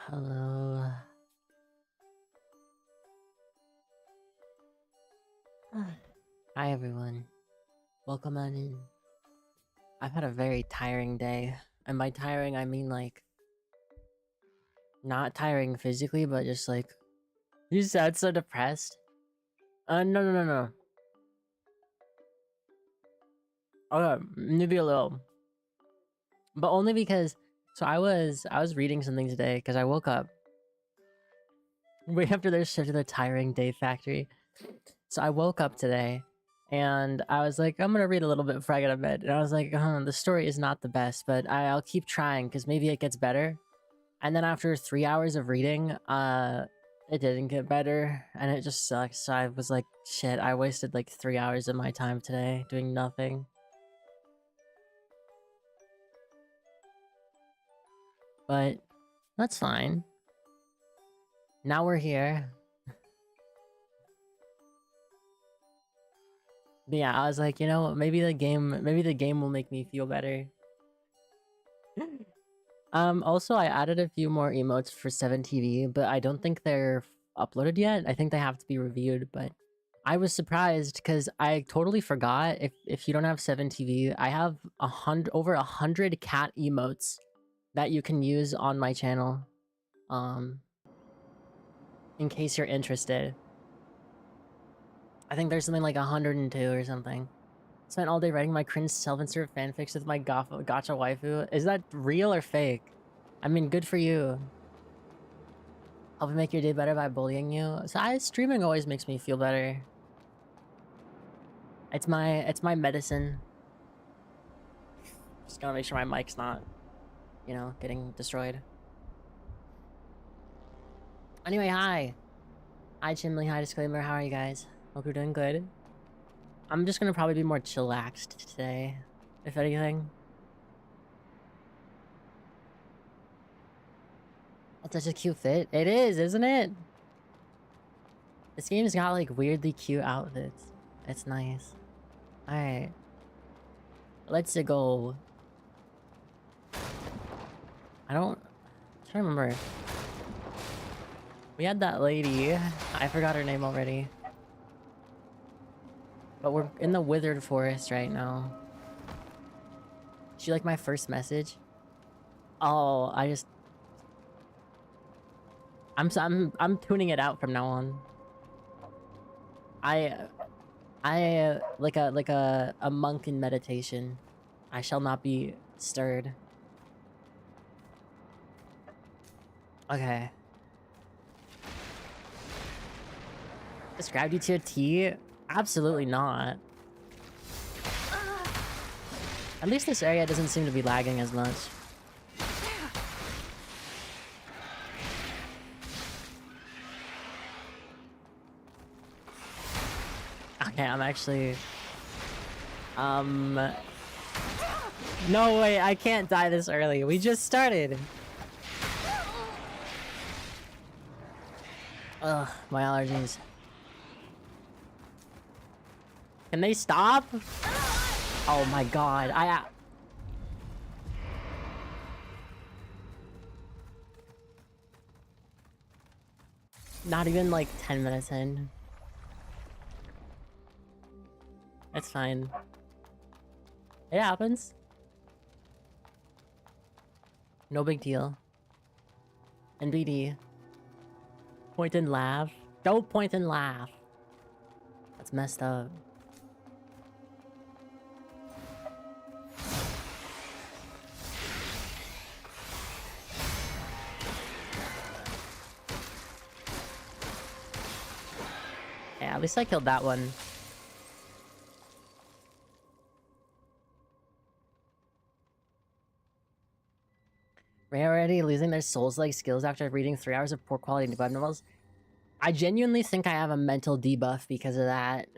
Hello. Hi everyone. Welcome on in. I've had a very tiring day. And by tiring I mean like not tiring physically, but just like you sound so depressed. No. Okay, maybe a little. But only because so I was reading something today because I woke up way after their shift to the tiring day factory. So I woke up today and I was like, I'm gonna read a little bit before I go to bed. And I was like, the story is not the best, but I'll keep trying because maybe it gets better. And then after 3 hours of reading, it didn't get better and it just sucks. So I was like, shit, I wasted like 3 hours of my time today doing nothing. But that's fine. Now we're here. But yeah, I was like, you know, maybe the game will make me feel better. Also I added a few more emotes for 7TV, but I don't think they're uploaded yet. I think they have to be reviewed, but I was surprised because I totally forgot. If you don't have 7TV, I have over 100 cat emotes that you can use on my channel. In case you're interested. I think there's something like 102 or something. Spent all day writing my cringe self-insert fanfics with my gacha waifu. Is that real or fake? I mean, good for you. Helping make your day better by bullying you. So streaming always makes me feel better. It's my medicine. Just gotta make sure my mic's not, you know, getting destroyed. Anyway, hi. Hi, Chimley. Hi, Disclaimer. How are you guys? Hope you're doing good. I'm just gonna probably be more chillaxed today, if anything. That's such a cute fit. It is, isn't it? This game's got like weirdly cute outfits. It's nice. Alright. Let's go. I'm trying to remember. We had that lady. I forgot her name already. But we're in the Withered forest right now. Did you like my first message? Oh, I'm tuning it out from now on. I like a monk in meditation. I shall not be stirred. Okay. Described you to a T? Absolutely not. At least this area doesn't seem to be lagging as much. Okay, I'm actually... No way, I can't die this early. We just started. Ugh, my allergies. Can they stop? Oh my god, Not even like 10 minutes in. It's fine. It happens. No big deal. NBD. Point and laugh. Don't point and laugh. That's messed up. Yeah, At least I killed that one. We're already losing their Souls-like skills after reading 3 hours of poor quality web novels. I genuinely think I have a mental debuff because of that.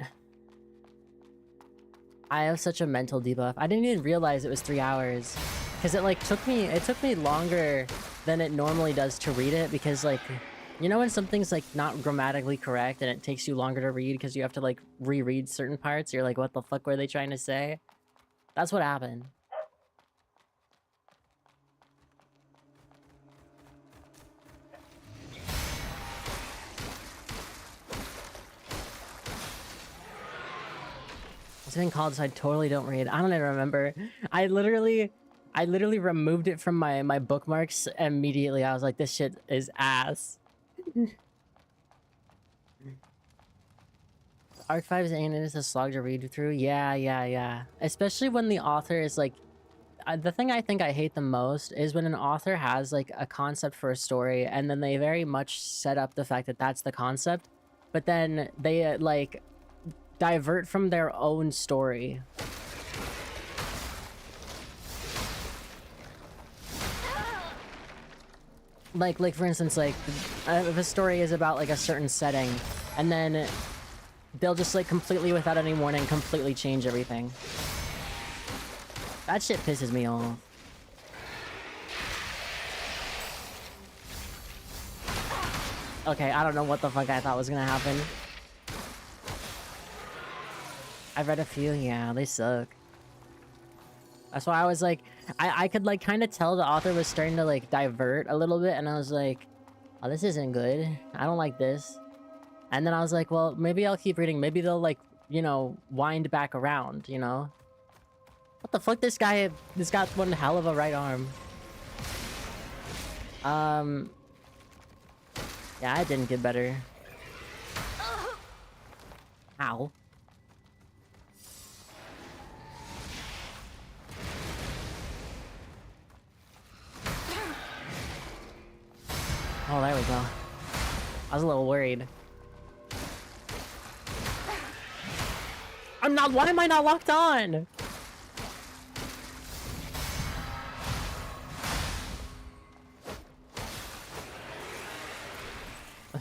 I have such a mental debuff. I didn't even realize it was 3 hours. Because it, like, took me longer than it normally does to read it, because, like, you know when something's, like, not grammatically correct and it takes you longer to read because you have to, like, reread certain parts? You're like, what the fuck were they trying to say? That's what happened. It's been called, so I totally don't read. I don't even remember. I literally removed it from my bookmarks immediately. I was like, this shit is ass. Arc 5's ain't it? It's a slog to read through. Yeah. Especially when the author is like... the thing I think I hate the most is when an author has like a concept for a story and then they very much set up the fact that that's the concept, but then they like divert from their own story. Like for instance, like if a story is about like a certain setting and then they'll just like completely without any warning completely change everything. That shit pisses me off. Okay, I don't know what the fuck I thought was gonna happen. I've read a few, yeah, they suck. That's why I was like, I could like kind of tell the author was starting to like divert a little bit, and I was like, oh, this isn't good. I don't like this. And then I was like, well, maybe I'll keep reading. Maybe they'll like, you know, wind back around, you know? What the fuck? This got one hell of a right arm. Yeah, I didn't get better. Ow. Oh, there we go. I was a little worried. I'm not- why am I not locked on?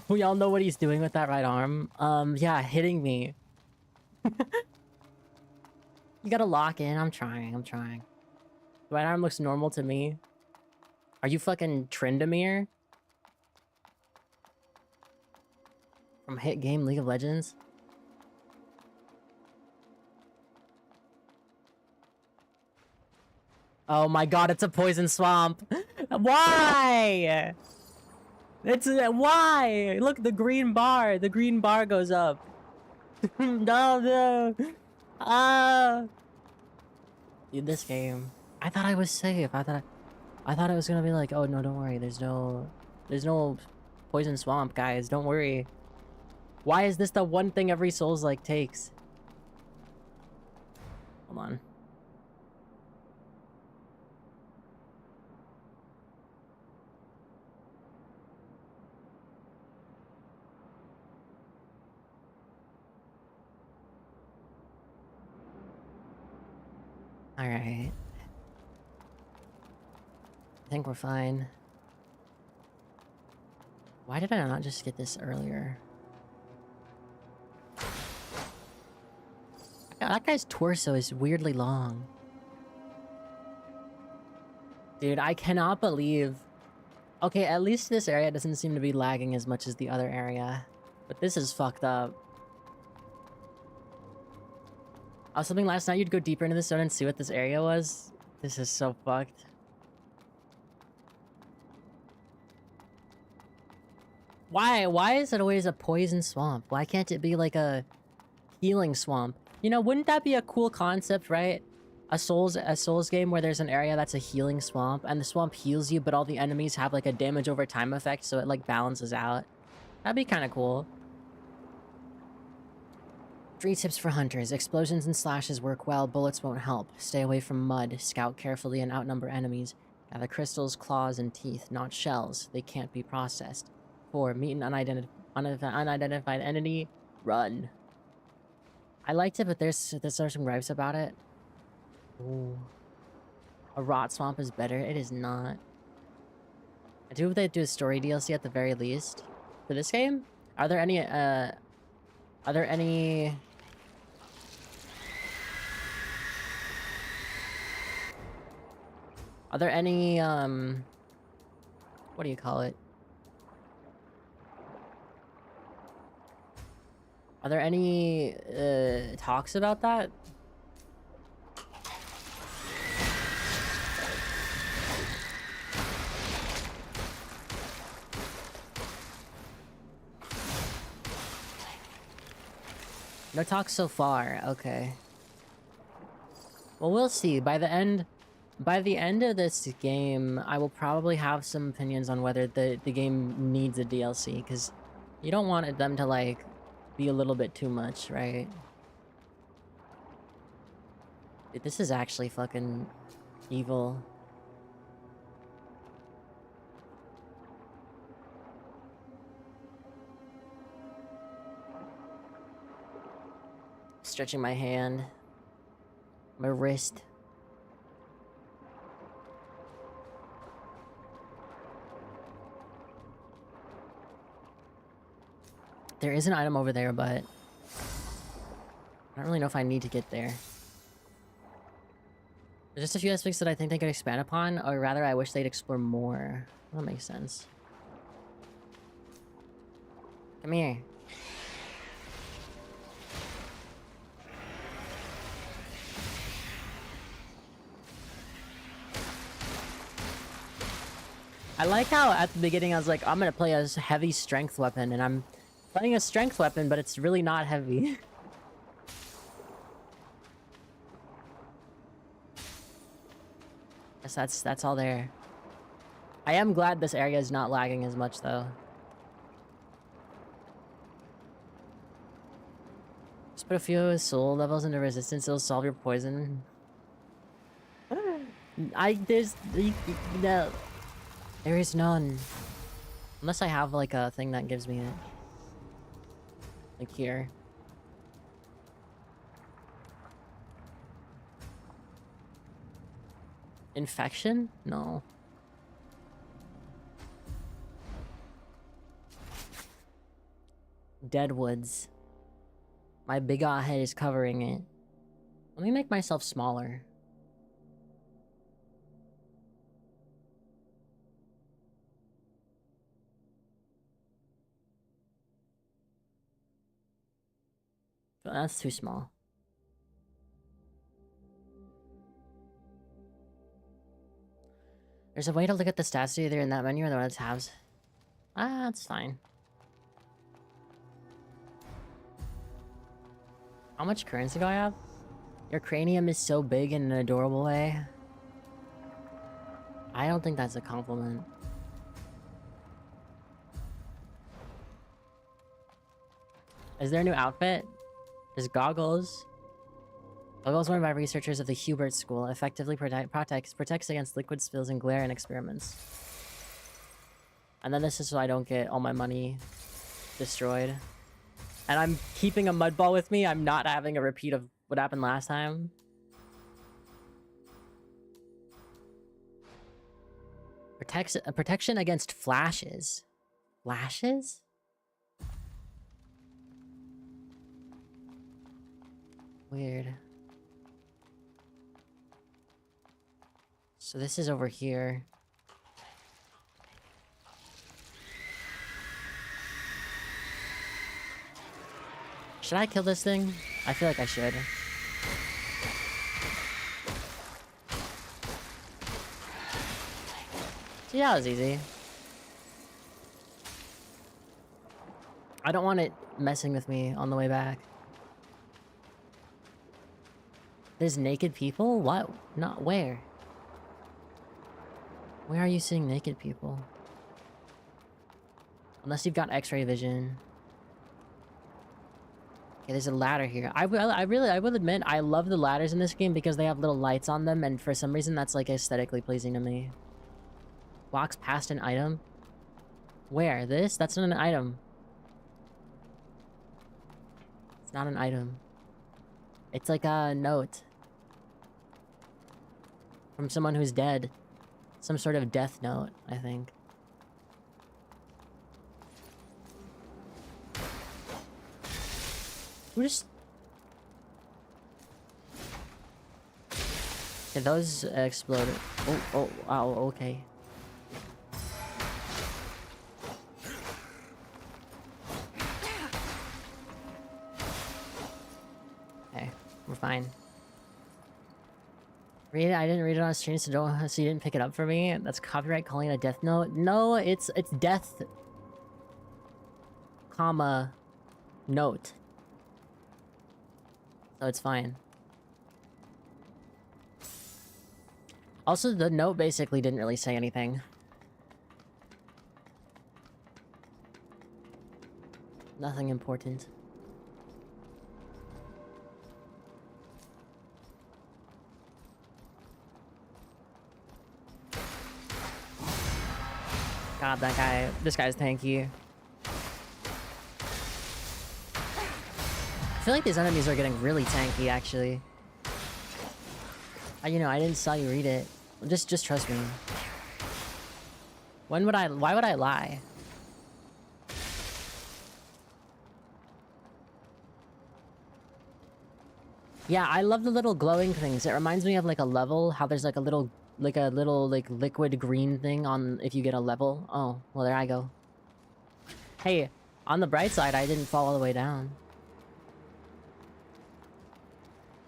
We all know what he's doing with that right arm. Yeah, hitting me. You gotta lock in. I'm trying. The right arm looks normal to me. Are you fucking Trendamere? From hit game League of Legends? Oh my god, it's a poison swamp! Why? It's why? Look, the green bar goes up. No. Dude, this game. I thought I was safe. I thought it was gonna be like, oh no, don't worry. There's no poison swamp, guys. Don't worry. Why is this the one thing every Souls like takes? Hold on. All right. I think we're fine. Why did I not just get this earlier? That guy's torso is weirdly long. Dude, I cannot believe... Okay, at least this area doesn't seem to be lagging as much as the other area. But this is fucked up. I was something last night you'd go deeper into the zone and see what this area was. This is so fucked. Why? Why is it always a poison swamp? Why can't it be like a healing swamp? You know, wouldn't that be a cool concept, right? A Souls game where there's an area that's a healing swamp, and the swamp heals you, but all the enemies have like a damage over time effect, so it like balances out. That'd be kind of cool. 3 tips for hunters. Explosions and slashes work well, bullets won't help. Stay away from mud, scout carefully and outnumber enemies. Gather crystals, claws, and teeth, not shells. They can't be processed. 4. Meet an unidentified entity. Run. I liked it, but there's some gripes about it. Ooh. A rot swamp is better. It is not. I do hope they do a story DLC at the very least. For this game? Are there any, Are there any... Are there any, what do you call it? Are there any, talks about that? No talks so far, okay. Well, we'll see. By the end of this game, I will probably have some opinions on whether the game needs a DLC, because you don't want them to, like, be a little bit too much, right? Dude, this is actually fucking evil. Stretching my hand. My wrist. There is an item over there, but I don't really know if I need to get there. There's just a few aspects that I think they could expand upon, or rather I wish they'd explore more. That makes sense. Come here. I like how at the beginning I was like, I'm gonna play a heavy strength weapon, and I'm playing a strength weapon, but it's really not heavy. Guess that's all there. I am glad this area is not lagging as much, though. Just put a few soul levels into resistance, it'll solve your poison. No. There is none. Unless I have, like, a thing that gives me it. Like here. Infection? No. Deadwoods. My big head is covering it. Let me make myself smaller. That's too small. There's a way to look at the stats either in that menu or the one that tabs. Ah, that's fine. How much currency do I have? Your cranium is so big in an adorable way. I don't think that's a compliment. Is there a new outfit? There's goggles. Goggles worn by researchers of the Hubert School effectively protects against liquid spills and glare in experiments. And then this is so I don't get all my money destroyed. And I'm keeping a mud ball with me. I'm not having a repeat of what happened last time. Protection against flashes. Flashes? Weird. So this is over here. Should I kill this thing? I feel like I should. See, that was easy. I don't want it messing with me on the way back. There's naked people? What? Not where? Where are you seeing naked people? Unless you've got X-ray vision. Okay, there's a ladder here. I will admit, I love the ladders in this game because they have little lights on them, and for some reason that's like aesthetically pleasing to me. Walks past an item? Where? This? That's not an item. It's not an item. It's like a note. From someone who's dead. Some sort of death note, I think. Who just... Okay, those exploded. Oh, wow, okay. Okay, we're fine. Read it? I didn't read it on stream, so you didn't pick it up for me? That's copyright calling it a death note? No, it's death... comma... note. So it's fine. Also, the note basically didn't really say anything. Nothing important. God, that guy... this guy's tanky. I feel like these enemies are getting really tanky, actually. You know, I didn't saw you read it. Just trust me. Why would I lie? Yeah, I love the little glowing things. It reminds me of like a level, how there's like a little liquid green thing on if you get a level. Oh, well there I go. Hey, on the bright side, I didn't fall all the way down.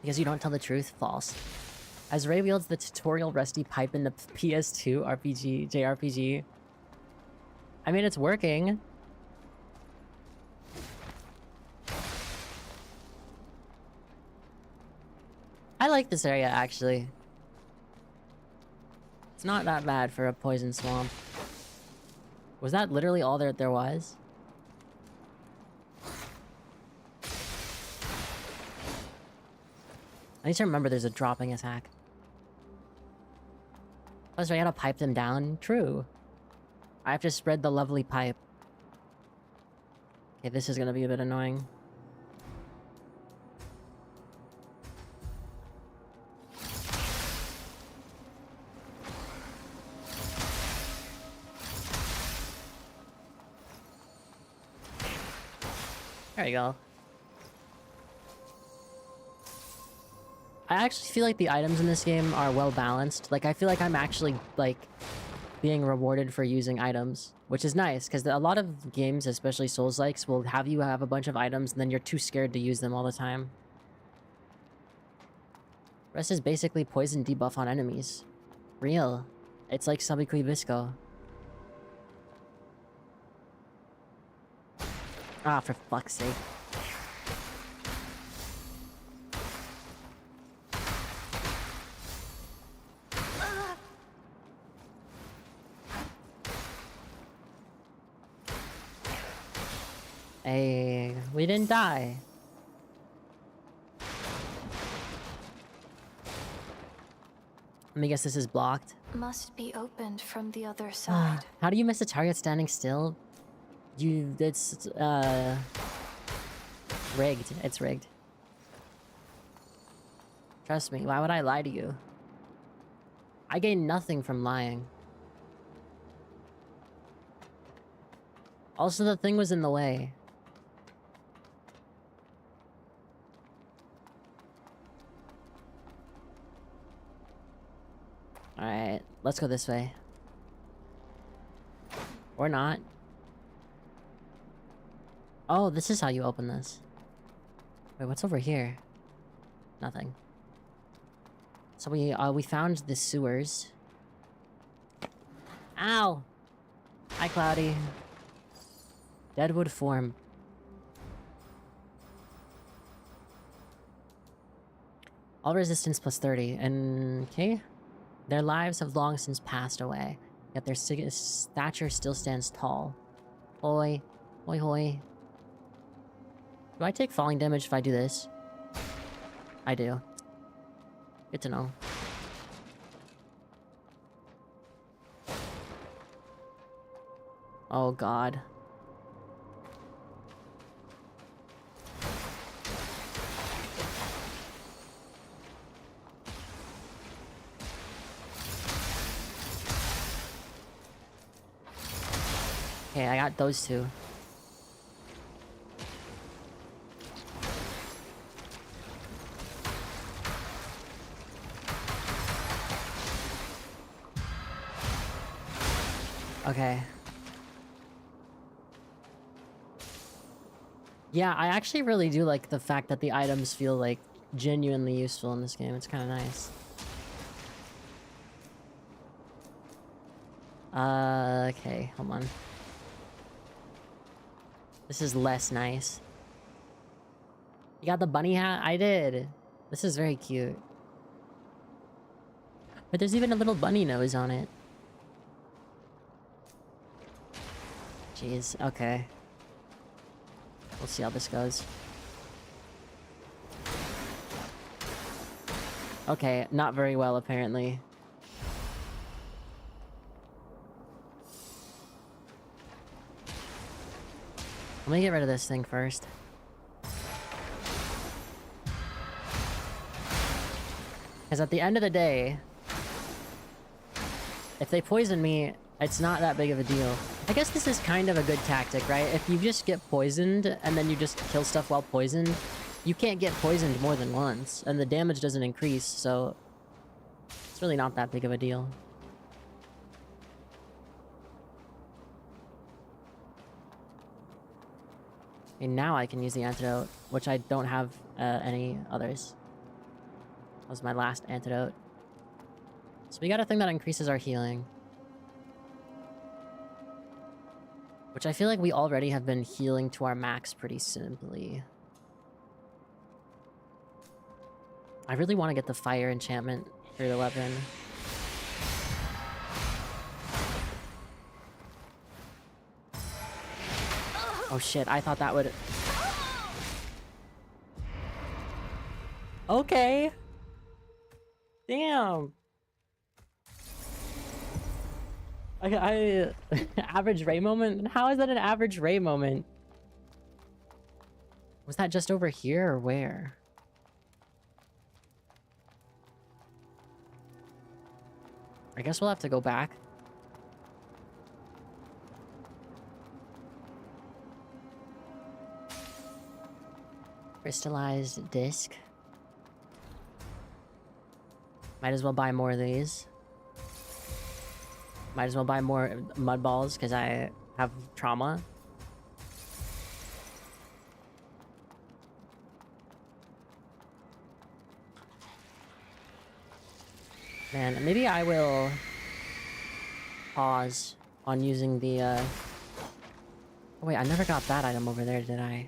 Because you don't tell the truth, false. As Ray wields the tutorial rusty pipe in the PS2 RPG, JRPG. I mean, it's working. I like this area, actually. It's not that bad for a poison swamp. Was that literally all there was? I need to remember there's a dropping attack. Plus, I gotta pipe them down. True. I have to spread the lovely pipe. Okay, this is gonna be a bit annoying. There you go. I actually feel like the items in this game are well balanced. Like, I feel like I'm actually, like, being rewarded for using items, which is nice, because a lot of games, especially Souls-likes, will have you have a bunch of items, and then you're too scared to use them all the time. Rest is basically poison debuff on enemies. Real. It's like Sabiqui Bisco. Ah, for fuck's sake. Hey, we didn't die. Let me guess this is blocked. Must be opened from the other side. How do you miss a target standing still? It's rigged. It's rigged. Trust me, why would I lie to you? I gain nothing from lying. Also, the thing was in the way. Alright, let's go this way. Or not. Oh, this is how you open this. Wait, what's over here? Nothing. So we found the sewers. Ow! Hi, Cloudy. Deadwood form. All resistance plus 30. And okay. Their lives have long since passed away, yet their stature still stands tall. Hoi. Hoi hoi. Do I take falling damage if I do this? I do. Good to know. Oh god. Okay, I got those two. Okay. Yeah, I actually really do like the fact that the items feel like genuinely useful in this game. It's kind of nice. Okay, hold on. This is less nice. You got the bunny hat? I did. This is very cute. But there's even a little bunny nose on it. Jeez, okay. We'll see how this goes. Okay, not very well, apparently. Let me get rid of this thing first. Because at the end of the day, if they poison me, it's not that big of a deal. I guess this is kind of a good tactic, right? If you just get poisoned and then you just kill stuff while poisoned, you can't get poisoned more than once, and the damage doesn't increase, so it's really not that big of a deal. And now I can use the antidote, which I don't have any others. That was my last antidote. So we got a thing that increases our healing. Which I feel like we already have been healing to our max pretty simply. I really want to get the fire enchantment for the weapon. Oh shit, I thought that would... Okay! Damn! I average ray moment? How is that an average ray moment? Was that just over here or where? I guess we'll have to go back. Crystallized disc. Might as well buy more of these. Might as well buy more mud balls because I have trauma. Man, maybe I will pause on using the Oh wait, I never got that item over there, did I?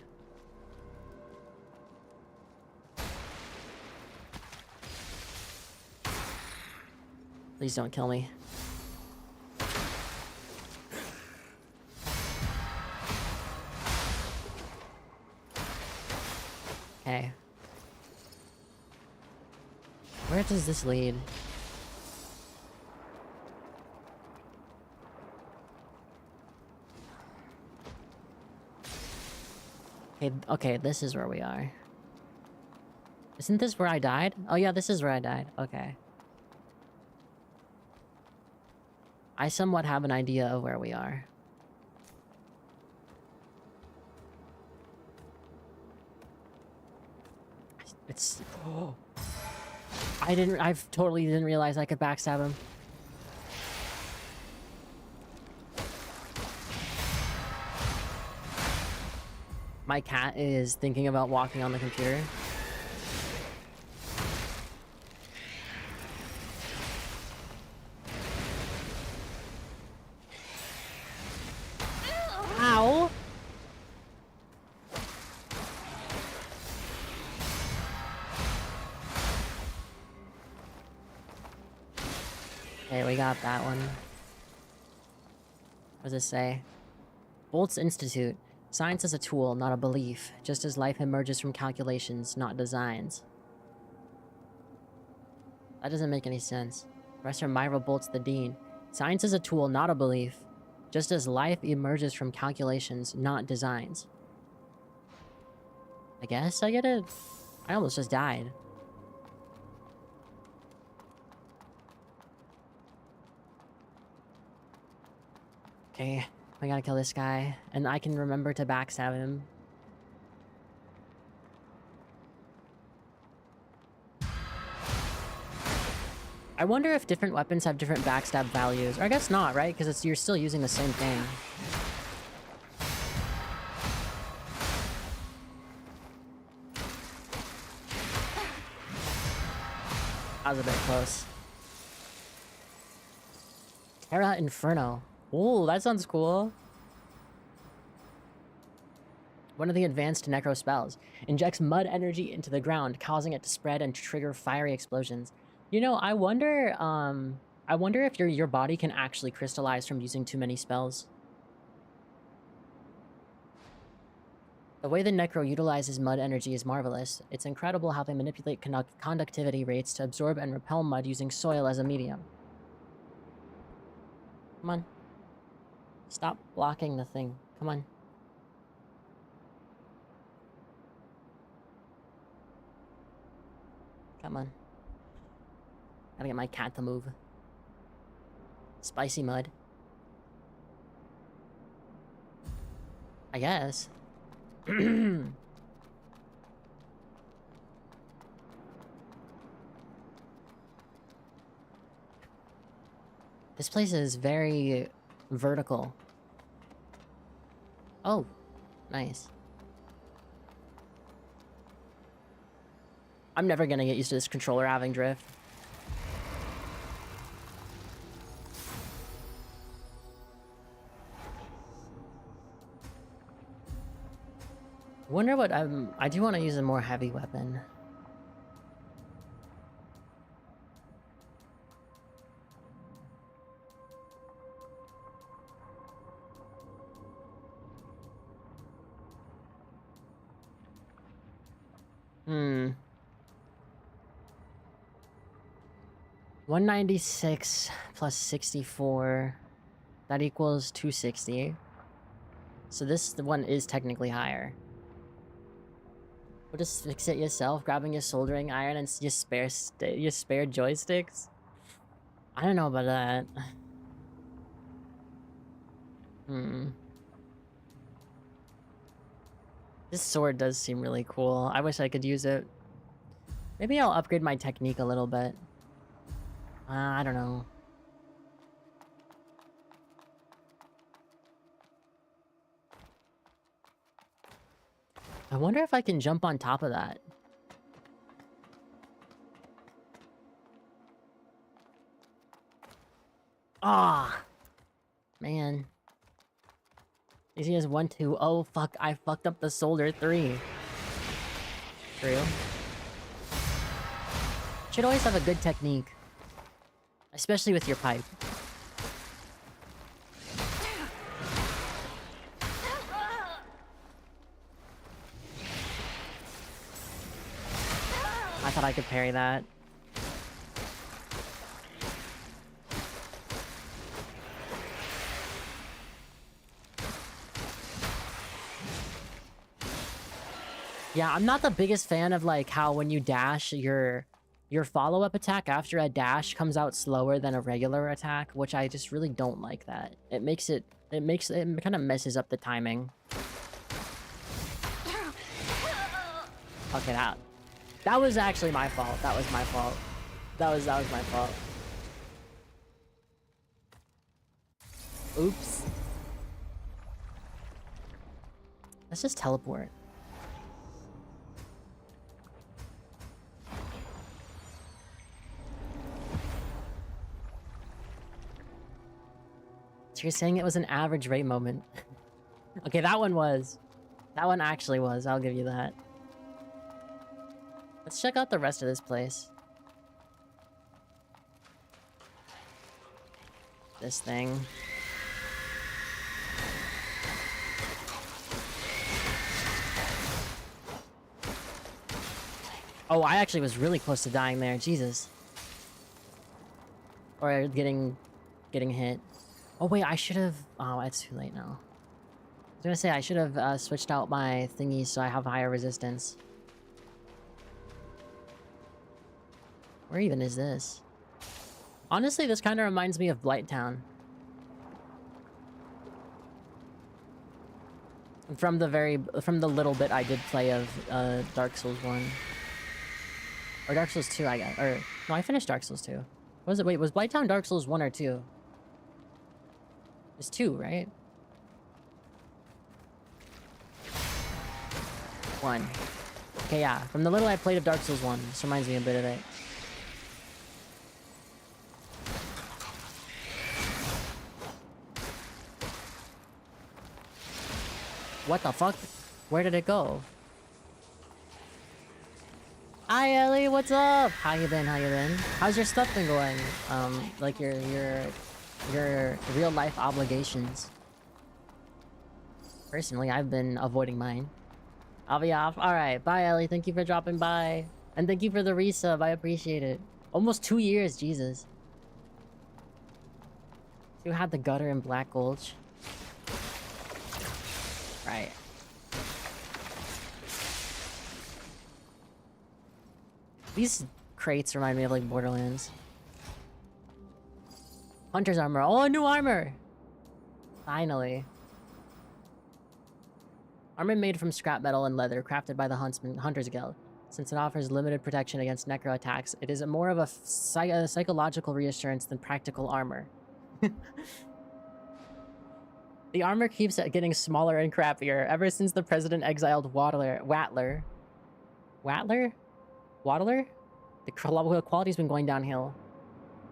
Please don't kill me. Okay. Where does this lead? Okay, this is where we are. Isn't this where I died? Oh yeah, this is where I died. Okay. I somewhat have an idea of where we are. It's... Oh. I totally didn't realize I could backstab him. My cat is thinking about walking on the computer. Ow! Okay, we got that one. What does it say? Bolt's Institute. Science is a tool, not a belief, just as life emerges from calculations, not designs. That doesn't make any sense. Professor Myra Bolt's the dean. Science is a tool, not a belief, just as life emerges from calculations, not designs. I guess I get it. I almost just died. Okay, We gotta kill this guy, and I can remember to backstab him. I wonder if different weapons have different backstab values. Or I guess not, right? Because you're still using the same thing. That was a bit close. Terra Inferno. Ooh, that sounds cool. One of the advanced necro spells injects mud energy into the ground, causing it to spread and trigger fiery explosions. You know, I wonder if your body can actually crystallize from using too many spells. The way the necro utilizes mud energy is marvelous. It's incredible how they manipulate conductivity rates to absorb and repel mud using soil as a medium. Come on. Stop blocking the thing. Come on. Come on. Gotta get my cat to move. Spicy mud. I guess. This place is very vertical. Oh, nice. I'm never gonna get used to this controller having drift. Wonder what I do want to use a more heavy weapon. Hmm. 196 plus 64. That equals 260. So the one is technically higher. We'll just fix it yourself, grabbing your soldering iron and your spare joysticks. I don't know about that. This sword does seem really cool. I wish I could use it. Maybe I'll upgrade my technique a little bit. I don't know. I wonder if I can jump on top of that. Ah, man. Easy as 1, 2. Oh, fuck. I fucked up the soldier 3. True. Should always have a good technique. Especially with your pipe. I thought I could parry that. Yeah, I'm not the biggest fan of like how when you dash, your follow-up attack after a dash comes out slower than a regular attack, which I just really don't like that. It kind of messes up the timing. Okay, that was actually my fault. That was my fault. That was my fault. Oops. Let's just teleport. So you're saying it was an average rate moment. Okay, that one was. That one actually was. I'll give you that. Let's check out the rest of this place. This thing. Oh, I actually was really close to dying there. Jesus. Or getting hit. Oh wait, I should have... Oh, it's too late now. I was gonna say I should have switched out my thingies so I have higher resistance. Where even is this? Honestly, this kind of reminds me of Blighttown. From the little bit I did play of Dark Souls 1. Or Dark Souls 2, I guess. Or no, I finished Dark Souls 2. What was it? Wait, was Blighttown Dark Souls 1 or 2? It's 2, right? 1. Okay, yeah. From the little I played of Dark Souls 1. This reminds me a bit of it. What the fuck? Where did it go? Hi Ellie, what's up? How you been? How you been? How's your stuff been going? Like your real life obligations. Personally, I've been avoiding mine. I'll be off. Alright, bye Ellie. Thank you for dropping by. And thank you for the resub. I appreciate it. Almost 2 years, Jesus. You had the gutter in Black Gulch. Right. These crates remind me of like Borderlands. Hunter's armor. Oh, new armor! Finally. Armor made from scrap metal and leather, crafted by the Hunter's Guild. Since it offers limited protection against necro attacks, it is more of a psychological reassurance than practical armor. The armor keeps getting smaller and crappier ever since the president exiled Wattler? The quality's been going downhill.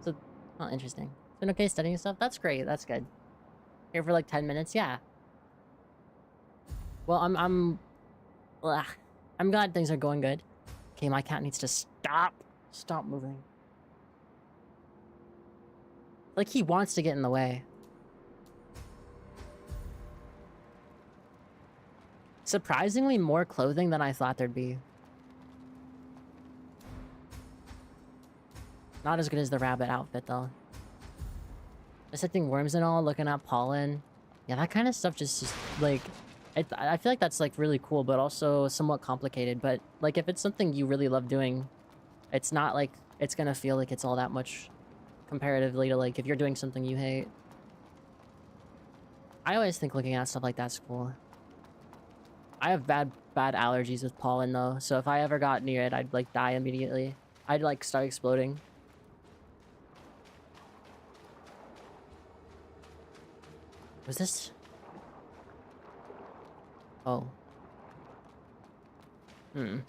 So, oh, interesting. It's been okay studying stuff? That's great, that's good. Here for like 10 minutes? Yeah. Well, I'm glad things are going good. Okay, my cat needs to stop moving. Like he wants to get in the way. Surprisingly more clothing than I thought there'd be. Not as good as the rabbit outfit, though. Dissecting worms and all, looking at pollen. Yeah, that kind of stuff just like... I feel like that's, like, really cool, but also somewhat complicated. But, like, if it's something you really love doing, it's not, like, it's gonna feel like it's all that much comparatively to, like, if you're doing something you hate. I always think looking at stuff like that's cool. I have bad allergies with pollen, though, so if I ever got near it, I'd, like, die immediately. I'd, like, start exploding. Was this... Oh. I was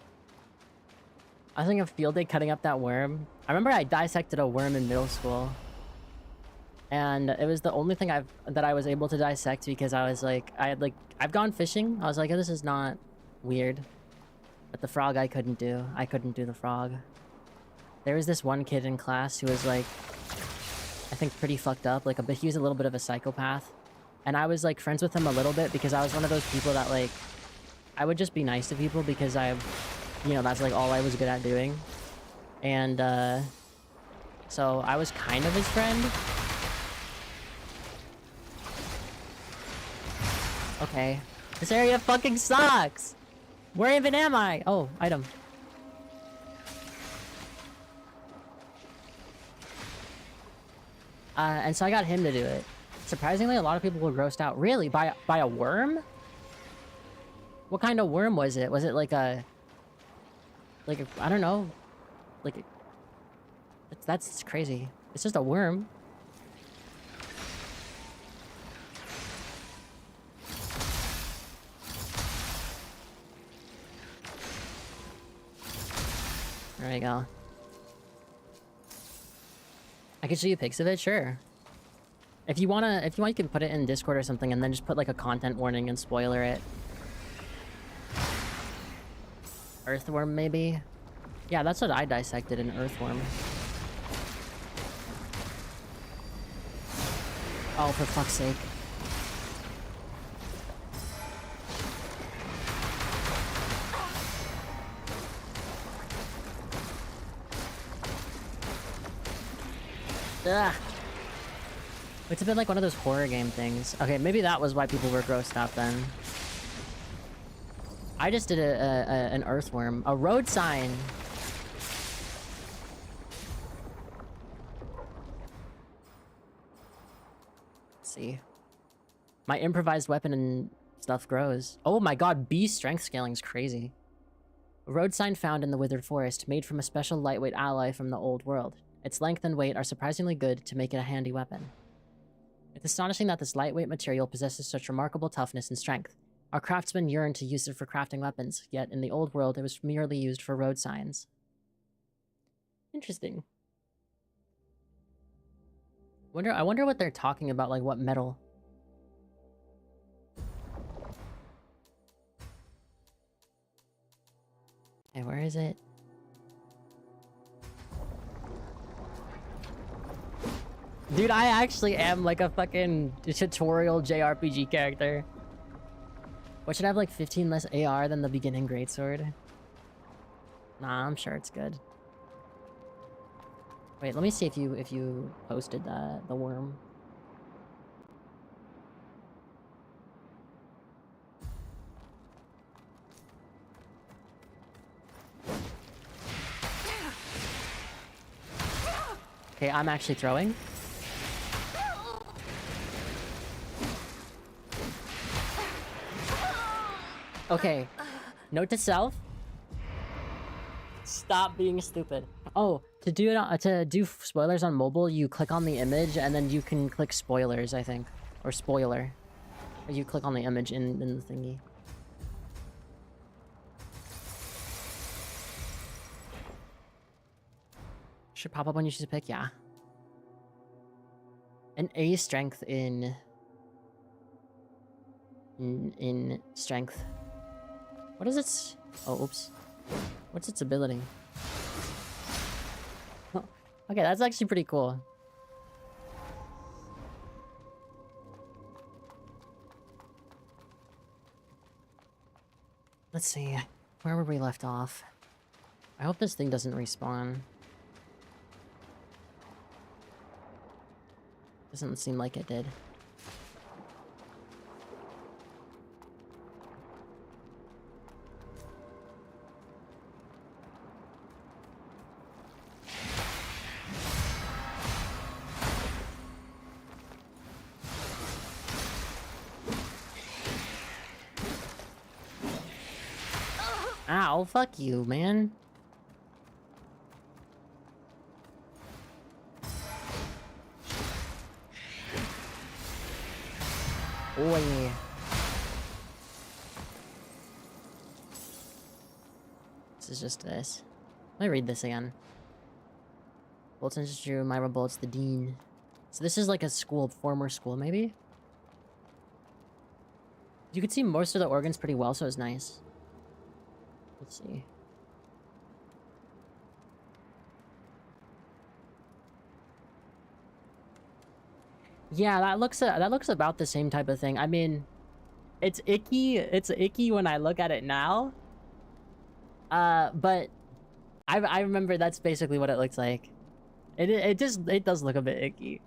thinking of field day cutting up that worm. I remember I dissected a worm in middle school. And it was the only thing that I was able to dissect because I was like, I've gone fishing. I was like, oh, this is not weird. But the frog I couldn't do. I couldn't do the frog. There was this one kid in class who was like, I think pretty fucked up. Like, he was a little bit of a psychopath. And I was like friends with him a little bit because I was one of those people that like, I would just be nice to people because you know, that's like all I was good at doing. And so I was kind of his friend. Okay. This area fucking sucks! Where even am I? Oh, item. And so I got him to do it. Surprisingly, a lot of people were grossed out. Really? By a worm? What kind of worm was it? Was it like a... I don't know. That's crazy. It's just a worm. There we go. I can show you pics of it? Sure. If you want, you can put it in Discord or something and then just put like a content warning and spoiler it. Earthworm, maybe? Yeah, that's what I dissected, an earthworm. Oh, for fuck's sake. Ugh. It's a bit like one of those horror game things. Okay, maybe that was why people were grossed out then. I just did an earthworm. A road sign! Let's see. My improvised weapon in stuff grows. Oh my god, bee strength scaling is crazy. A road sign found in the Withered Forest, made from a special lightweight alloy from the old world. Its length and weight are surprisingly good to make it a handy weapon. It's astonishing that this lightweight material possesses such remarkable toughness and strength. Our craftsmen yearned to use it for crafting weapons, yet in the old world it was merely used for road signs. Interesting. I wonder what they're talking about, like what metal. Okay, where is it? Dude, I actually am like a fucking tutorial JRPG character. What should I have, like 15 less AR than the beginning greatsword? Nah, I'm sure it's good. Wait, let me see if you posted the worm. Okay, I'm actually throwing. Okay, note to self. Stop being stupid. Oh, to do spoilers on mobile, you click on the image and then you can click spoilers, I think. Or spoiler. Or you click on the image in the thingy. Should pop up when you choose a pick, yeah. An A strength in strength. What is its... Oh, oops. What's its ability? Okay, that's actually pretty cool. Let's see. Where were we left off? I hope this thing doesn't respawn. Doesn't seem like it did. Ow, fuck you, man. Oh yeah. This is just this. Let me read this again. Bolton's just drew Myra Bolt's the dean. So this is like a school, former school, maybe? You could see most of the organs pretty well, so it's nice. Let's see. Yeah, that looks about the same type of thing. I mean, it's icky. It's icky when I look at it now. But I remember that's basically what it looks like. It does look a bit icky.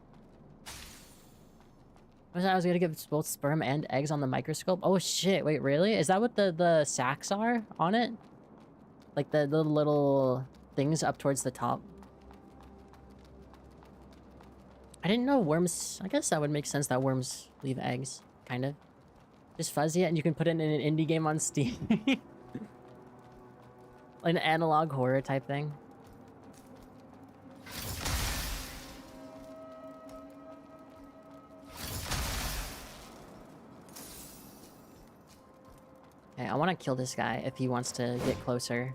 I was gonna give both sperm and eggs on the microscope. Oh shit! Wait, really? Is that what the sacs are on it? Like the little things up towards the top. I didn't know worms... I guess that would make sense that worms leave eggs, kind of. Just fuzzy it and you can put it in an indie game on Steam. An analog horror type thing. Okay, I want to kill this guy if he wants to get closer.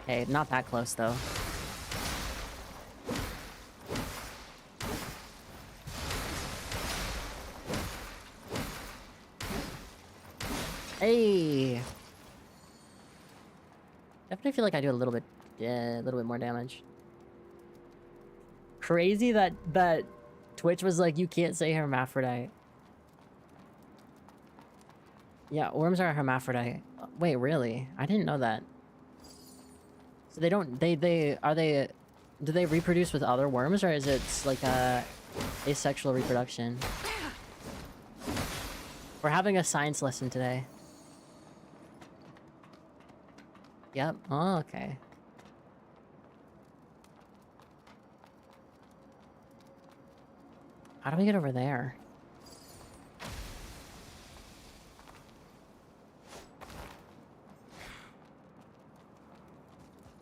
Okay, not that close though. Hey! Definitely feel like I do a little bit more damage. Crazy that Twitch was like, you can't say hermaphrodite. Yeah, worms are a hermaphrodite. Wait, really? I didn't know that. So they don't... do they reproduce with other worms, or is it like a asexual reproduction? We're having a science lesson today. Yep. Oh, okay. How do we get over there?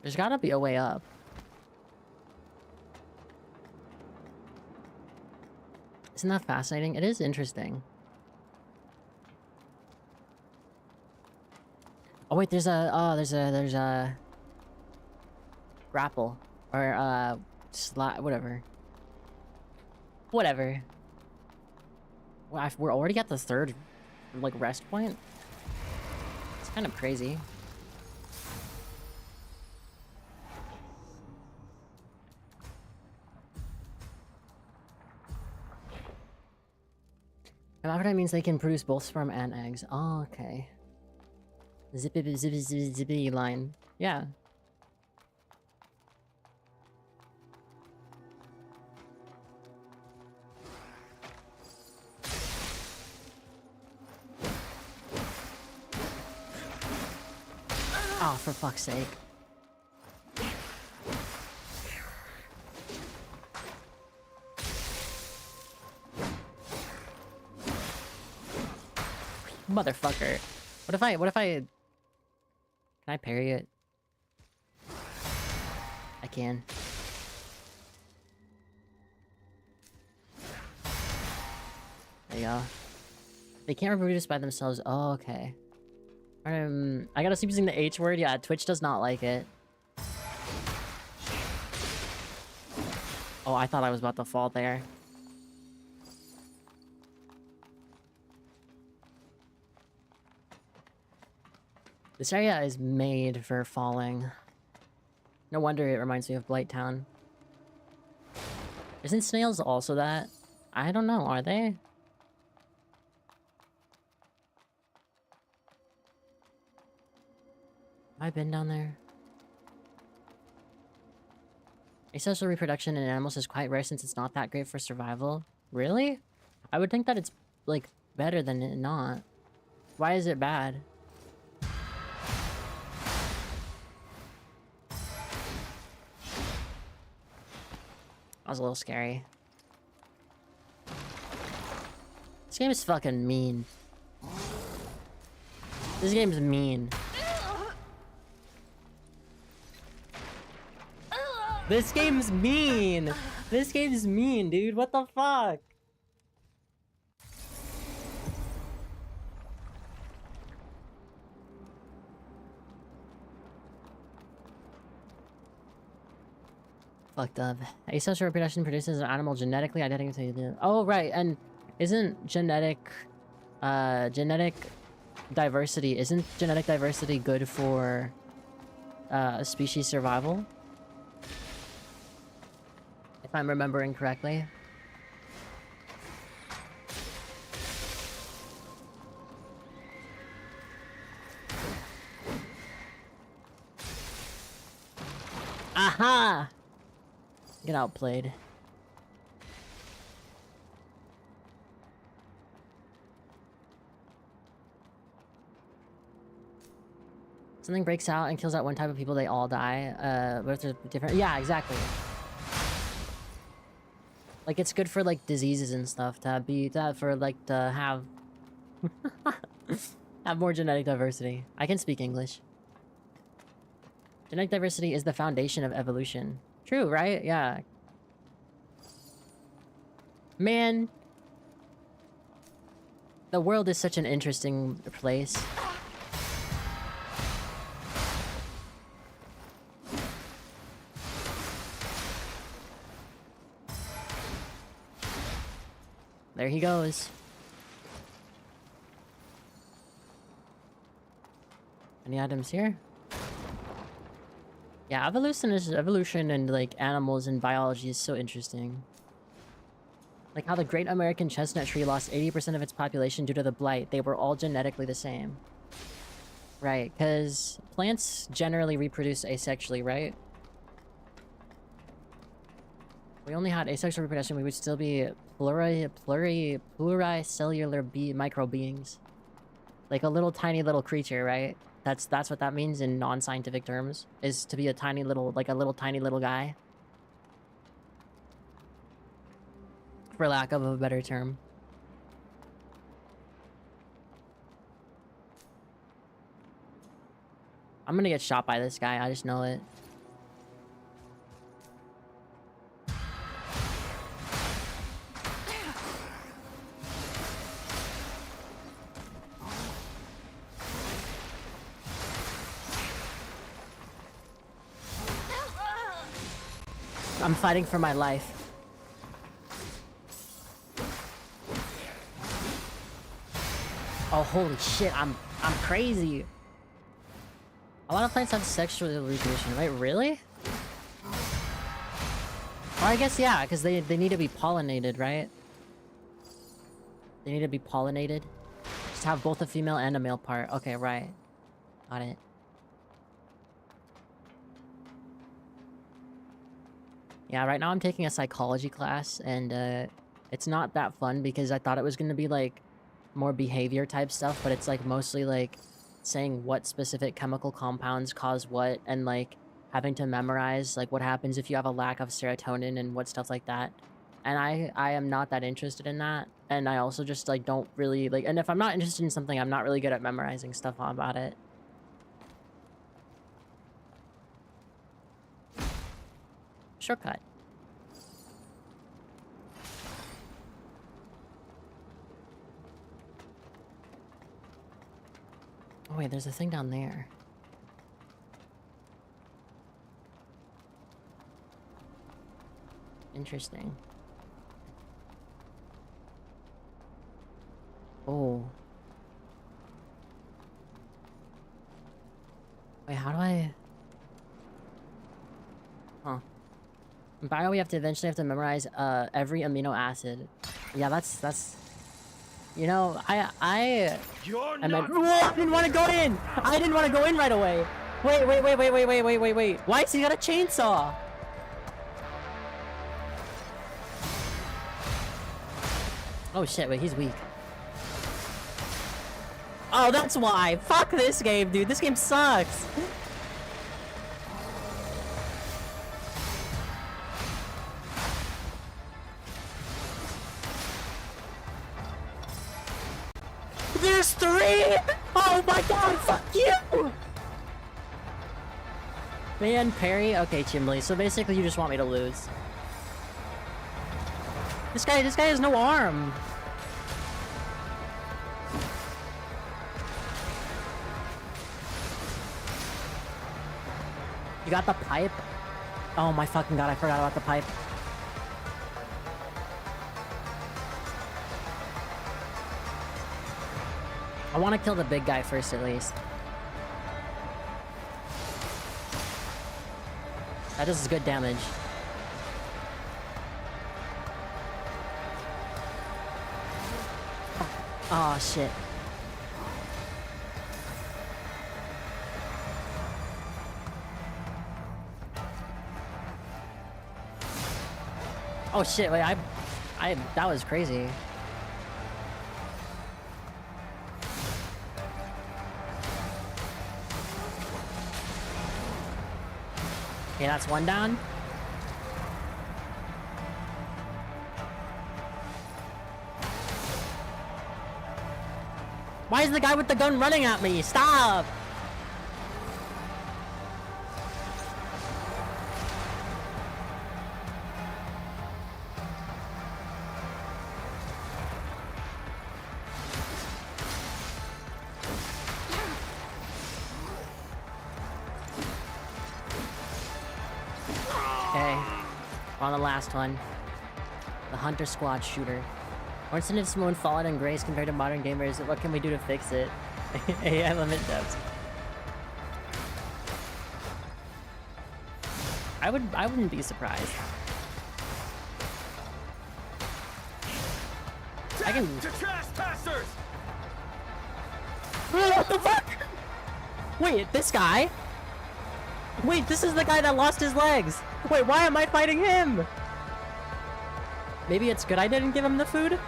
There's gotta be a way up. Isn't that fascinating? It is interesting. Oh wait, there's a grapple or slot, whatever. Whatever. Well, we're already at the third, like, rest point. It's kind of crazy. Hermaphrodite means they can produce both sperm and eggs. Oh, okay. Zippy zippy zippy zippy line. Yeah. Oh, for fuck's sake. Motherfucker. What if I... Can I parry it? I can. There you go. They can't reproduce by themselves. Oh, okay. I gotta stop using the H word. Yeah, Twitch does not like it. Oh, I thought I was about to fall there. This area is made for falling. No wonder it reminds me of Blight Town. Isn't snails also that? I don't know, are they? Have I been down there? Asexual reproduction in animals is quite rare since it's not that great for survival. Really? I would think that it's, like, better than it not. Why is it bad? That was a little scary. This game is fucking mean. This game's mean. This game's mean! This game's mean, dude. What the fuck? Fucked up. Asexual reproduction produces an animal genetically identical to the... Oh, right, and isn't genetic diversity... Isn't genetic diversity good for species survival? If I'm remembering correctly. Aha! Get outplayed. Something breaks out and kills out one type of people, they all die. But if they're different... Yeah, exactly. Like, it's good for, like, diseases and stuff to have have more genetic diversity. I can speak English. Genetic diversity is the foundation of evolution. True, right? Yeah. Man. The world is such an interesting place. There he goes. Any items here? Yeah, evolution and like animals and biology is so interesting. Like how the Great American Chestnut Tree lost 80% of its population due to the blight. They were all genetically the same. Right, because plants generally reproduce asexually, right? We only had asexual reproduction, we would still be pluricellular micro beings. Like a little tiny little creature, right? That's what that means in non-scientific terms, is to be a tiny little, like a little tiny little guy. For lack of a better term. I'm gonna get shot by this guy, I just know it. I'm fighting for my life. Oh, holy shit, I'm crazy. A lot of plants have sexual reproduction, right? Really? Or I guess, yeah, because they need to be pollinated, right? They need to be pollinated. Just have both a female and a male part. Okay, right. Got it. Yeah, right now I'm taking a psychology class, and it's not that fun because I thought it was going to be, like, more behavior type stuff, but it's, like, mostly, like, saying what specific chemical compounds cause what, and, like, having to memorize, like, what happens if you have a lack of serotonin and what stuff like that. And I am not that interested in that, and I also just, like, don't really, like, and if I'm not interested in something, I'm not really good at memorizing stuff about it. Shortcut. Oh wait, there's a thing down there. Interesting. Oh. Wait, how do I... Huh. In bio, we eventually have to memorize every amino acid. Yeah, that's. You know, I meant. Whoa, I didn't want to go in. I didn't want to go in right away. Wait. Why has he got a chainsaw? Oh shit! Wait, he's weak. Oh, that's why. Fuck this game, dude. This game sucks. There's 3! Oh my god, fuck you! Man, parry? Okay, Chimley, so basically you just want me to lose. This guy has no arm! You got the pipe? Oh my fucking god, I forgot about the pipe. I want to kill the big guy first, at least. That does good damage. Oh, shit. Oh, shit, wait, that was crazy. Okay, that's one down. Why is the guy with the gun running at me? Stop! Okay, we're on the last one. The Hunter Squad shooter. Or instead of Simone fallen in grace compared to modern gamers, what can we do to fix it? AI limit depths. I wouldn't be surprised. I can. To trespassers! What the fuck? Wait, this guy? Wait, this is the guy that lost his legs. Wait, why am I fighting him? Maybe it's good I didn't give him the food?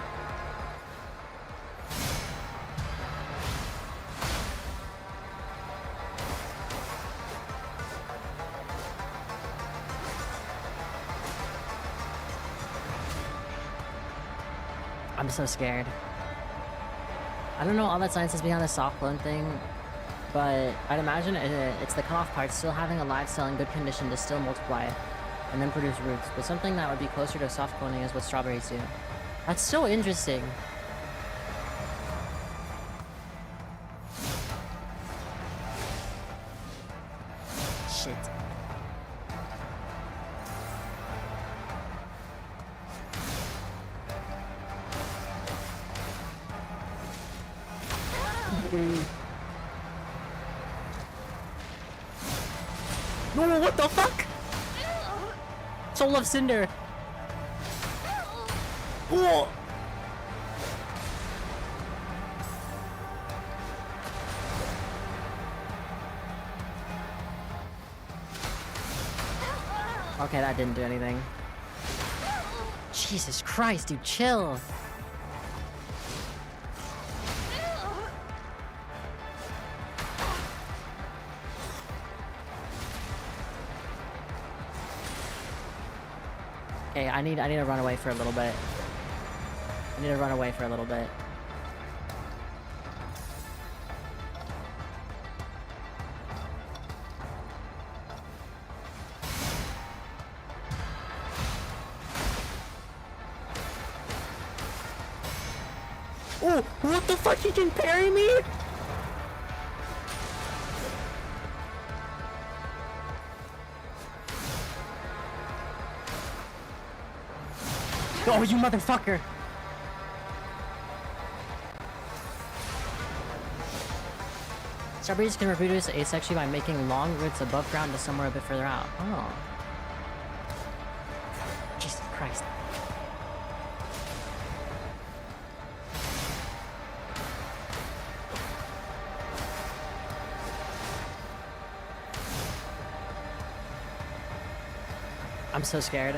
I'm so scared. I don't know all that science is behind the soft clone thing, but I'd imagine it's the cutoff part still having a live cell in good condition to still multiply and then produce roots, but something that would be closer to soft cloning is what strawberries do. That's so interesting. Shit. No, what the fuck? Soul of Cinder. Oh. Okay, that didn't do anything. Jesus Christ, dude, chill. Okay, I need to run away for a little bit. I need to run away for a little bit. Oh, what the fuck? He can parry me? Oh, you motherfucker! Strawberries can reproduce asexually by making long roots above ground to somewhere a bit further out. Oh. Jesus Christ. I'm so scared.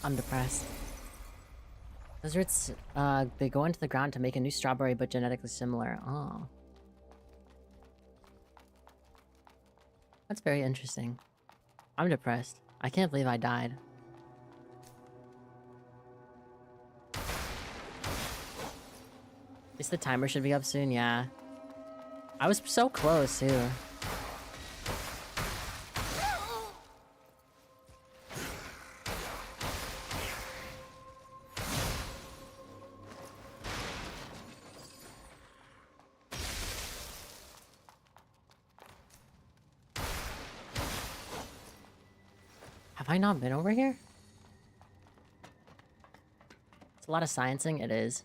I'm depressed. Lizards, they go into the ground to make a new strawberry, but genetically similar. Oh. That's very interesting. I'm depressed. I can't believe I died. At least the timer should be up soon, yeah. I was so close, too. Have I not been over here? It's a lot of sciencing, it is.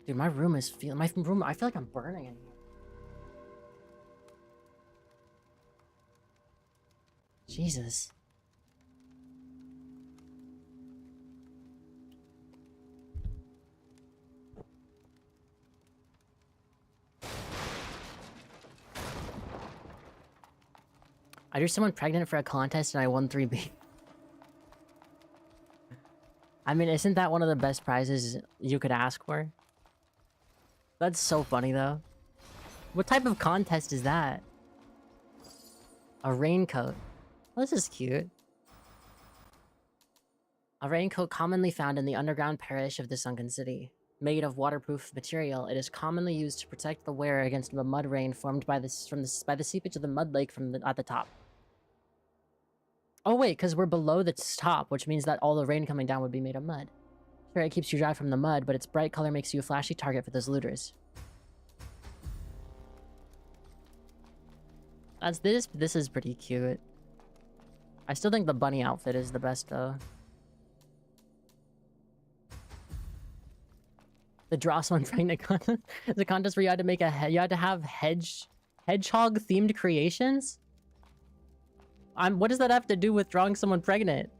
Dude, my room, I feel like I'm burning in here. Jesus. I drew someone pregnant for a contest and I won 3B. I mean, isn't that one of the best prizes you could ask for? That's so funny, though. What type of contest is that? A raincoat. Well, this is cute. A raincoat commonly found in the underground parish of the sunken city. Made of waterproof material, it is commonly used to protect the wearer against the mud rain formed by the seepage of the mud lake at the top. Oh wait, because we're below the top, which means that all the rain coming down would be made of mud. Sure, it keeps you dry from the mud, but its bright color makes you a flashy target for those looters. This is pretty cute. I still think the bunny outfit is the best, though. The draw someone pregnant contest. The contest where you had to make you had to have hedgehog themed creations. What does that have to do with drawing someone pregnant?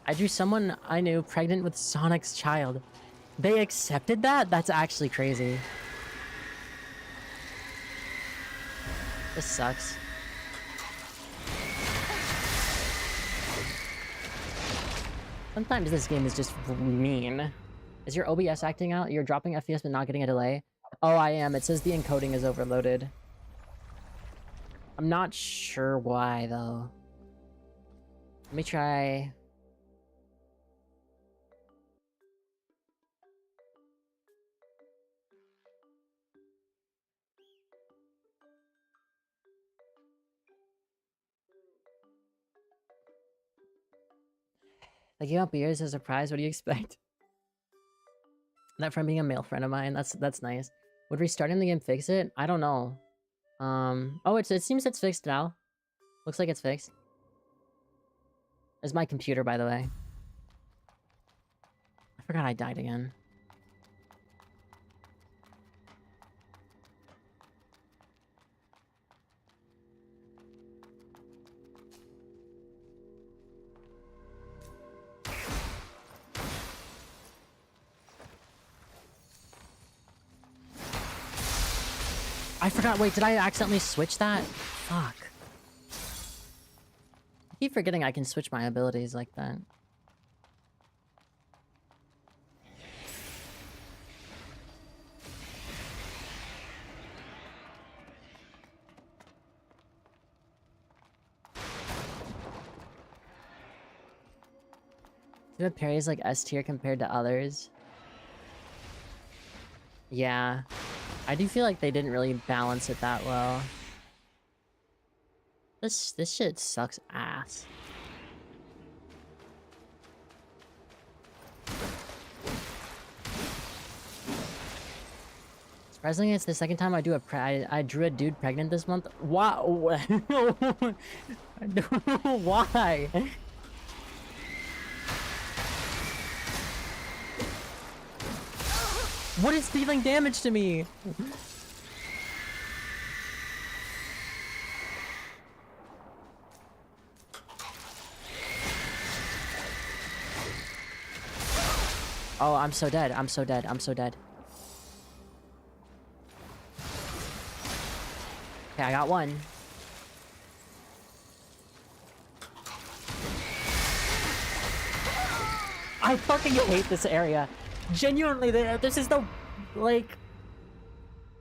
I drew someone I knew pregnant with Sonic's child. They accepted that? That's actually crazy. This sucks. Sometimes this game is just mean. Is your OBS acting out? You're dropping FPS but not getting a delay? Oh, I am. It says the encoding is overloaded. I'm not sure why, though. Let me try... I gave up beers as a surprise. What do you expect? That from being a male friend of mine. That's nice. Would restarting the game fix it? I don't know. Oh, it seems it's fixed now. Looks like it's fixed. It's my computer, by the way. I forgot I died again. I forgot. Wait, did I accidentally switch that? Fuck. I keep forgetting I can switch my abilities like that. Do the parries like S tier compared to others? Yeah. I do feel like they didn't really balance it that well. This shit sucks ass. Surprisingly, it's the second time I do I drew a dude pregnant this month. Wow. Why? What is dealing damage to me? Oh, I'm so dead. I'm so dead. I'm so dead. Okay, I got one. I fucking hate this area. Genuinely, this is the... Like...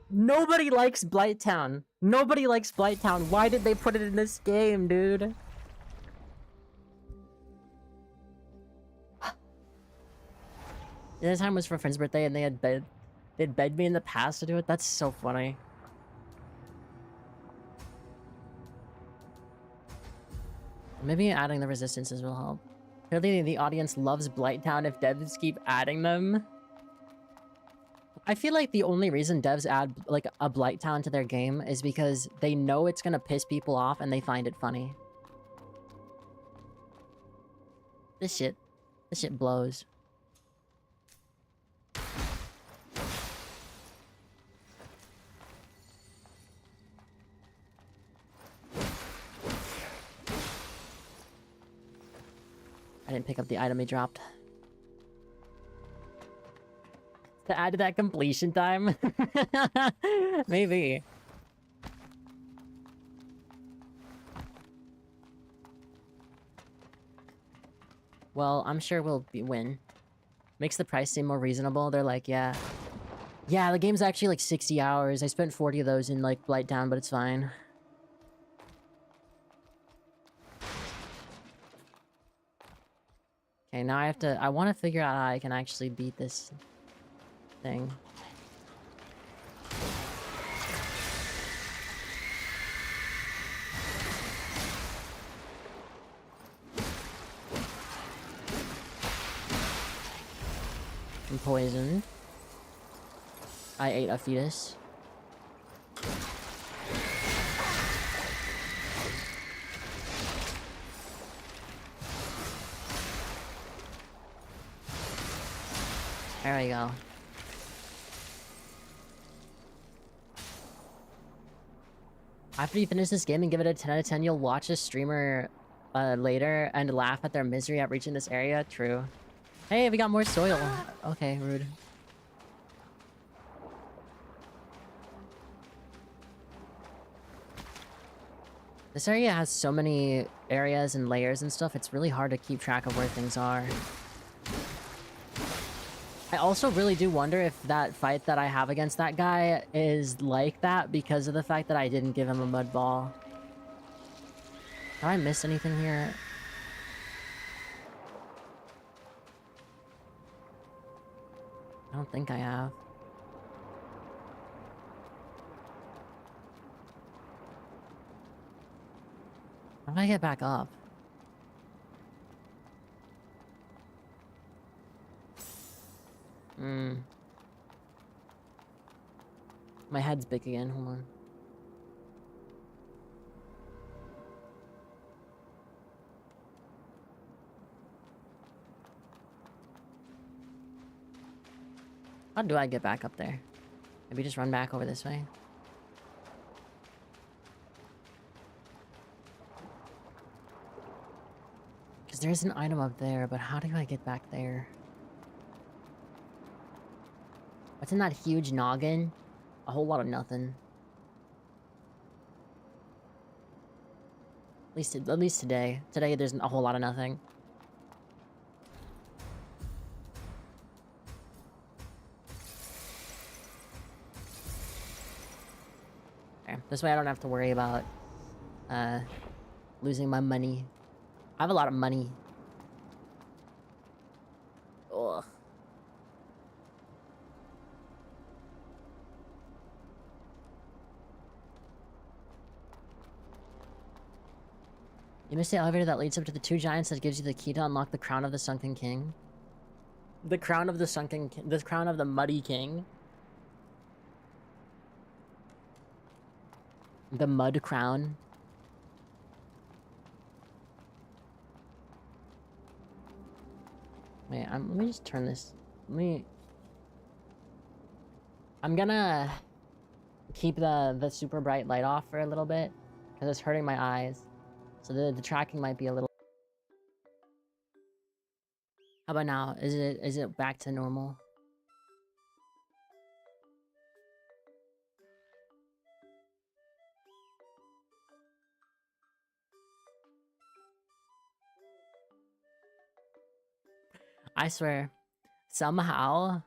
Nobody likes Blighttown. Nobody likes Blighttown. Why did they put it in this game, dude? This time was for a friend's birthday and they'd begged me in the past to do it. That's so funny. Maybe adding the resistances will help. Clearly the audience loves Blighttown if devs keep adding them. I feel like the only reason devs add like a Blighttown to their game is because they know it's gonna piss people off and they find it funny. This shit blows. I didn't pick up the item he dropped. To add to that completion time? Maybe. Well, I'm sure we'll win. Makes the price seem more reasonable. They're like, yeah. Yeah, the game's actually like 60 hours. I spent 40 of those in like Blighttown, but it's fine. Okay, now I want to figure out how I can actually beat this thing. I'm poisoned. I ate a fetus. There we go. After you finish this game and give it a 10 out of 10, you'll watch a streamer later and laugh at their misery at reaching this area. True. Hey, we got more soil. Okay, rude. This area has so many areas and layers and stuff, it's really hard to keep track of where things are. I also really do wonder if that fight that I have against that guy is like that because of the fact that I didn't give him a mud ball. Have I missed anything here? I don't think I have. How do I get back up? Hmm. My head's big again. Hold on. How do I get back up there? Maybe just run back over this way. Because there's an item up there, but how do I get back there? What's in that huge noggin? A whole lot of nothing. At least today. Today there's a whole lot of nothing. Okay, this way I don't have to worry about losing my money. I have a lot of money. Ugh. You missed the elevator that leads up to the two giants that gives you the key to unlock the crown of the sunken king. The crown of the sunken king. The crown of the muddy king. The mud crown. Wait, let me just turn this. I'm gonna keep the super bright light off for a little bit because it's hurting my eyes. So the tracking might be a little. How about now? Is it back to normal? I swear, somehow,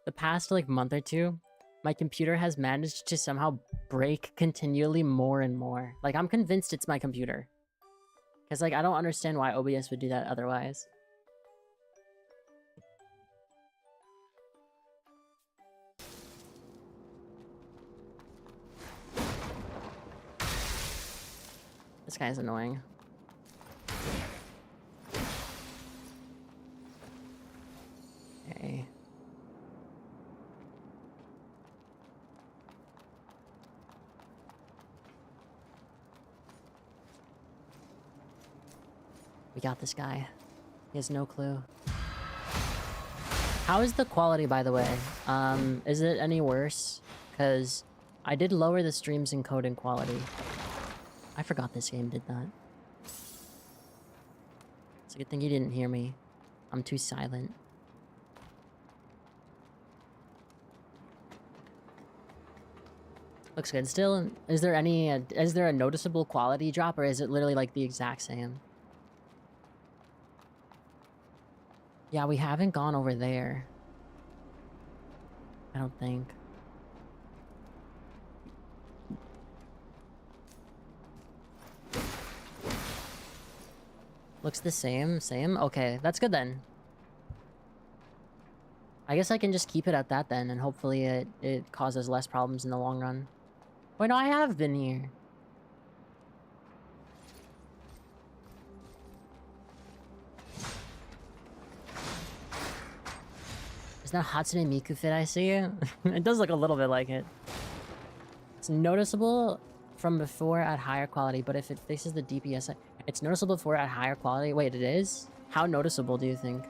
the past like month or two, my computer has managed to somehow break continually more and more. Like, I'm convinced it's my computer. Because, like, I don't understand why OBS would do that otherwise. This guy's annoying. Okay. We got this guy. He has no clue. How is the quality, by the way? Is it any worse? Because I did lower the stream's encoding quality. I forgot this game did that. It's a good thing you didn't hear me. I'm too silent. Looks good still. Is there a noticeable quality drop, or is it literally like the exact same? Yeah, we haven't gone over there. I don't think. Looks the same, Okay, that's good then. I guess I can just keep it at that then, and hopefully it causes less problems in the long run. Wait, no, I have been here. Is that Hatsune Miku fit I see? It does look a little bit like it. It's noticeable from before at higher quality, but if it fixes the DPS... It's noticeable before at higher quality? Wait, it is? How noticeable do you think?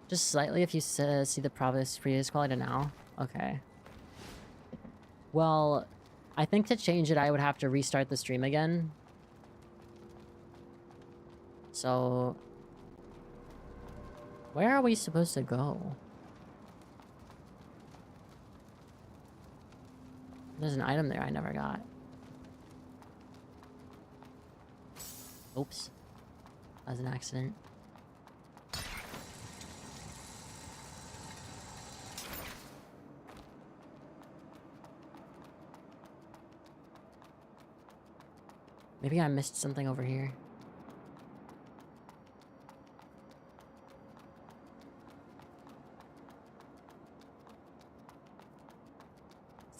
Just slightly if you see the previous quality now? Okay. Well, I think to change it, I would have to restart the stream again. So... where are we supposed to go? There's an item there I never got. Oops. That was an accident. Maybe I missed something over here.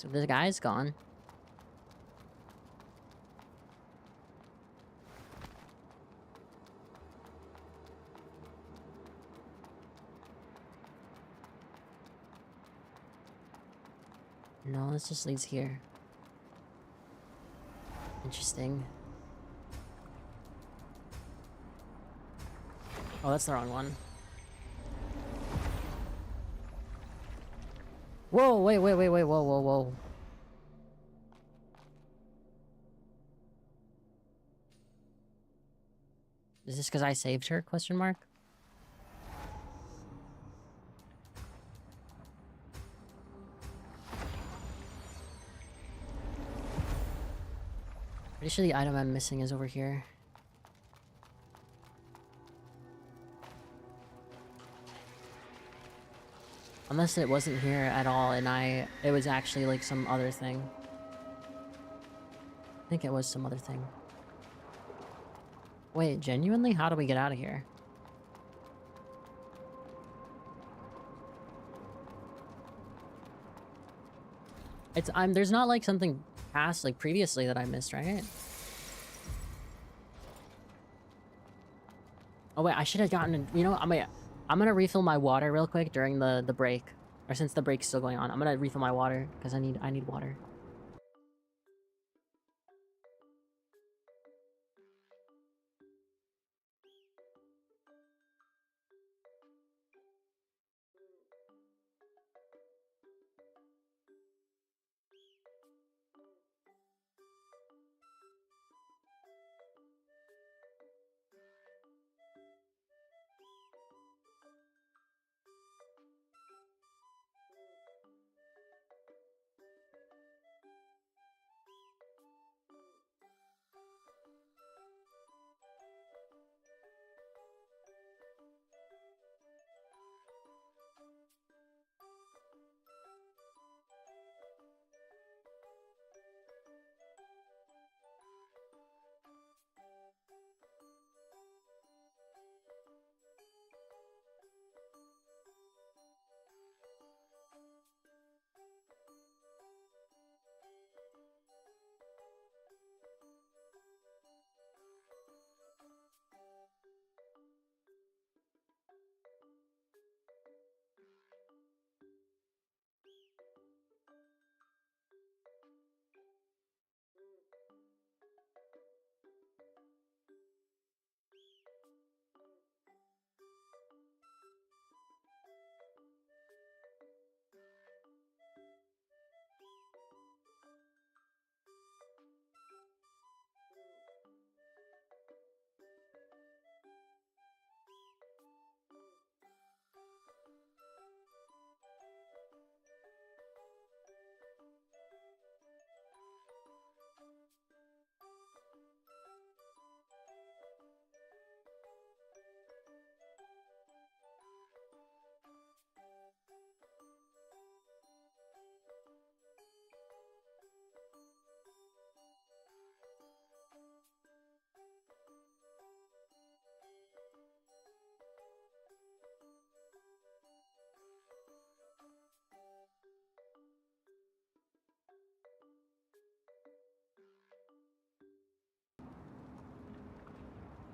So this guy's gone. No, this just leads here. Interesting. Oh, that's the wrong one. Whoa, wait, whoa, whoa. Is this because I saved her? Question mark. Pretty sure the item I'm missing is over here. Unless it wasn't here at all and it was actually like some other thing. I think it was some other thing. Wait, genuinely? How do we get out of here? There's not like something past like previously that I missed, right? Oh wait, I should have gotten, you know, I'm gonna refill my water real quick during the break. Or since the break's still going on. I'm gonna refill my water because I need water.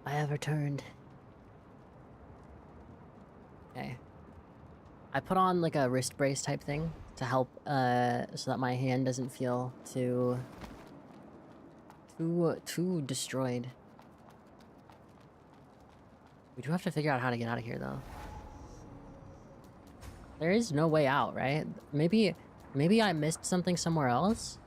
I have returned. Okay. I put on like a wrist brace type thing to help so that my hand doesn't feel too destroyed. We do have to figure out how to get out of here though. There is no way out, right? Maybe I missed something somewhere else?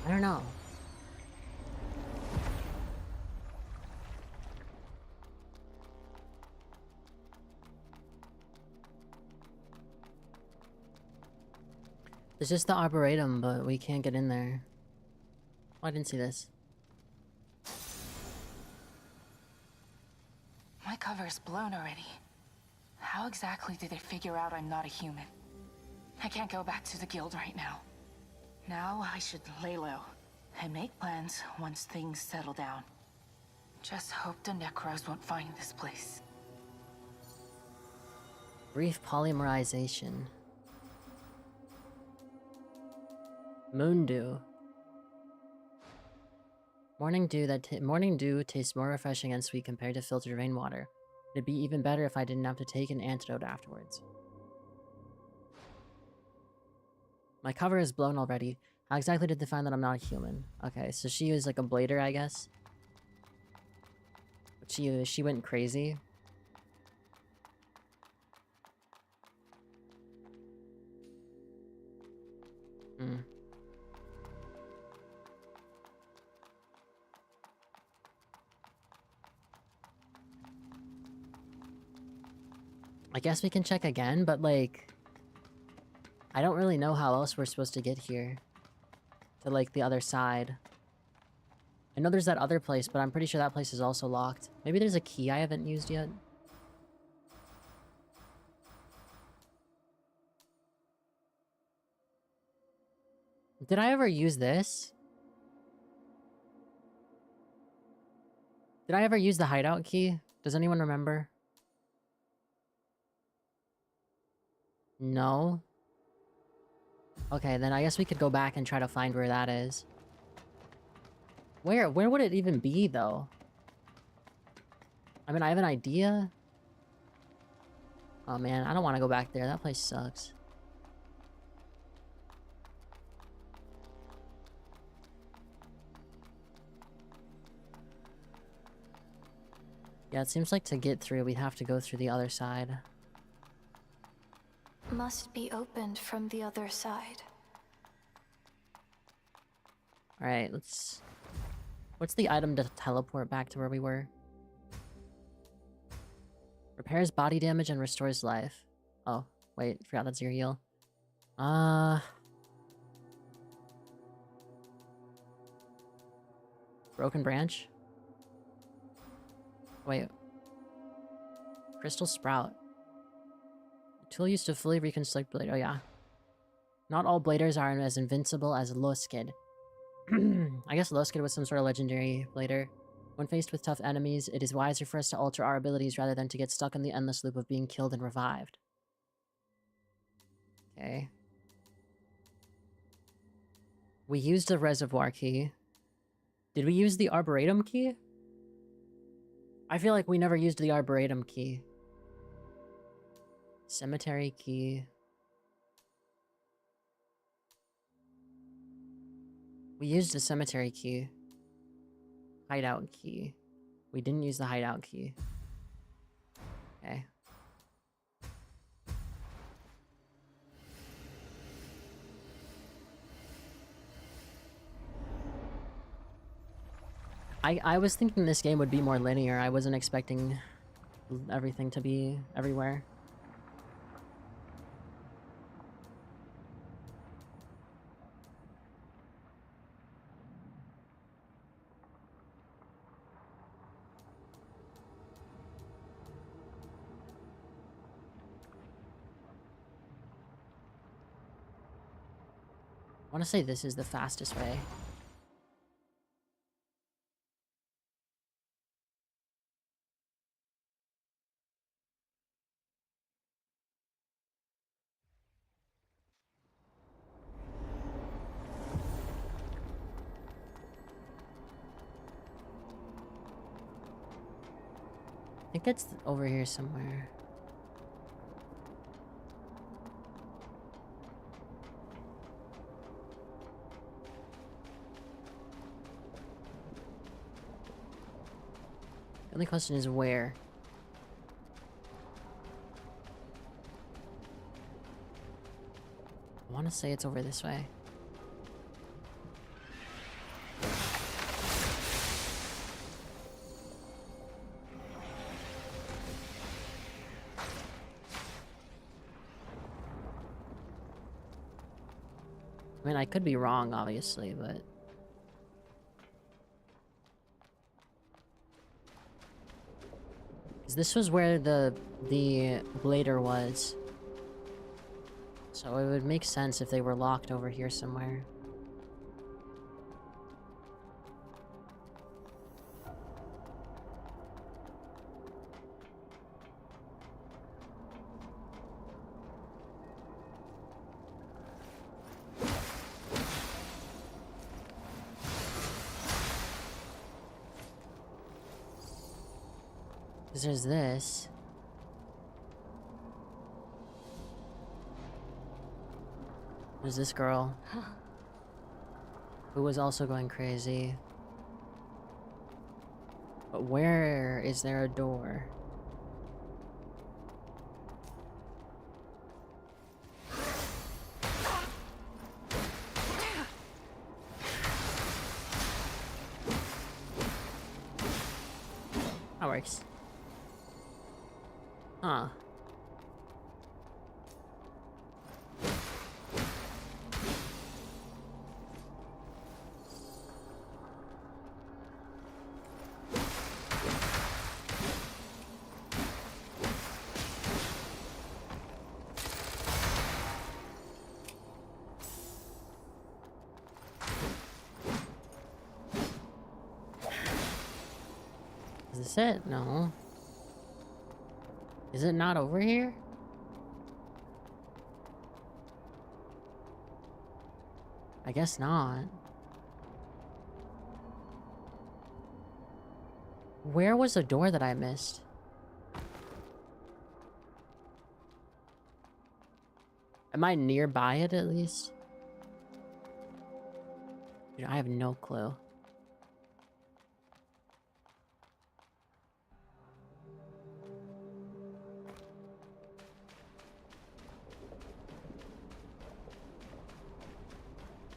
I don't know. It's just the Arboretum, but we can't get in there. Oh, I didn't see this. My cover is blown already. How exactly did they figure out I'm not a human? I can't go back to the guild right now. Now I should lay low and make plans once things settle down. Just hope the Necros won't find this place. Brief polymerization. Moondew. Morning dew tastes more refreshing and sweet compared to filtered rainwater. It'd be even better if I didn't have to take an antidote afterwards. My cover is blown already. How exactly did they find that I'm not a human? Okay, so she was like a blader, I guess. But she went crazy. Hmm. I guess we can check again, but like... I don't really know how else we're supposed to get here. To like the other side. I know there's that other place, but I'm pretty sure that place is also locked. Maybe there's a key I haven't used yet. Did I ever use this? Did I ever use the hideout key? Does anyone remember? No? Okay, then I guess we could go back and try to find where that is. Where would it even be, though? I mean, I have an idea. Oh man, I don't want to go back there. That place sucks. Yeah, it seems like to get through, we'd have to go through the other side. Must be opened from the other side. Alright, let's... What's the item to teleport back to where we were? Repairs body damage and restores life. Oh, wait, forgot that's your heal. Broken branch? Wait. Crystal sprout. Tool used to fully reconstruct blade. Oh yeah. Not all bladers are as invincible as Loskid. I guess Loskid was some sort of legendary blader. When faced with tough enemies, it is wiser for us to alter our abilities rather than to get stuck in the endless loop of being killed and revived. Okay. We used the reservoir key. Did we use the arboretum key? I feel like we never used the arboretum key. Cemetery key. We used the cemetery key. Hideout key. We didn't use the hideout key. Okay. I was thinking this game would be more linear. I wasn't expecting everything to be everywhere. I want to say this is the fastest way. I think it's over here somewhere. The only question is where. I want to say it's over this way. I mean, I could be wrong, obviously, but... This was where the blader was. So it would make sense if they were locked over here somewhere. Because there's this. There's this girl. Who was also going crazy. But where is there a door? That works. Huh. Is this it? No. Is it not over here? I guess not. Where was the door that I missed? Am I nearby it at least? Dude, I have no clue.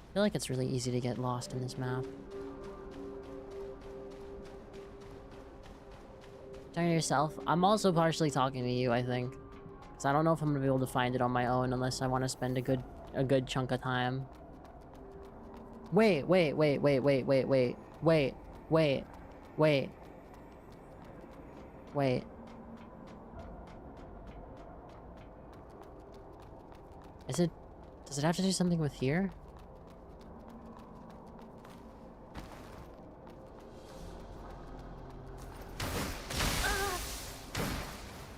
I feel like it's really easy to get lost in this map. Talking to yourself? I'm also partially talking to you, I think. Because I don't know if I'm gonna be able to find it on my own unless I want to spend a good chunk of time. Wait. Does it have to do something with here?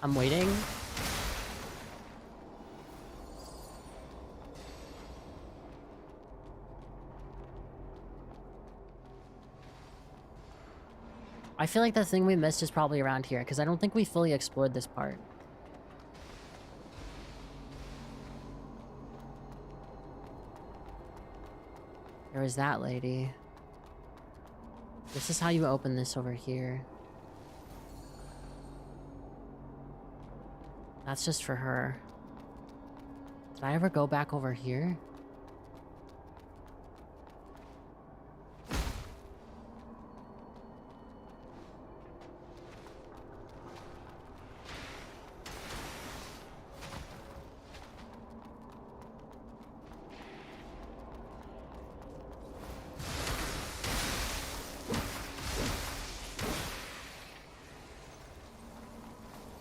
I'm waiting. I feel like the thing we missed is probably around here, because I don't think we fully explored this part. There was that lady. This is how you open this over here. That's just for her. Did I ever go back over here?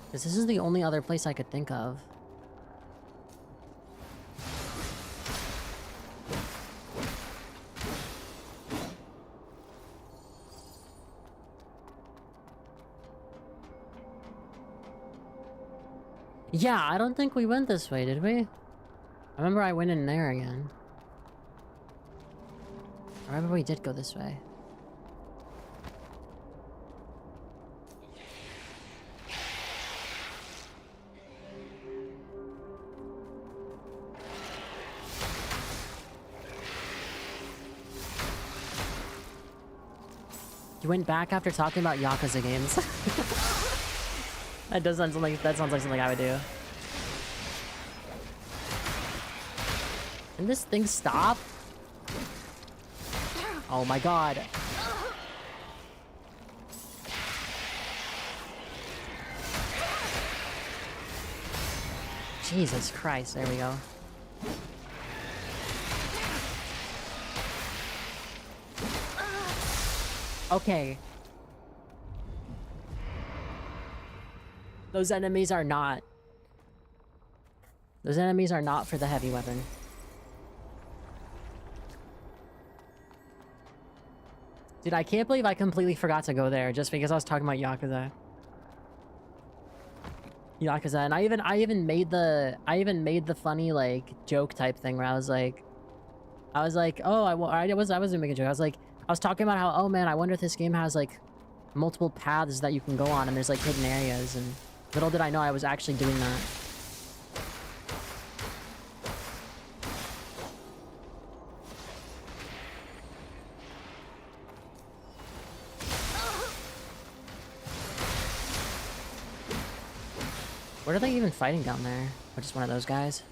Because this is the only other place I could think of. Yeah, I don't think we went this way, did we? I remember I went in there again. I remember we did go this way. You went back after talking about Yakuza games. That sounds like something I would do. Can this thing stop? Oh my god. Jesus Christ, there we go. Okay. Those enemies are not Those enemies are not for the heavy weapon. Dude, I can't believe I completely forgot to go there just because I was talking about Yakuza. Yakuza, and I even made the funny like joke type thing where I was like, oh, I wasn't making a joke. I was talking about how, oh man, I wonder if this game has like multiple paths that you can go on and there's like hidden areas, and little did I know I was actually doing that. What are they even fighting down there? Or just one of those guys?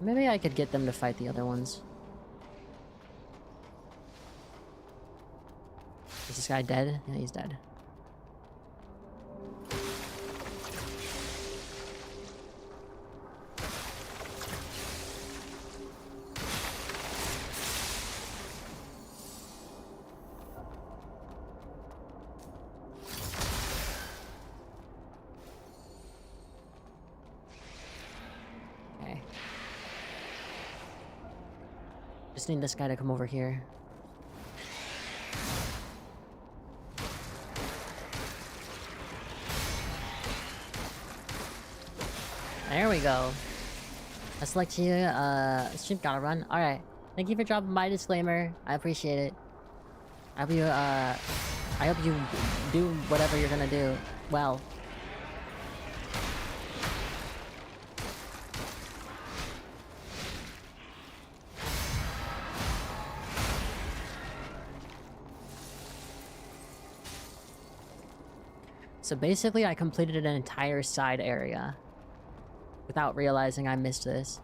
Maybe I could get them to fight the other ones. Is this guy dead? Yeah, he's dead. Okay. Just need this guy to come over here. There we go. I select you, stream gotta run. Alright. Thank you for dropping my disclaimer. I appreciate it. I hope you do whatever you're gonna do well. So basically I completed an entire side area without realizing I missed this.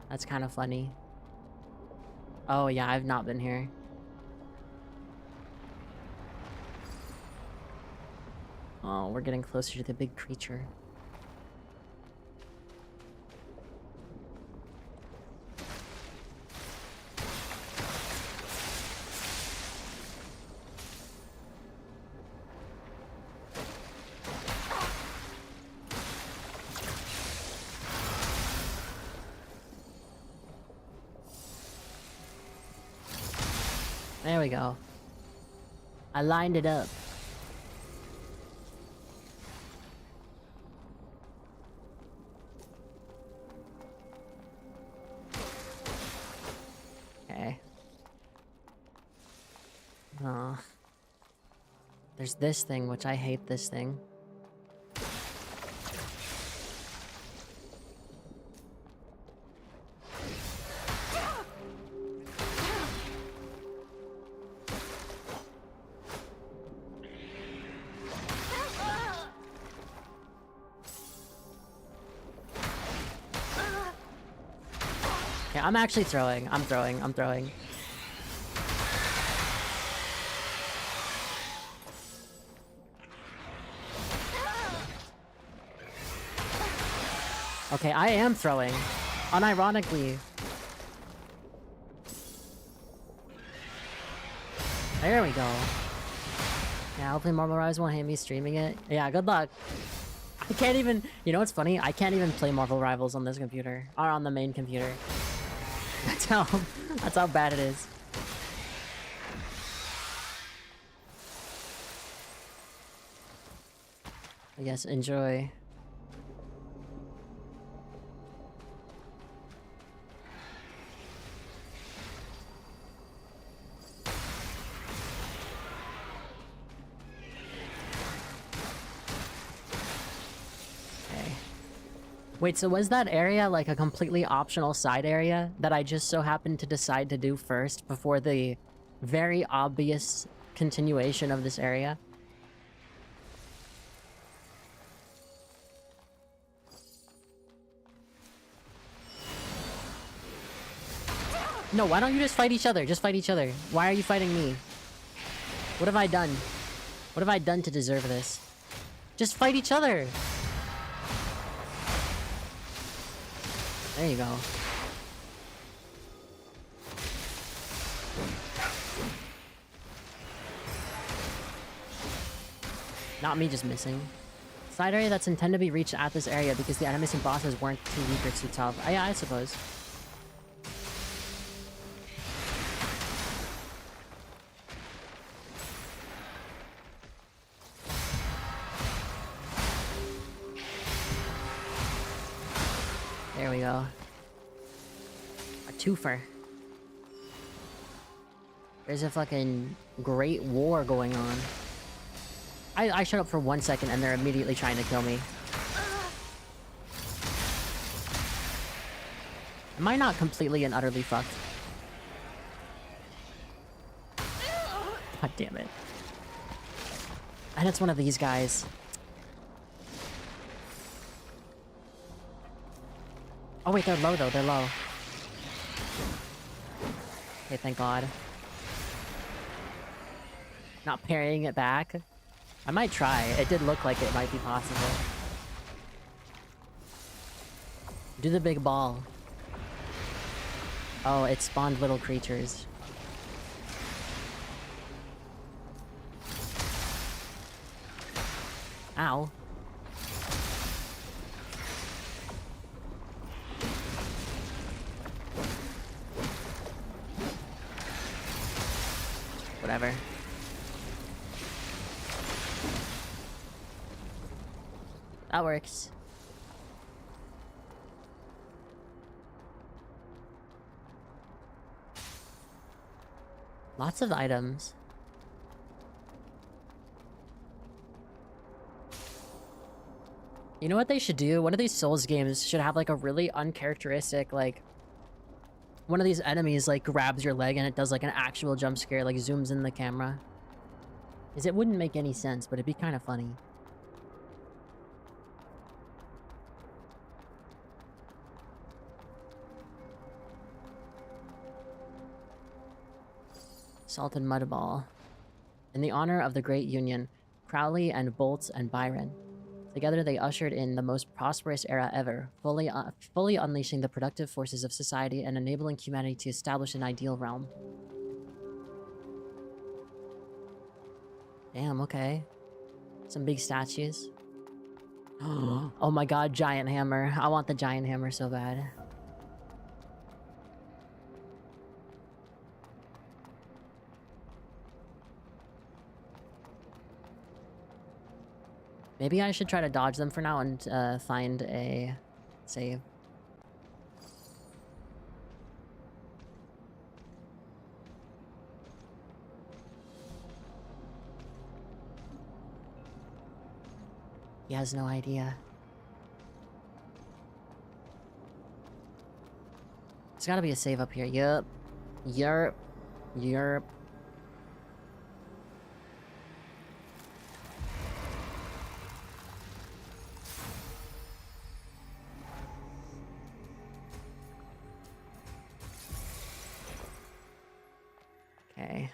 That's kind of funny. Oh yeah, I've not been here. Oh, we're getting closer to the big creature. There we go. I lined it up. Okay. There's this thing, which I hate this thing. Okay, I'm actually throwing. I'm throwing. Okay, I am throwing. Unironically. There we go. Yeah, hopefully Marble Rivals won't hate me streaming it. Yeah, good luck. I can't even... You know what's funny? I can't even play Marvel Rivals on this computer. Or on the main computer. That's how bad it is. I guess enjoy. Wait, so was that area like a completely optional side area that I just so happened to decide to do first before the very obvious continuation of this area? No, why don't you just fight each other? Just fight each other. Why are you fighting me? What have I done? What have I done to deserve this? Just fight each other! There you go. Not me just missing. Side area that's intended to be reached at this area because the enemies and bosses weren't too weak or too tough. Yeah, I suppose. There we go. A twofer. There's a fucking great war going on. I shut up for 1 second and they're immediately trying to kill me. Am I not completely and utterly fucked? God damn it. And it's one of these guys. Oh wait, they're low though, they're low. Okay, thank God. Not parrying it back. I might try. It did look like it might be possible. Do the big ball. Oh, it spawned little creatures. Ow. Whatever. That works. Lots of items. You know what they should do? One of these Souls games should have like a really uncharacteristic, like, one of these enemies like grabs your leg and it does like an actual jump scare, like zooms in the camera. Because it wouldn't make any sense, but it'd be kind of funny. Salted mud ball. In the honor of the Great Union, Crowley and Bolts and Byron. Together they ushered in the most prosperous era ever, fully unleashing the productive forces of society and enabling humanity to establish an ideal realm. Damn, okay. Some big statues. Oh my god, giant hammer. I want the giant hammer so bad. Maybe I should try to dodge them for now and find a save. He has no idea. There's gotta be a save up here. Yup. Yerp. Yerp. Okay.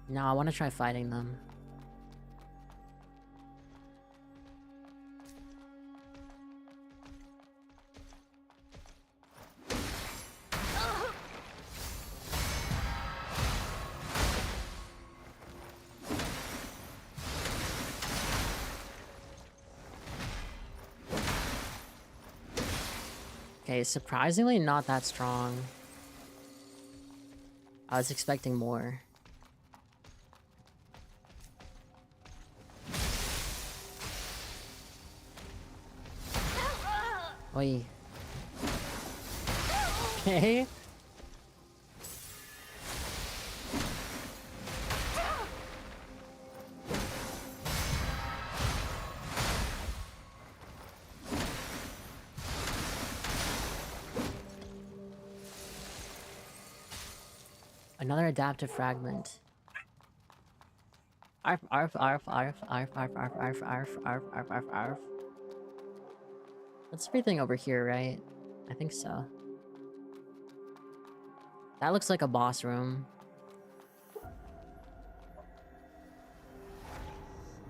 No, I want to try fighting them. Okay, surprisingly not that strong. I was expecting more. Oi. Okay. Another adaptive fragment. Arf, arf, arf, arf, arf, arf, arf, arf, arf, arf, arf, arf, arf. That's everything over here, right? I think so. That looks like a boss room.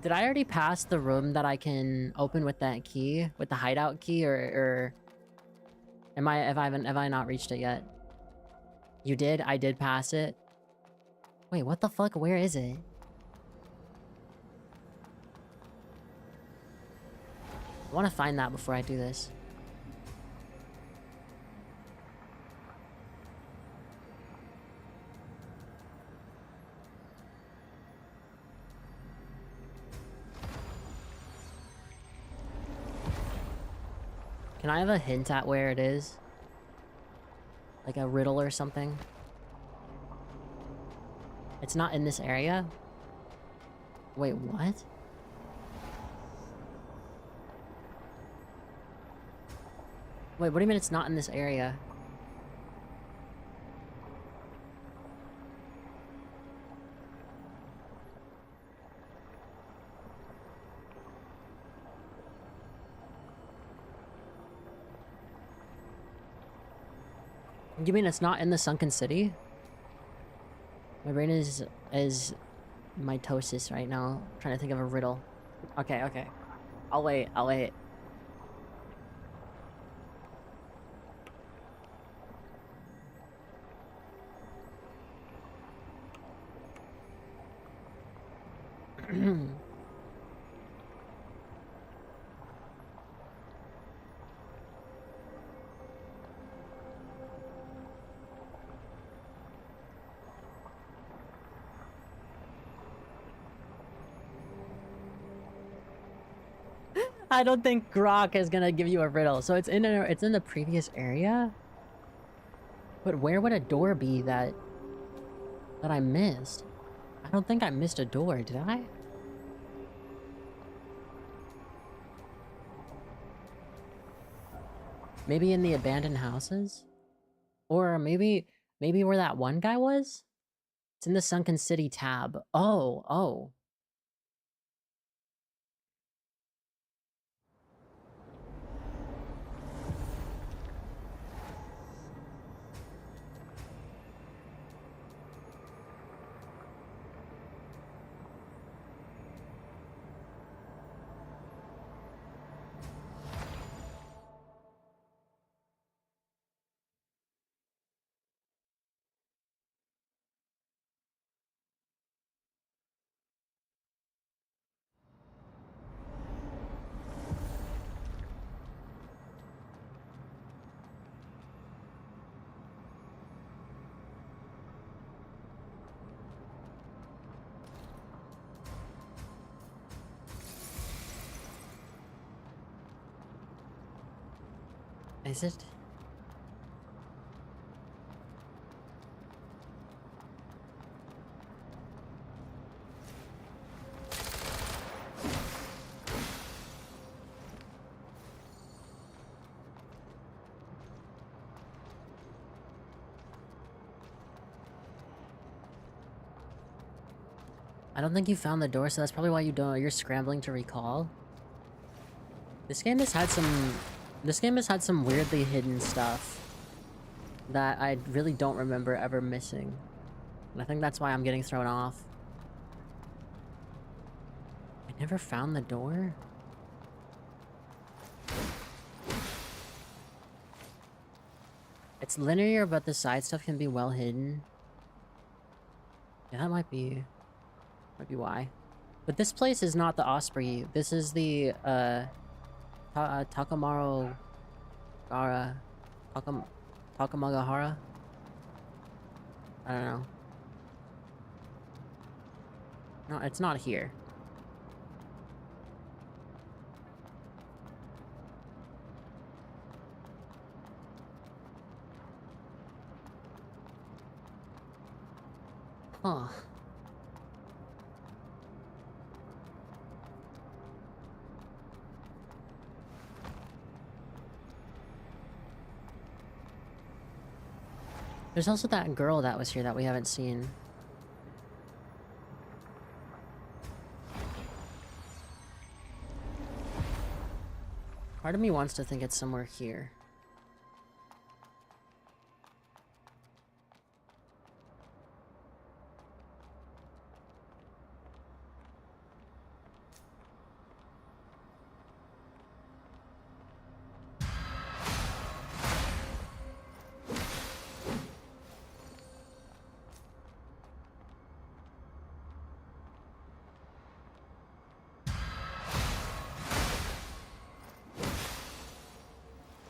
Did I already pass the room that I can open with that key? With the hideout key, or have I not reached it yet? You did? I did pass it? Wait, what the fuck? Where is it? I want to find that before I do this. Can I have a hint at where it is? Like a riddle or something? It's not in this area? Wait, what? Wait, what do you mean it's not in this area? You mean it's not in the sunken city? My brain is mitosis right now. I'm trying to think of a riddle. Okay, okay. I'll wait, I'll wait. I don't think Grok is gonna give you a riddle. So it's in the previous area? But where would a door be that I missed? I don't think I missed a door, did I? Maybe in the abandoned houses? Or maybe where that one guy was? It's in the Sunken City tab. Oh, oh. Is it? I don't think you found the door, so that's probably why you're scrambling to recall. This game has had some weirdly hidden stuff that I really don't remember ever missing. And I think that's why I'm getting thrown off. I never found the door? It's linear, but the side stuff can be well hidden. Yeah, that might be why. But this place is not the Osprey. This is the, Takamaro... Takamagahara? I don't know. No, it's not here. Huh. There's also that girl that was here that we haven't seen. Part of me wants to think it's somewhere here.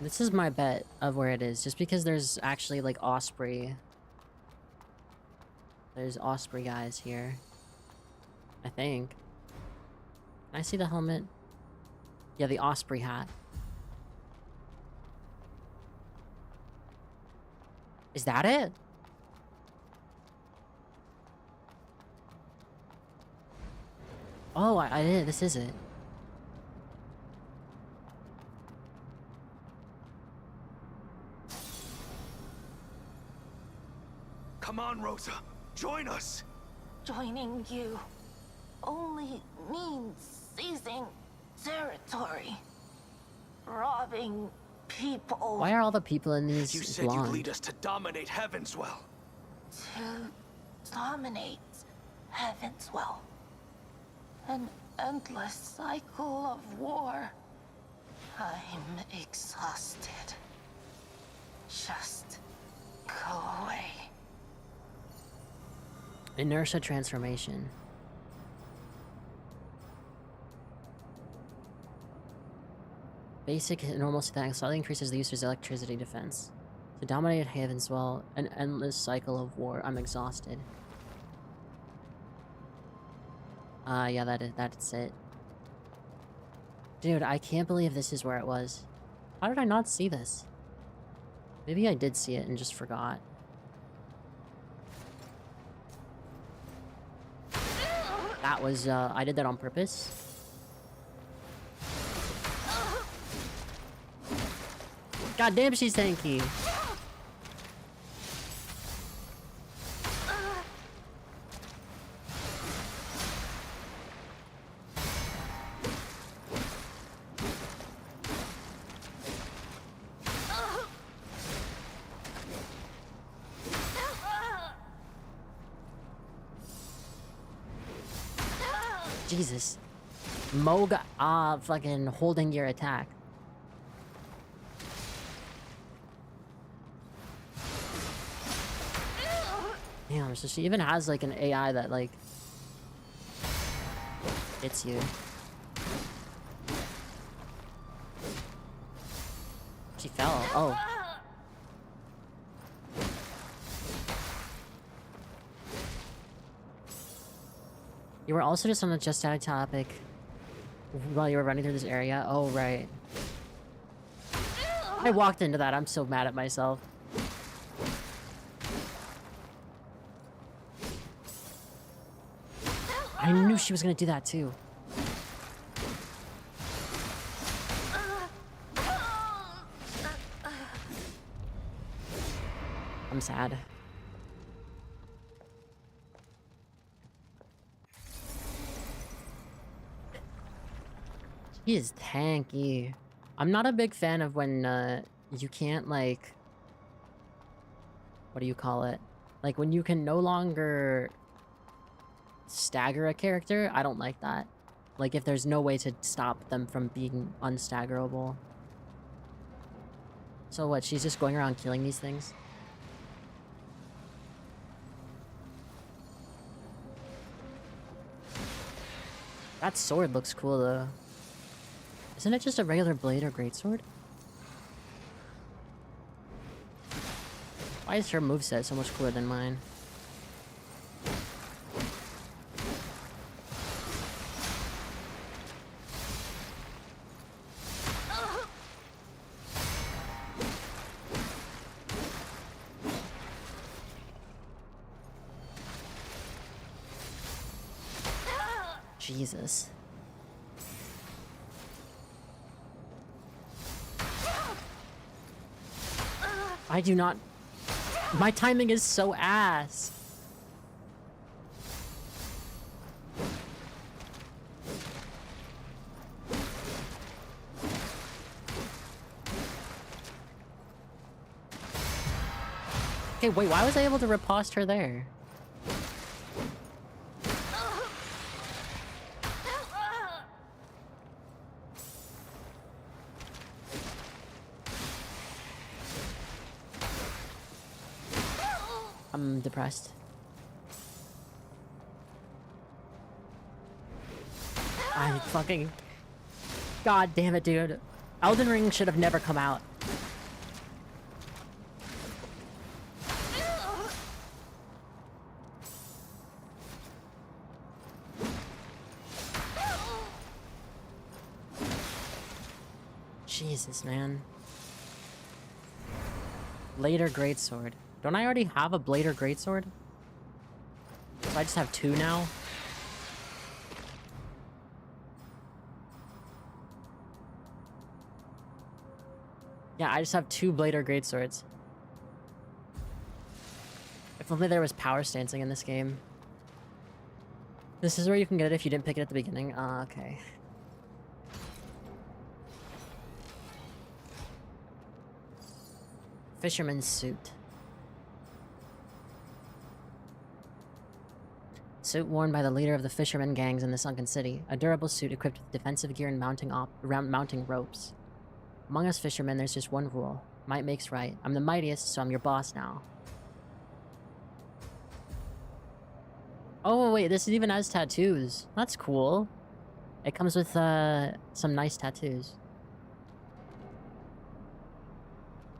This is my bet of where it is, just because there's actually, like, Osprey. There's Osprey guys here. I think. Can I see the helmet? Yeah, the Osprey hat. Is that it? Oh, I did. This is it. Come on, Rosa. Join us. Joining you only means seizing territory. Robbing people. Why are all the people in these You said blonde? you'd lead us to dominate Heavenswell. To dominate Heavenswell. An endless cycle of war. I'm exhausted. Just go away. Inertia transformation. Basic normal static slightly increases the user's electricity defense. To dominate Heavenswell, an endless cycle of war. I'm exhausted. Yeah, that's it. Dude, I can't believe this is where it was. How did I not see this? Maybe I did see it and just forgot. That was, I did that on purpose. God damn, she's tanky. Jesus. Moga, fucking holding your attack. Damn, so she even has, like, an AI that, like, hits you. She fell. Oh. You were also just on a just out topic while you were running through this area? Oh, right. I walked into that. I'm so mad at myself. I knew she was gonna do that too. I'm sad. He is tanky. I'm not a big fan of when, you can't, like... What do you call it? Like, when you can no longer... stagger a character. I don't like that. Like, if there's no way to stop them from being unstaggerable. So what, she's just going around killing these things? That sword looks cool, though. Isn't it just a regular blade or greatsword? Why is her moveset so much cooler than mine? Jesus. I do not... My timing is so ass. Okay, wait, why was I able to riposte her there? I'm depressed. I fucking... God damn it, dude. Elden Ring should have never come out. Jesus, man. Blader Greatsword. Don't I already have a Blader Greatsword? So I just have 2 now? Yeah, I just have 2 Blader Greatswords. If only there was power stancing in this game. This is where you can get it if you didn't pick it at the beginning. Okay. Fisherman's suit. Suit worn by the leader of the fisherman gangs in the sunken city. A durable suit equipped with defensive gear and mounting ropes. Among us fishermen, there's just one rule. Might makes right. I'm the mightiest, so I'm your boss now. Oh, wait, this even has tattoos. That's cool. It comes with, some nice tattoos.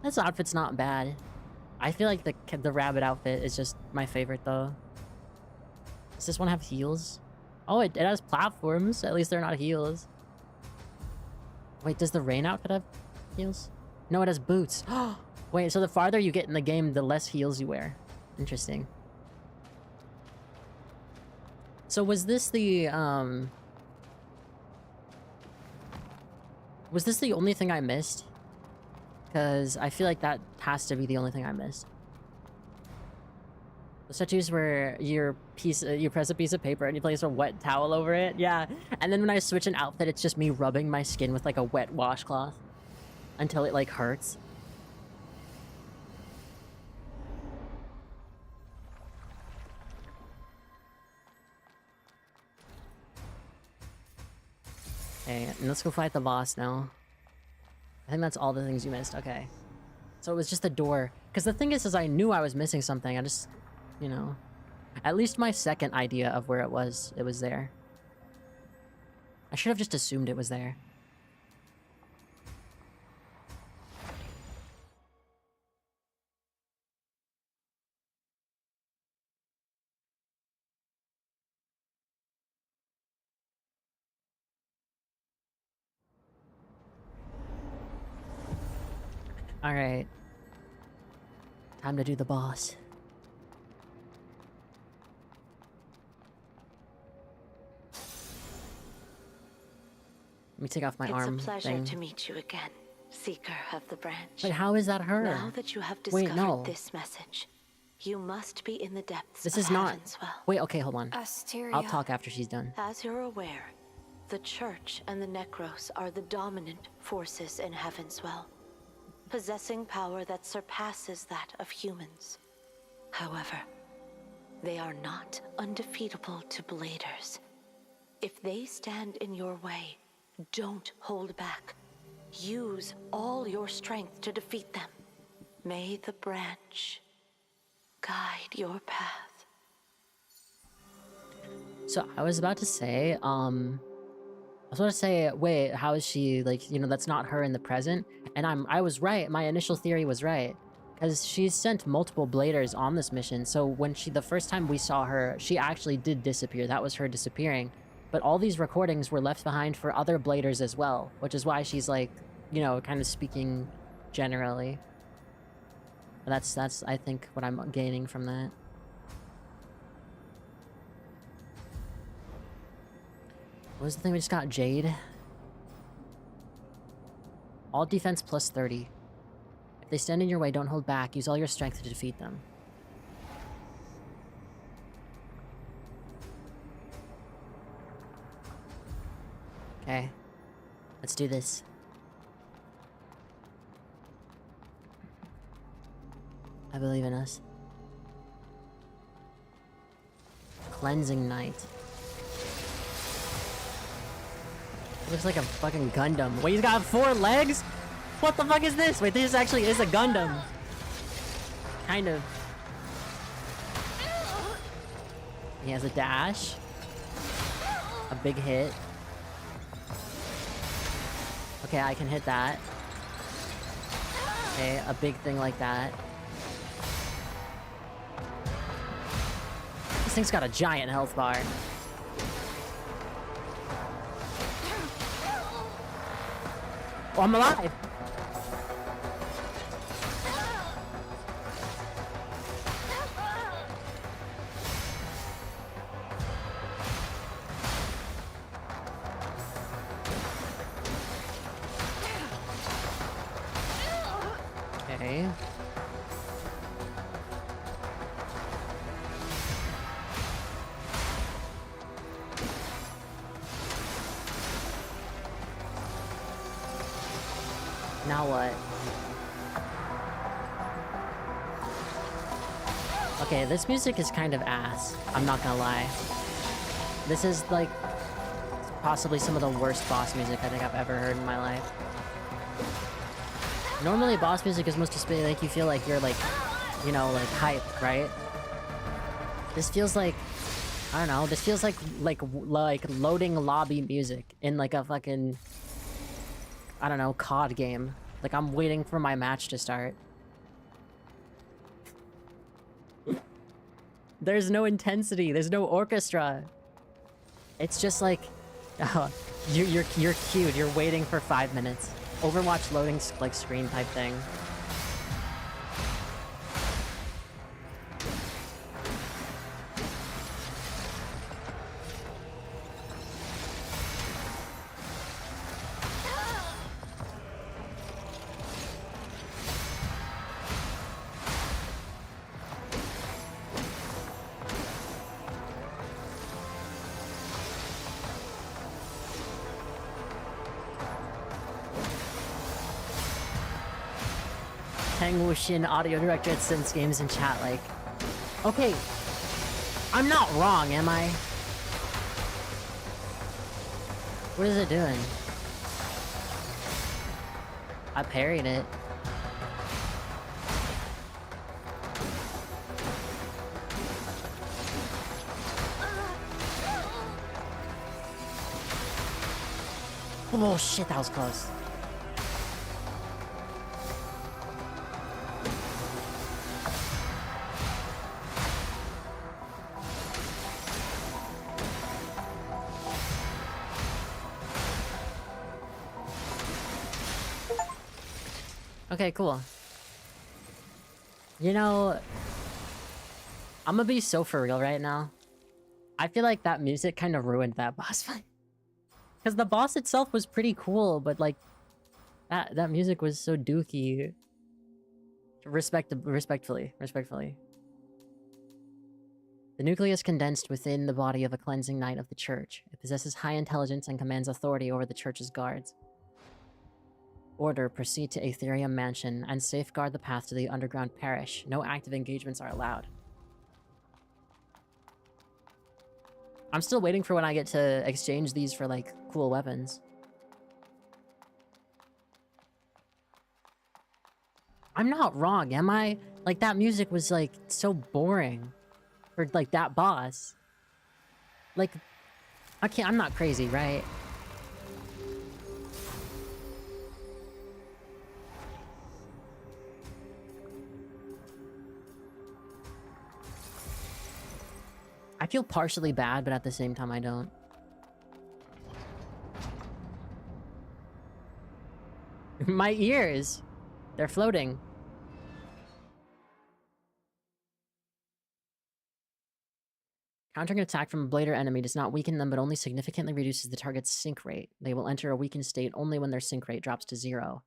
This outfit's not bad. I feel like the rabbit outfit is just my favorite, though. Does this one have heels? Oh, it has platforms. At least they're not heels. Wait, does the rain outfit have heels? No, it has boots. Wait, so the farther you get in the game, the less heels you wear. Interesting. So was this the, was this the only thing I missed? Because I feel like that has to be the only thing I missed. The statues where you press a piece of paper and you place a wet towel over it. Yeah. And then when I switch an outfit, it's just me rubbing my skin with like a wet washcloth until it like hurts. Okay, and let's go fight the boss now. I think that's all the things you missed. Okay. So it was just the door. Because the thing is I knew I was missing something. I just, you know. At least my second idea of where it was there. I should have just assumed it was there. Alright. Time to do the boss. Let me take off my arm It's a pleasure thing. to meet you again, Seeker of the Branch. But how is that her? Now that you have Wait, discovered no. this message, you must be in the depths This of is not... Heaven's Well. Wait, okay, hold on. Asteria. I'll talk after she's done. As you're aware, the Church and the Necros are the dominant forces in Heaven's Well, possessing power that surpasses that of humans. However, they are not undefeatable to Bladers. If they stand in your way, don't hold back. Use all your strength to defeat them. May the branch guide your path. So I was about to say, wait, how is she, like, you know, that's not her in the present? And I was right, my initial theory was right. Because she's sent multiple Bladers on this mission, so when the first time we saw her, she actually did disappear. That was her disappearing. But all these recordings were left behind for other Bladers as well, which is why she's like, you know, kind of speaking generally. That's I think what I'm gaining from that. What was the thing we just got? Jade. All defense plus 30. If they stand in your way, don't hold back. Use all your strength to defeat them. Okay. Let's do this. I believe in us. Cleansing Knight. It looks like a fucking Gundam. Wait, he's got 4 legs? What the fuck is this? Wait, this actually is a Gundam. Kind of. He has a dash. A big hit. Okay, I can hit that. Okay, a big thing like that. This thing's got a giant health bar. Oh, I'm alive! Okay. Now what? Okay, this music is kind of ass. I'm not gonna lie. This is like possibly some of the worst boss music I think I've ever heard in my life. Normally boss music is supposed to make you feel like you're like, you know, like hype, right? This feels like, I don't know, this feels like loading lobby music in like a fucking, I don't know, COD game. Like I'm waiting for my match to start. There's no intensity, there's no orchestra. It's just like, oh, you're cute, you're waiting for 5 minutes. Overwatch loading like screen type thing. Wushin, audio director at Sense Games in chat, like, okay, I'm not wrong, am I? What is it doing? I parried it. Oh shit, that was close. Okay, cool. You know, I'm gonna be so for real right now. I feel like that music kind of ruined that boss fight. Because the boss itself was pretty cool, but like, that music was so dookie. Respectfully. The nucleus condensed within the body of a cleansing knight of the church. It possesses high intelligence and commands authority over the church's guards. Order, proceed to Aetherium Mansion and safeguard the path to the underground parish. No active engagements are allowed. I'm still waiting for when I get to exchange these for, like, cool weapons. I'm not wrong, am I? Like, that music was, like, so boring. For, like, that boss. Like, I'm not crazy, right? I feel partially bad, but at the same time I don't. My ears! They're floating. Countering an attack from a blade or enemy does not weaken them, but only significantly reduces the target's sync rate. They will enter a weakened state only when their sync rate drops to 0.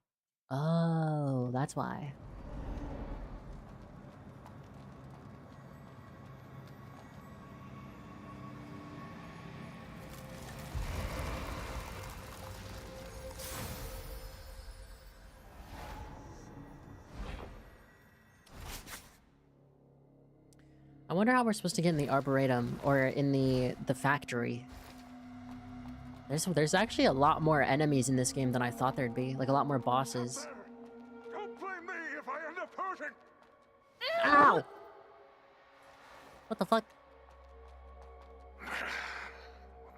Oh, that's why. I wonder how we're supposed to get in the Arboretum, or in the factory. There's actually a lot more enemies in this game than I thought there'd be. Like, a lot more bosses. Don't blame me if I end up hurting. Ow! What the fuck?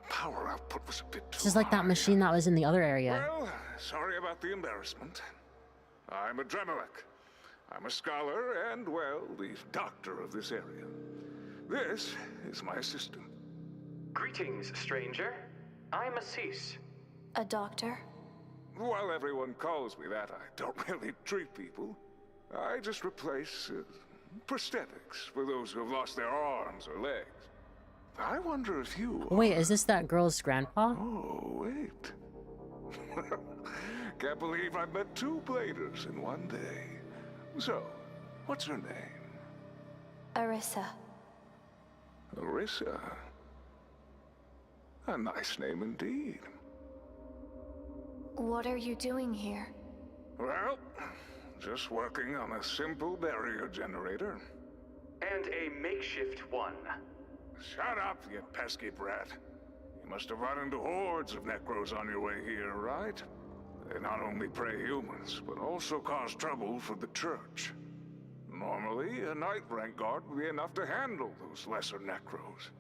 Power output was a bit too This is like that high. machine that was in the other area. Well, sorry about the embarrassment. I'm a Dremelek. I'm a scholar and, well, the doctor of this area. This is my assistant. Greetings, stranger. I'm Assis. A doctor? While everyone calls me that, I don't really treat people. I just replace prosthetics for those who have lost their arms or legs. I wonder if you... Wait, is this that girl's grandpa? Oh, wait. Can't believe I've met two bladers in one day. So, what's her name? Arissa. Arissa. A nice name indeed. What are you doing here? Well, just working on a simple barrier generator. And a makeshift one. Shut up, you pesky brat. You must have run into hordes of Necros on your way here, right? They not only prey humans, but also cause trouble for the Church. Normally, a night rank guard would be enough to handle those lesser Necros.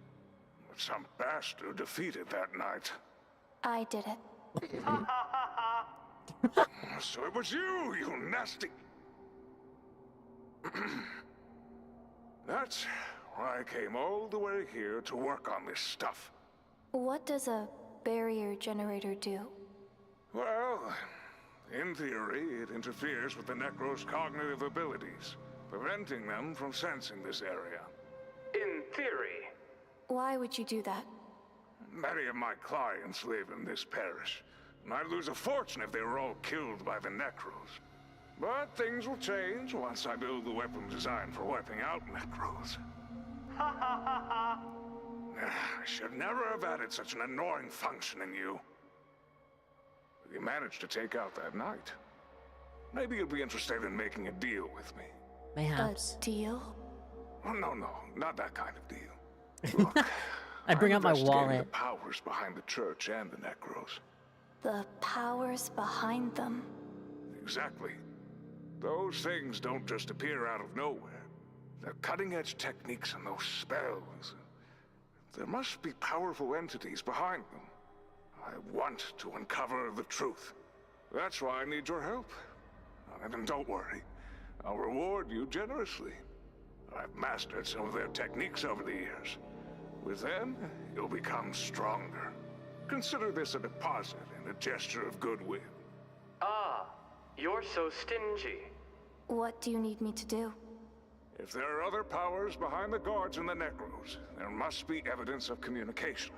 But some bastard defeated that night. I did it. So it was you, you nasty... That's why I came all the way here to work on this stuff. What does a barrier generator do? Well, in theory, it interferes with the Necro's cognitive abilities, preventing them from sensing this area. In theory. Why would you do that? Many of my clients live in this parish, and I'd lose a fortune if they were all killed by the Necros. But things will change once I build the weapon designed for wiping out Necros. I should never have added such an annoying function in you. You managed to take out that knight. Maybe you'll be interested in making a deal with me. Mayhaps. A deal? Oh, no, not that kind of deal. Look, I bring I'm out my investigating wallet. the powers behind the Church and the Necros. The powers behind them. Exactly. Those things don't just appear out of nowhere. They're cutting-edge techniques and those spells. There must be powerful entities behind them. I want to uncover the truth. That's why I need your help. And don't worry, I'll reward you generously. I've mastered some of their techniques over the years. With them, you'll become stronger. Consider this a deposit and a gesture of goodwill. Ah, you're so stingy. What do you need me to do? If there are other powers behind the guards and the Necros, there must be evidence of communication.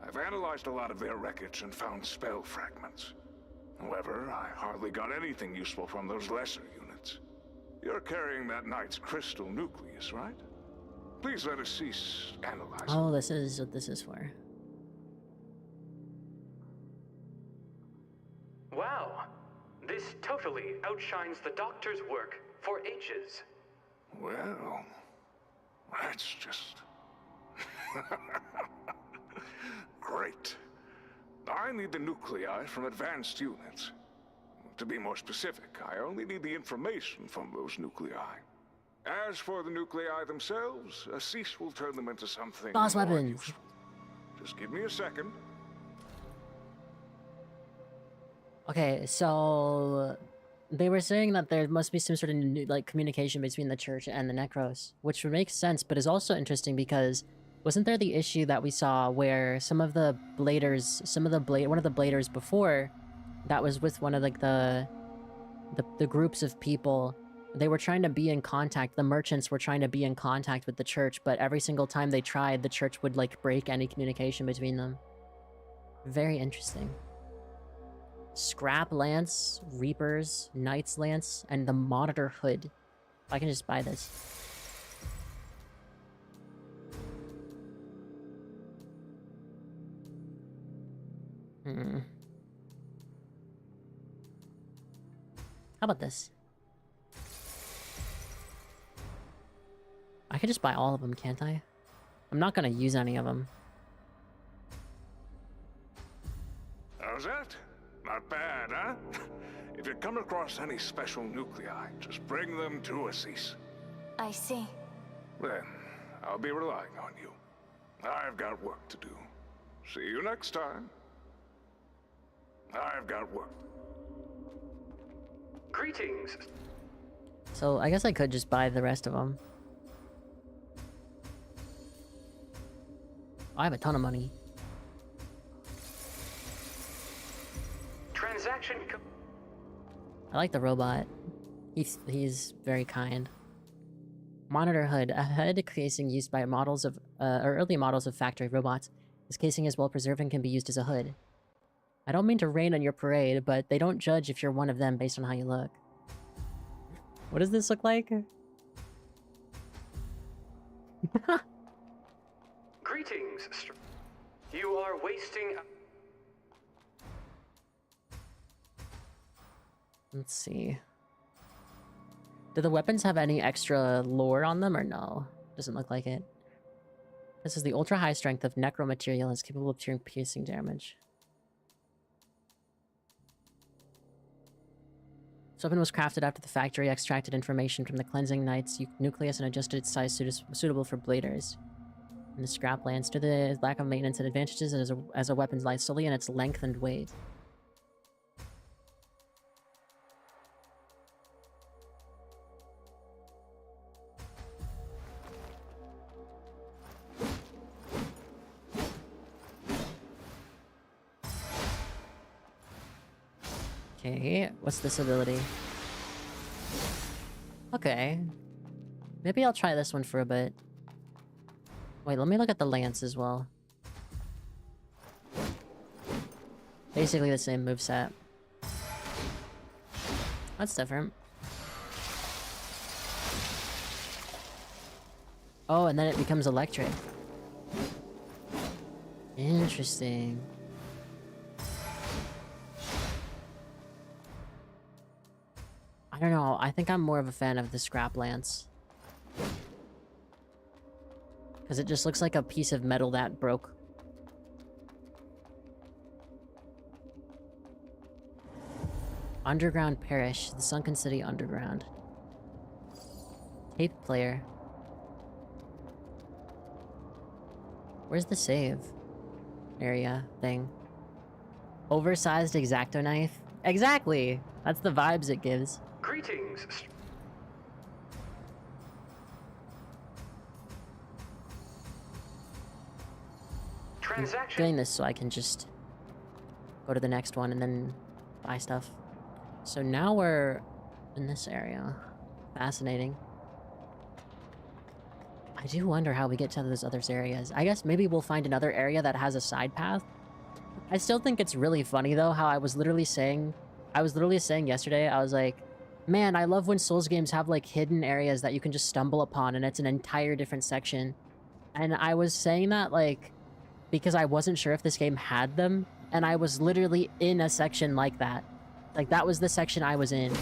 I've analyzed a lot of their wreckage and found spell fragments. However, I hardly got anything useful from those lesser units. You're carrying that knight's crystal nucleus, right? Please let us cease analyzing. Oh, this is what this is for. Wow. This totally outshines the doctor's work for ages. Well, that's just... great. I need the nuclei from advanced units. To be more specific, I only need the information from those nuclei. As for the nuclei themselves, Assis will turn them into something Boss more weapons. useful. Just give me a second. Okay, so they were saying that there must be some sort of like communication between the Church and the Necros, which would make sense, but is also interesting because wasn't there the issue that we saw where some of the bladers, one of the bladers before, that was with one of like the groups of people, they were trying to be in contact. The merchants were trying to be in contact with the Church, but every single time they tried, the Church would like break any communication between them. Very interesting. Scrap Lance, Reapers, Knight's Lance, and the Monitor Hood. I can just buy this. How about this? I could just buy all of them, can't I? I'm not gonna use any of them. How's that? Not bad, huh? If you come across any special nuclei, just bring them to Assis. I see. Then, I'll be relying on you. I've got work to do. See you next time. I've got work. Greetings. So I guess I could just buy the rest of them. I have a ton of money. Transaction. I like the robot. He's very kind. Monitor hood. A hood casing used by models of or early models of factory robots. This casing is well preserved and can be used as a hood. I don't mean to rain on your parade, but they don't judge if you're one of them based on how you look. What does this look like? Greetings. You are wasting. Let's see. Do the weapons have any extra lore on them or no? Doesn't look like it. This is the ultra high strength of necro material and is capable of dealing piercing damage. This weapon was crafted after the factory extracted information from the cleansing knight's nucleus and adjusted its size suitable for bladers. In the scraplands, due to the lack of maintenance and advantages as a weapon lies solely in its length and weight. Okay, what's this ability? Okay. Maybe I'll try this one for a bit. Wait, let me look at the lance as well. Basically the same moveset. That's different. Oh, and then it becomes electric. Interesting. I don't know, I think I'm more of a fan of the scrap lance. Because it just looks like a piece of metal that broke. Underground Parish, the sunken city underground. Tape player. Where's the save area thing? Oversized X-Acto knife? Exactly! That's the vibes it gives. Greetings. Transaction. Doing this so I can just go to the next one and then buy stuff. So now we're in this area. Fascinating. I do wonder how we get to those other areas. I guess maybe we'll find another area that has a side path. I still think it's really funny though how I was literally saying yesterday, I was like, man, I love when Souls games have like hidden areas that you can just stumble upon and it's an entire different section. And I was saying that like because I wasn't sure if this game had them, and I was literally in a section like that. Like that was the section I was in.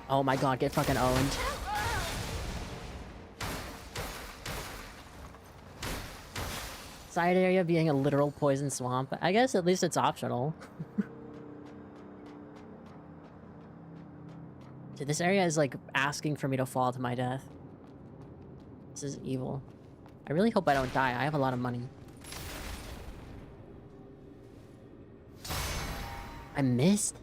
Oh my god, get fucking owned. Side area being a literal poison swamp. I guess at least it's optional. Dude, this area is like asking for me to fall to my death. This is evil. I really hope I don't die. I have a lot of money. I missed?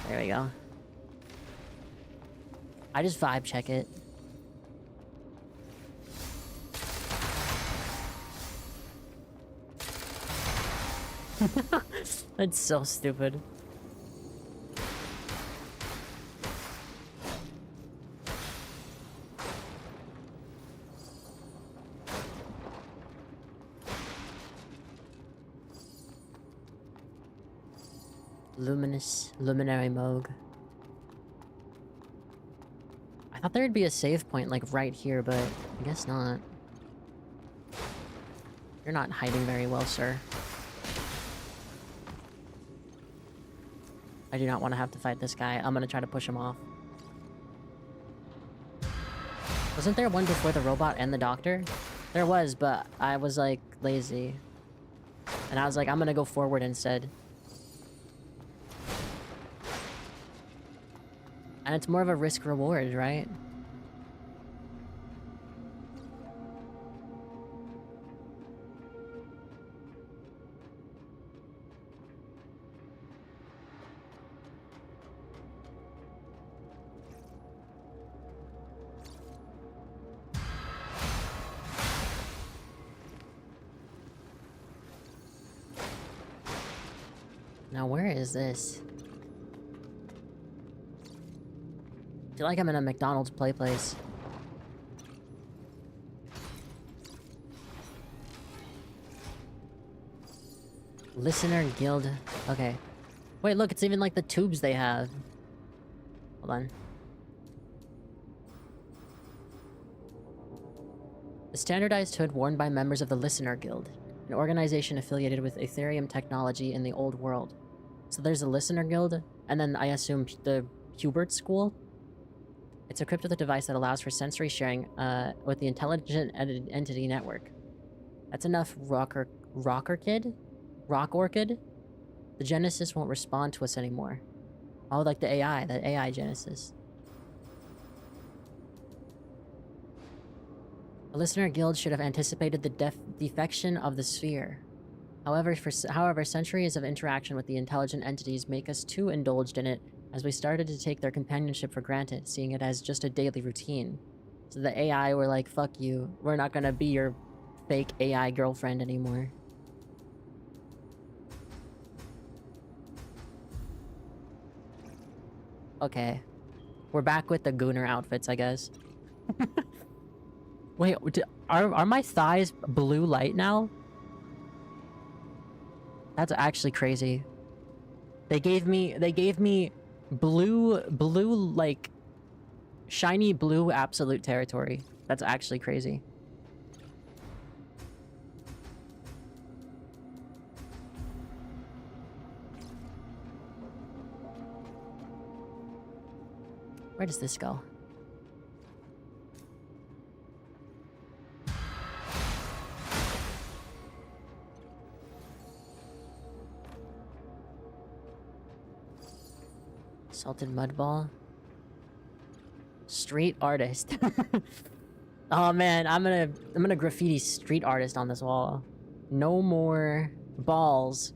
There we go. I just vibe check it. That's so stupid. Luminary Moog. I thought there'd be a save point like right here, but I guess not. You're not hiding very well, sir. I do not want to have to fight this guy. I'm gonna try to push him off. Wasn't there one before the robot and the doctor? There was, but I was like lazy. And I was like, I'm gonna go forward instead. And it's more of a risk reward, right? Now, where is this? I feel like I'm in a McDonald's play place. Listener Guild. Okay. Wait, look, it's even like the tubes they have. Hold on. The standardized hood worn by members of the Listener Guild, an organization affiliated with Ethereum technology in the old world. So there's a Listener Guild, and then I assume the Hubert School. It's equipped with a device that allows for sensory sharing with the Intelligent Entity Network. That's enough, Rock Orchid? The Genesis won't respond to us anymore. Oh, like the AI Genesis. The Listener Guild should have anticipated the defection of the sphere. However, centuries of interaction with the intelligent entities make us too indulged in it, as we started to take their companionship for granted, seeing it as just a daily routine. So the AI were like, fuck you, we're not gonna be your fake AI girlfriend anymore. Okay. We're back with the Gooner outfits, I guess. Wait, are my thighs blue light now? That's actually crazy. They gave me blue, like, shiny blue absolute territory. That's actually crazy. Where does this go? Salted mud ball. Street artist. Oh man, I'm gonna graffiti street artist on this wall. No more balls.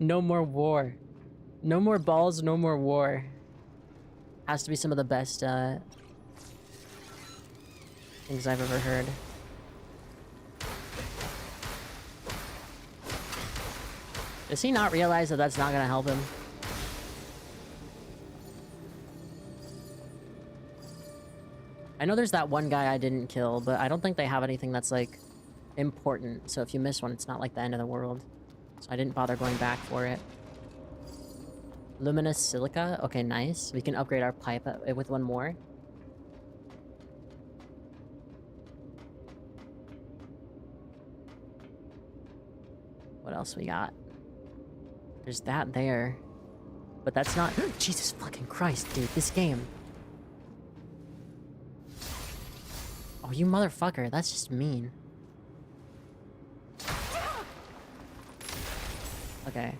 No more war. No more balls, no more war. Has to be some of the best things I've ever heard. Does he not realize that that's not gonna help him? I know there's that one guy I didn't kill, but I don't think they have anything that's, like, important. So if you miss one, it's not like the end of the world. So I didn't bother going back for it. Luminous silica? Okay, nice. We can upgrade our pipe with one more. What else we got? There's that there. But that's not... Jesus fucking Christ, dude. This game. Oh, you motherfucker. That's just mean. Okay.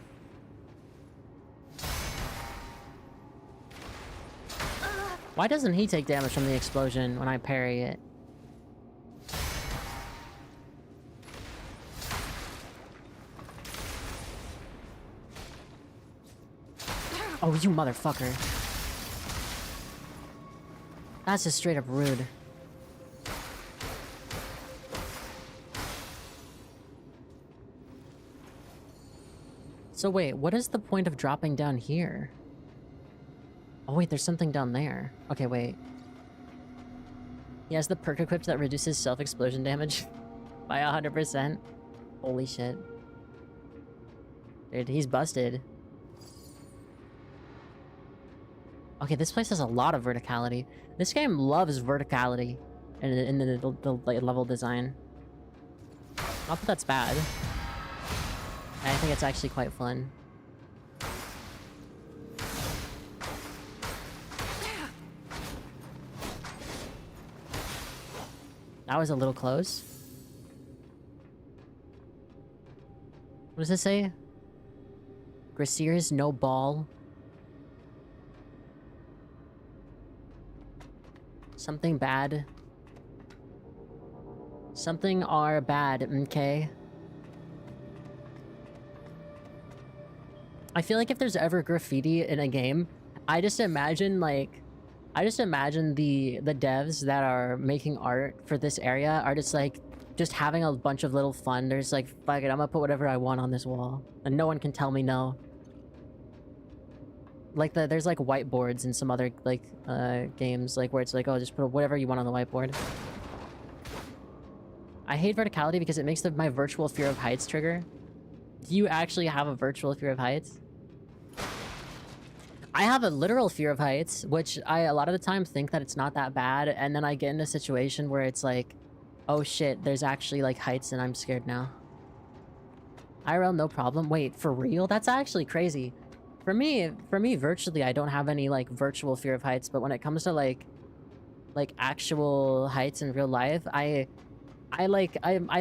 Why doesn't he take damage from the explosion when I parry it? Oh, you motherfucker. That's just straight up rude. So wait, what is the point of dropping down here? Oh wait, there's something down there. Okay, wait. He has the perk equipped that reduces self-explosion damage by 100%. Holy shit. Dude, he's busted. Okay, this place has a lot of verticality. This game loves verticality in the level design. Not that that's bad. I think it's actually quite fun. That was a little close. What does it say? Gracier's no ball. Something bad. Something are bad, okay? I feel like if there's ever graffiti in a game, I just imagine the devs that are making art for this area are just like just having a bunch of little fun. There's like, fuck it, I'm gonna put whatever I want on this wall and no one can tell me no. Like there's like whiteboards in some other like games like where it's like, oh, just put whatever you want on the whiteboard. I hate verticality because it makes my virtual fear of heights trigger. Do you actually have a virtual fear of heights? I have a literal fear of heights, which I a lot of the time think that it's not that bad, and then I get in a situation where it's like, oh shit, there's actually like heights and I'm scared now. IRL, no problem. Wait, for real? That's actually crazy. For me, virtually, I don't have any like virtual fear of heights, but when it comes to like actual heights in real life, I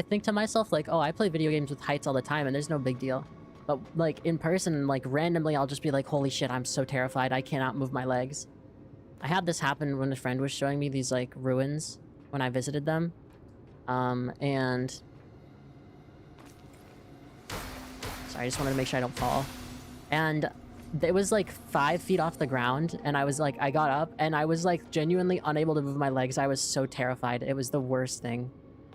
think to myself like, oh, I play video games with heights all the time and there's no big deal. But like in person, like randomly, I'll just be like, holy shit, I'm so terrified. I cannot move my legs. I had this happen when a friend was showing me these like ruins when I visited them. And sorry, I just wanted to make sure I don't fall. And it was like 5 feet off the ground, and I was like, I got up and I was like genuinely unable to move my legs. I was so terrified. It was the worst thing.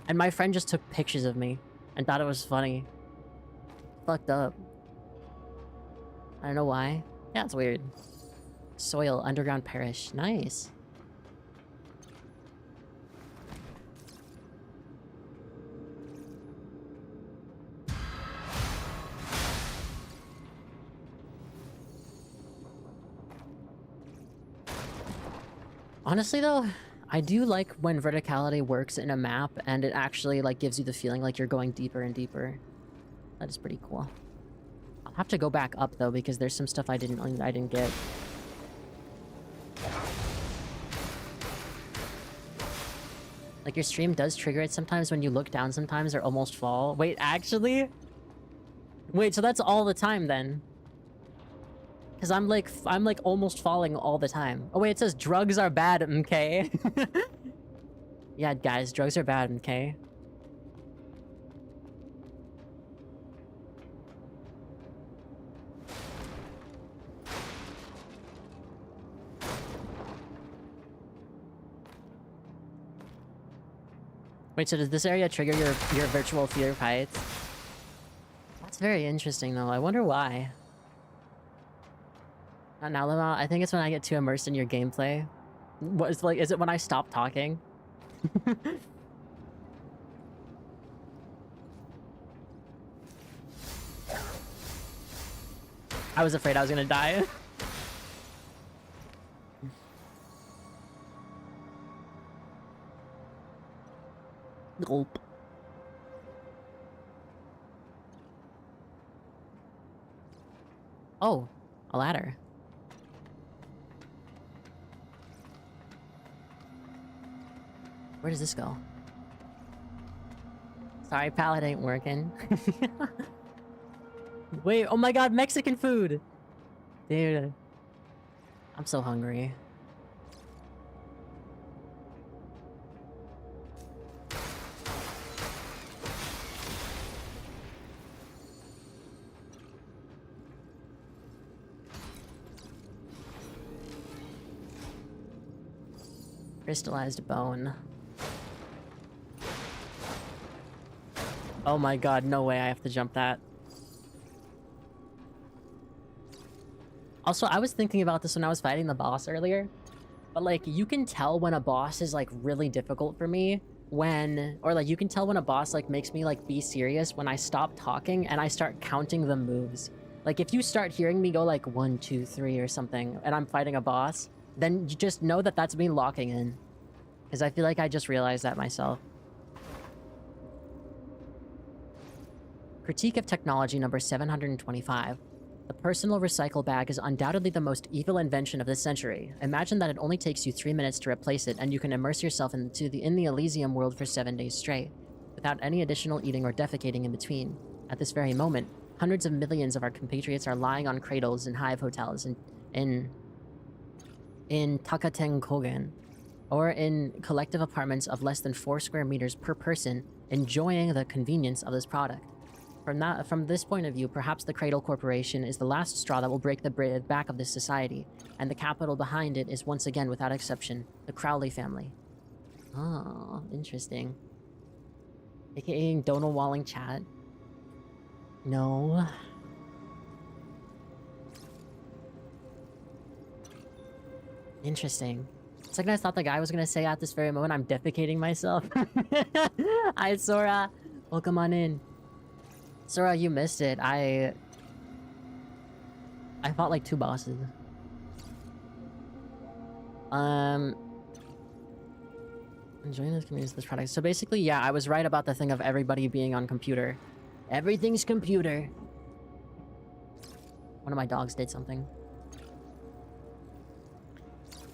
And my friend just took pictures of me and thought it was funny. Fucked up. I don't know why. Yeah, it's weird. Soil, underground parish. Nice. Honestly though, I do like when verticality works in a map and it actually like gives you the feeling like you're going deeper and deeper. That is pretty cool. I'll have to go back up though because there's some stuff I didn't get. Like your stream does trigger it sometimes when you look down sometimes or almost fall. Wait, actually? Wait, so that's all the time then? Because I'm like almost falling all the time. Oh wait, it says drugs are bad, okay? Yeah, guys, drugs are bad, okay? Wait, so does this area trigger your virtual fear of heights? That's very interesting though. I wonder why. Not now, Lima. I think it's when I get too immersed in your gameplay. What is like? Is it when I stop talking? I was afraid I was gonna die. Gulp. Oh, a ladder. Where does this go? Sorry, pallet ain't working. Wait, oh my god, Mexican food! Dude. I'm so hungry. Crystallized bone. Oh my god, no way I have to jump that. Also, I was thinking about this when I was fighting the boss earlier. But like, you can tell when a boss is like really difficult for me when... Or like, you can tell when a boss like makes me like be serious when I stop talking and I start counting the moves. Like, if you start hearing me go like 1, 2, 3 or something and I'm fighting a boss, then you just know that that's me locking in. Because I feel like I just realized that myself. Critique of technology number 725. The personal recycle bag is undoubtedly the most evil invention of the century. Imagine that it only takes you 3 minutes to replace it, and you can immerse yourself in the Elysium world for 7 days straight, without any additional eating or defecating in between. At this very moment, hundreds of millions of our compatriots are lying on cradles in hive hotels in Takatenkogen, or in collective apartments of less than 4 square meters per person, enjoying the convenience of this product. From this point of view, perhaps the Cradle Corporation is the last straw that will break the back of this society, and the capital behind it is once again, without exception, the Crowley family. Oh, interesting. AKA Donal Walling chat. No. Interesting. Second, I thought the guy was gonna say at this very moment, I'm defecating myself. Hi, Sora. Welcome on in. Sora, you missed it. I fought like 2 bosses. Enjoying this community, this product. So basically, yeah, I was right about the thing of everybody being on computer. Everything's computer. One of my dogs did something.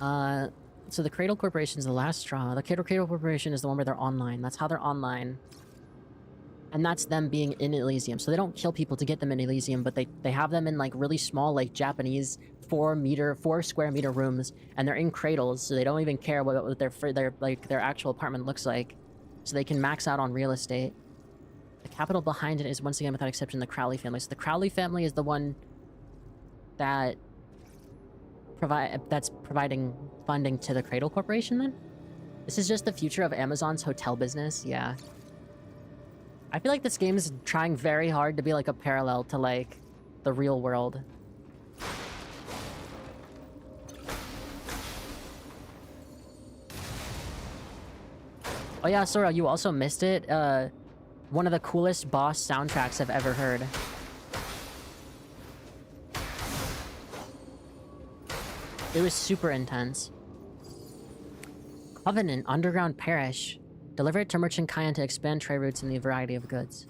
So the Cradle Corporation is the last straw. The Cradle Corporation is the one where they're online. That's how they're online. And that's them being in Elysium. So they don't kill people to get them in Elysium, but they have them in like really small, like Japanese 4 square meter rooms, and they're in cradles, so they don't even care what their actual apartment looks like. So they can max out on real estate. The capital behind it is once again, without exception, the Crowley family. So the Crowley family is the one that that's providing funding to the Cradle Corporation, then? This is just the future of Amazon's hotel business, yeah. I feel like this game is trying very hard to be like a parallel to like the real world. Oh yeah, Sora, you also missed it. One of the coolest boss soundtracks I've ever heard. It was super intense. Covenant, underground parish. Deliver it to Merchant Kayan to expand trade routes in the variety of goods.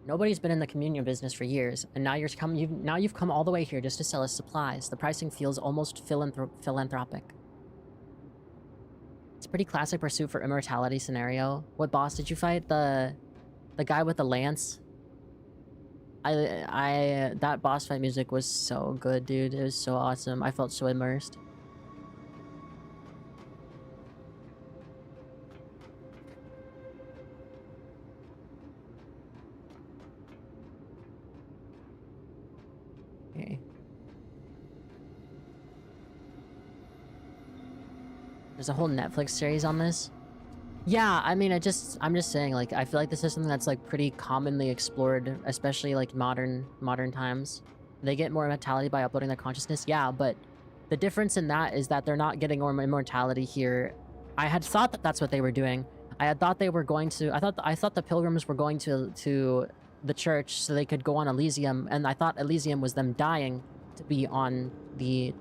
Nobody's been in the communion business for years, and now you've come all the way here just to sell us supplies. The pricing feels almost philanthropic. It's a pretty classic pursuit for immortality scenario. What boss did you fight? The guy with the lance? That boss fight music was so good, dude. It was so awesome. I felt so immersed. Okay. There's a whole Netflix series on this. Yeah, I mean, I'm just saying, like, I feel like this is something that's like pretty commonly explored, especially like modern times. They get more immortality by uploading their consciousness, yeah, but the difference in that is that they're not getting more immortality here. I had thought that that's what they were doing. I had thought they were going to. I thought the pilgrims were going to the church so they could go on Elysium, and I thought Elysium was them dying to be on the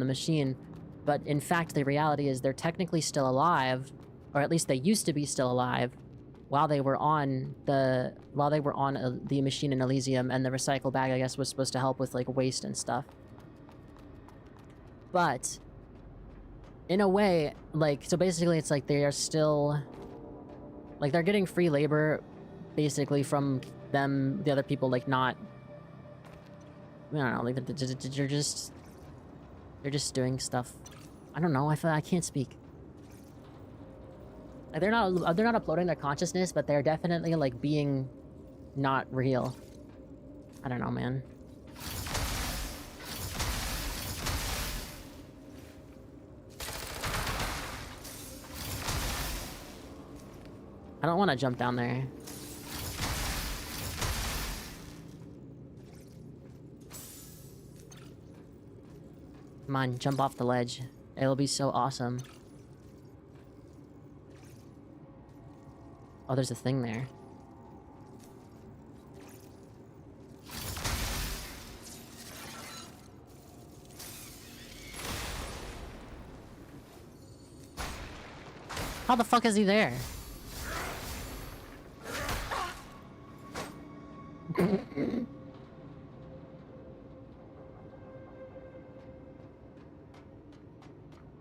machine. But in fact, the reality is they're technically still alive, or at least they used to be still alive, while they were on the machine in Elysium, and the recycle bag, I guess, was supposed to help with like waste and stuff. But in a way, like, so basically, it's like they are still, like, they're getting free labor, basically, from them, the other people, like, not, I don't know, like, they're just doing stuff. I don't know, I can't speak. Like, they're not uploading their consciousness, but they're definitely, like, being not real. I don't know, man. I don't want to jump down there. Come on, jump off the ledge. It'll be so awesome. Oh, there's a thing there. How the fuck is he there?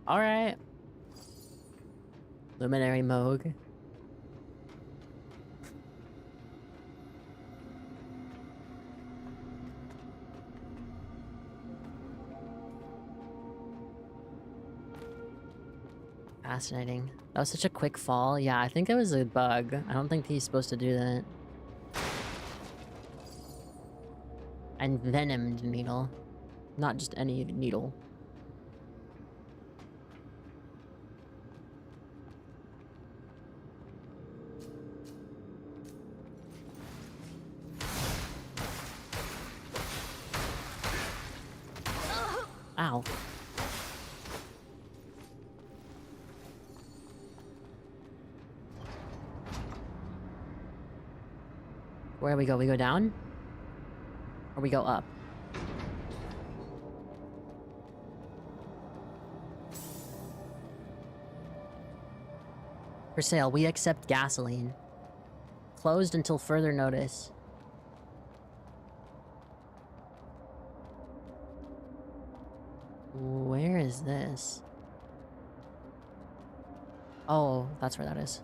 Alright. Luminary Moog. Fascinating. That was such a quick fall. Yeah, I think it was a bug. I don't think he's supposed to do that. And venomed needle. Not just any needle. Ow. Where do we go? We go down? Or we go up? For sale, we accept gasoline. Closed until further notice. Where is this? Oh, that's where that is.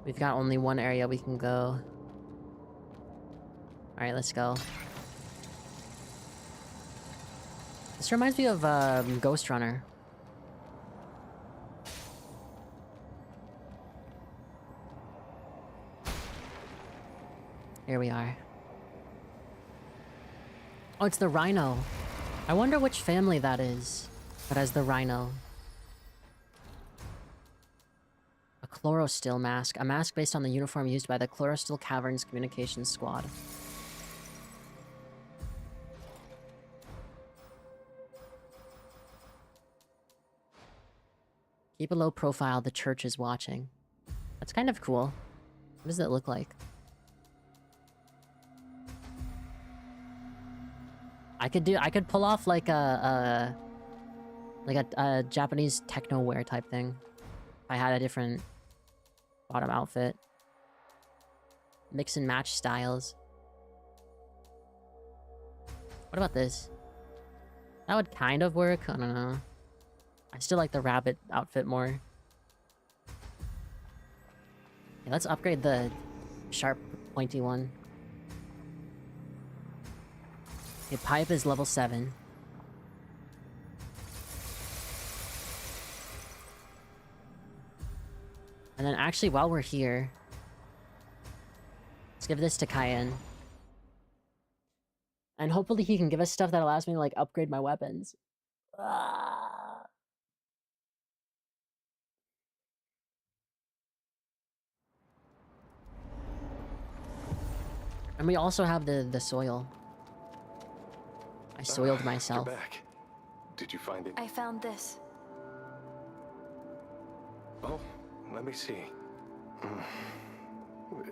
We've got only one area we can go. Alright, let's go. This reminds me of Ghost Runner. Here we are. Oh, it's the rhino. I wonder which family that is that has the rhino. A chlorostill mask. A mask based on the uniform used by the Chlorostill Caverns Communications Squad. Keep a low profile, the church is watching. That's kind of cool. What does it look like? I could pull off like a Japanese techno wear type thing. If I had a different bottom outfit. Mix and match styles. What about this? That would kind of work, I don't know. I still like the rabbit outfit more. Yeah, let's upgrade the sharp, pointy one. Okay, pipe is level 7. And then actually, while we're here, let's give this to Cayenne. And hopefully he can give us stuff that allows me to, like, upgrade my weapons. And we also have the soil. I soiled myself. You're back. Did you find it? I found this. Oh, let me see.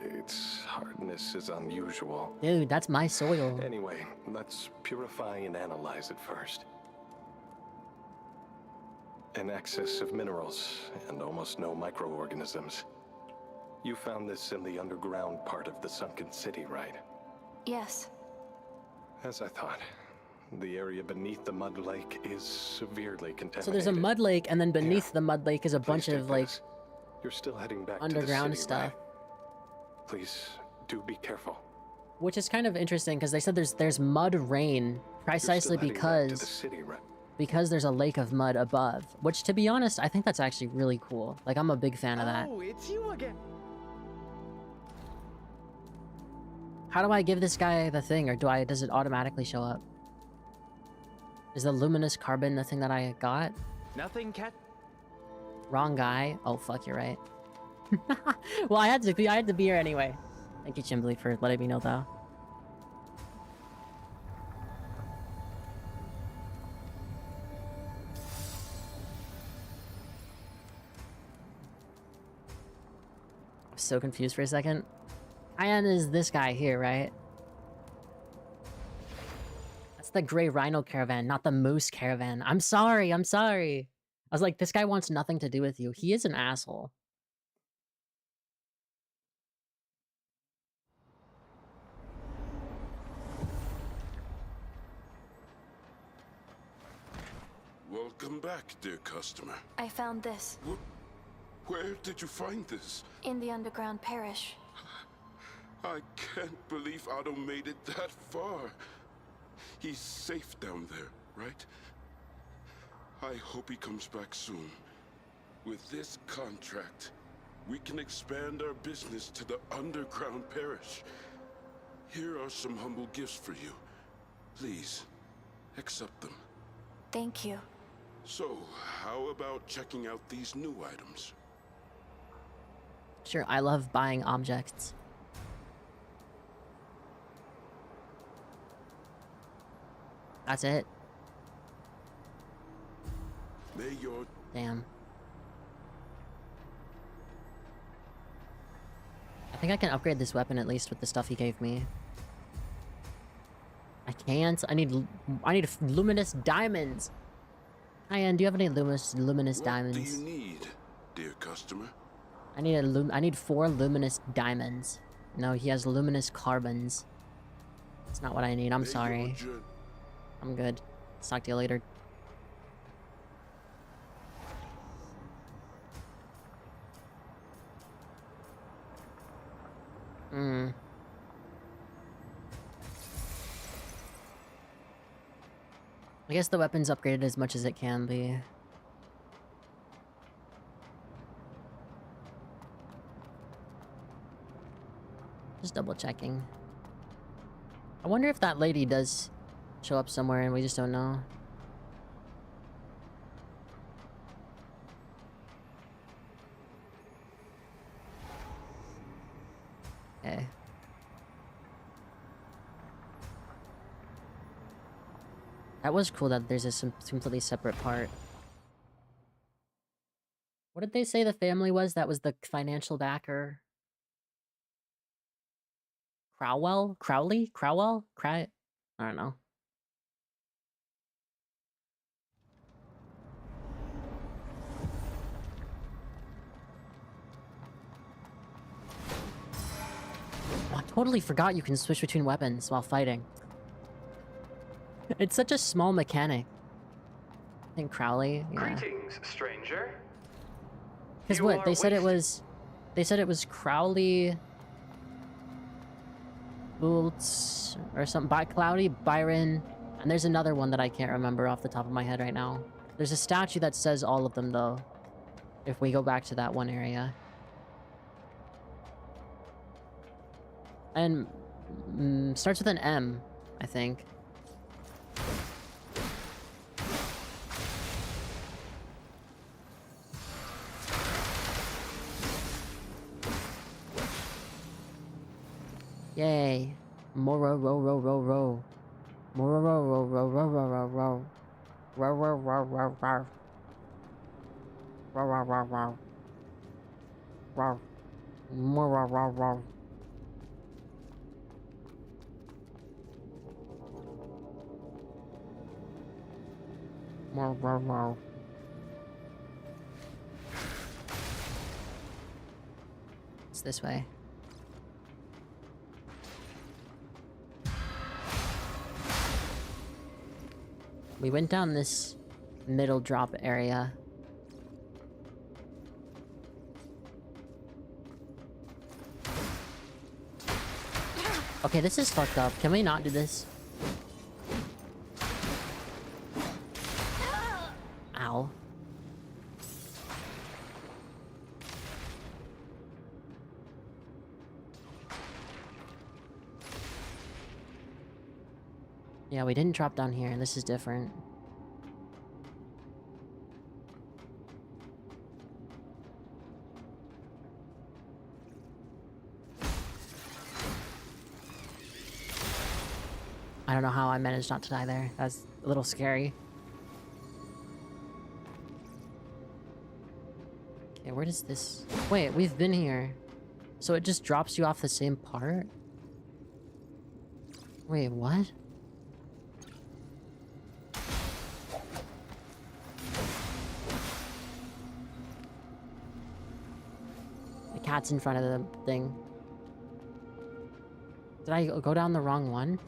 Its hardness is unusual. Dude, that's my soil. Anyway, let's purify and analyze it first. An excess of minerals and almost no microorganisms. You found this in the underground part of the sunken city, right? Yes. As I thought. The area beneath the mud lake is severely contaminated. So there's a mud lake, and then beneath the mud lake is a bunch of, like, you're still heading back underground to the city, stuff. Right? Please, do be careful. Which is kind of interesting, because they said there's mud rain, precisely because there's a lake of mud above. Which, to be honest, I think that's actually really cool. Like, I'm a big fan of that. Oh, it's you again. How do I give this guy the thing, or does it automatically show up? Is the luminous carbon the thing that I got? Nothing, cat. Wrong guy. Oh fuck, you're right. Well, I had to be here anyway. Thank you, Chimbly, for letting me know though. I'm so confused for a second. Cayenne is this guy here, right? That's the Grey Rhino caravan, not the Moose caravan. I'm sorry. I was like, this guy wants nothing to do with you. He is an asshole. Welcome back, dear customer. I found this Where did you find this? in the underground parish. I can't believe Otto made it that far. He's safe down there, right? I hope he comes back soon. With this contract, we can expand our business to the underground parish. Here are some humble gifts for you. Please, accept them. Thank you. So, how about checking out these new items? Sure, I love buying objects. That's it. May your Damn. I think I can upgrade this weapon at least with the stuff he gave me. I can't. I need luminous diamonds. Hi, Ann, do you have any luminous diamonds? What do you need, dear customer? I need 4 luminous diamonds. No, he has luminous carbons. That's not what I need. I'm May your sorry. jour- I'm good. Talk to you later. I guess the weapon's upgraded as much as it can be. Just double checking. I wonder if that lady does show up somewhere and we just don't know. Okay. That was cool that there's a completely separate part. What did they say the family was that was the financial backer? Crowell? Crowley? Crowell? I don't know. Oh, I totally forgot you can switch between weapons while fighting. It's such a small mechanic. I think Crowley, yeah. Greetings, stranger. Because You what, are they said it wasted. was... They said it was Crowley... Booltz... Or something. Cloudy, Byron... And there's another one that I can't remember off the top of my head right now. There's a statue that says all of them, though. If we go back to that one area. And... starts with an M, I think. Yay. Moro ro ro ro ro. Moro ro ro ro ro ro ro ro. Ro ro ro ro ro. Ro ro ro ro. Ro. Moro ro ro. Ro ro ro. It's this way. We went down this middle drop area. Okay, this is fucked up. Can we not do this? Ow. Yeah, we didn't drop down here. This is different. I don't know how I managed not to die there. That's a little scary. Okay, where does this... Wait, we've been here. So it just drops you off the same part? Wait, what? cat's in front of the thing. Did I go down the wrong one?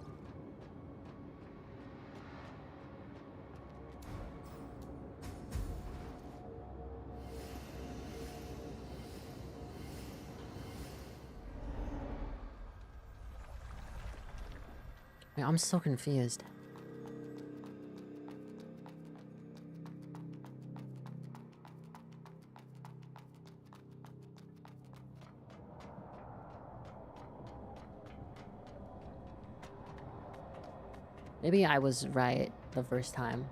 Wait, I'm so confused. Maybe I was right the first time.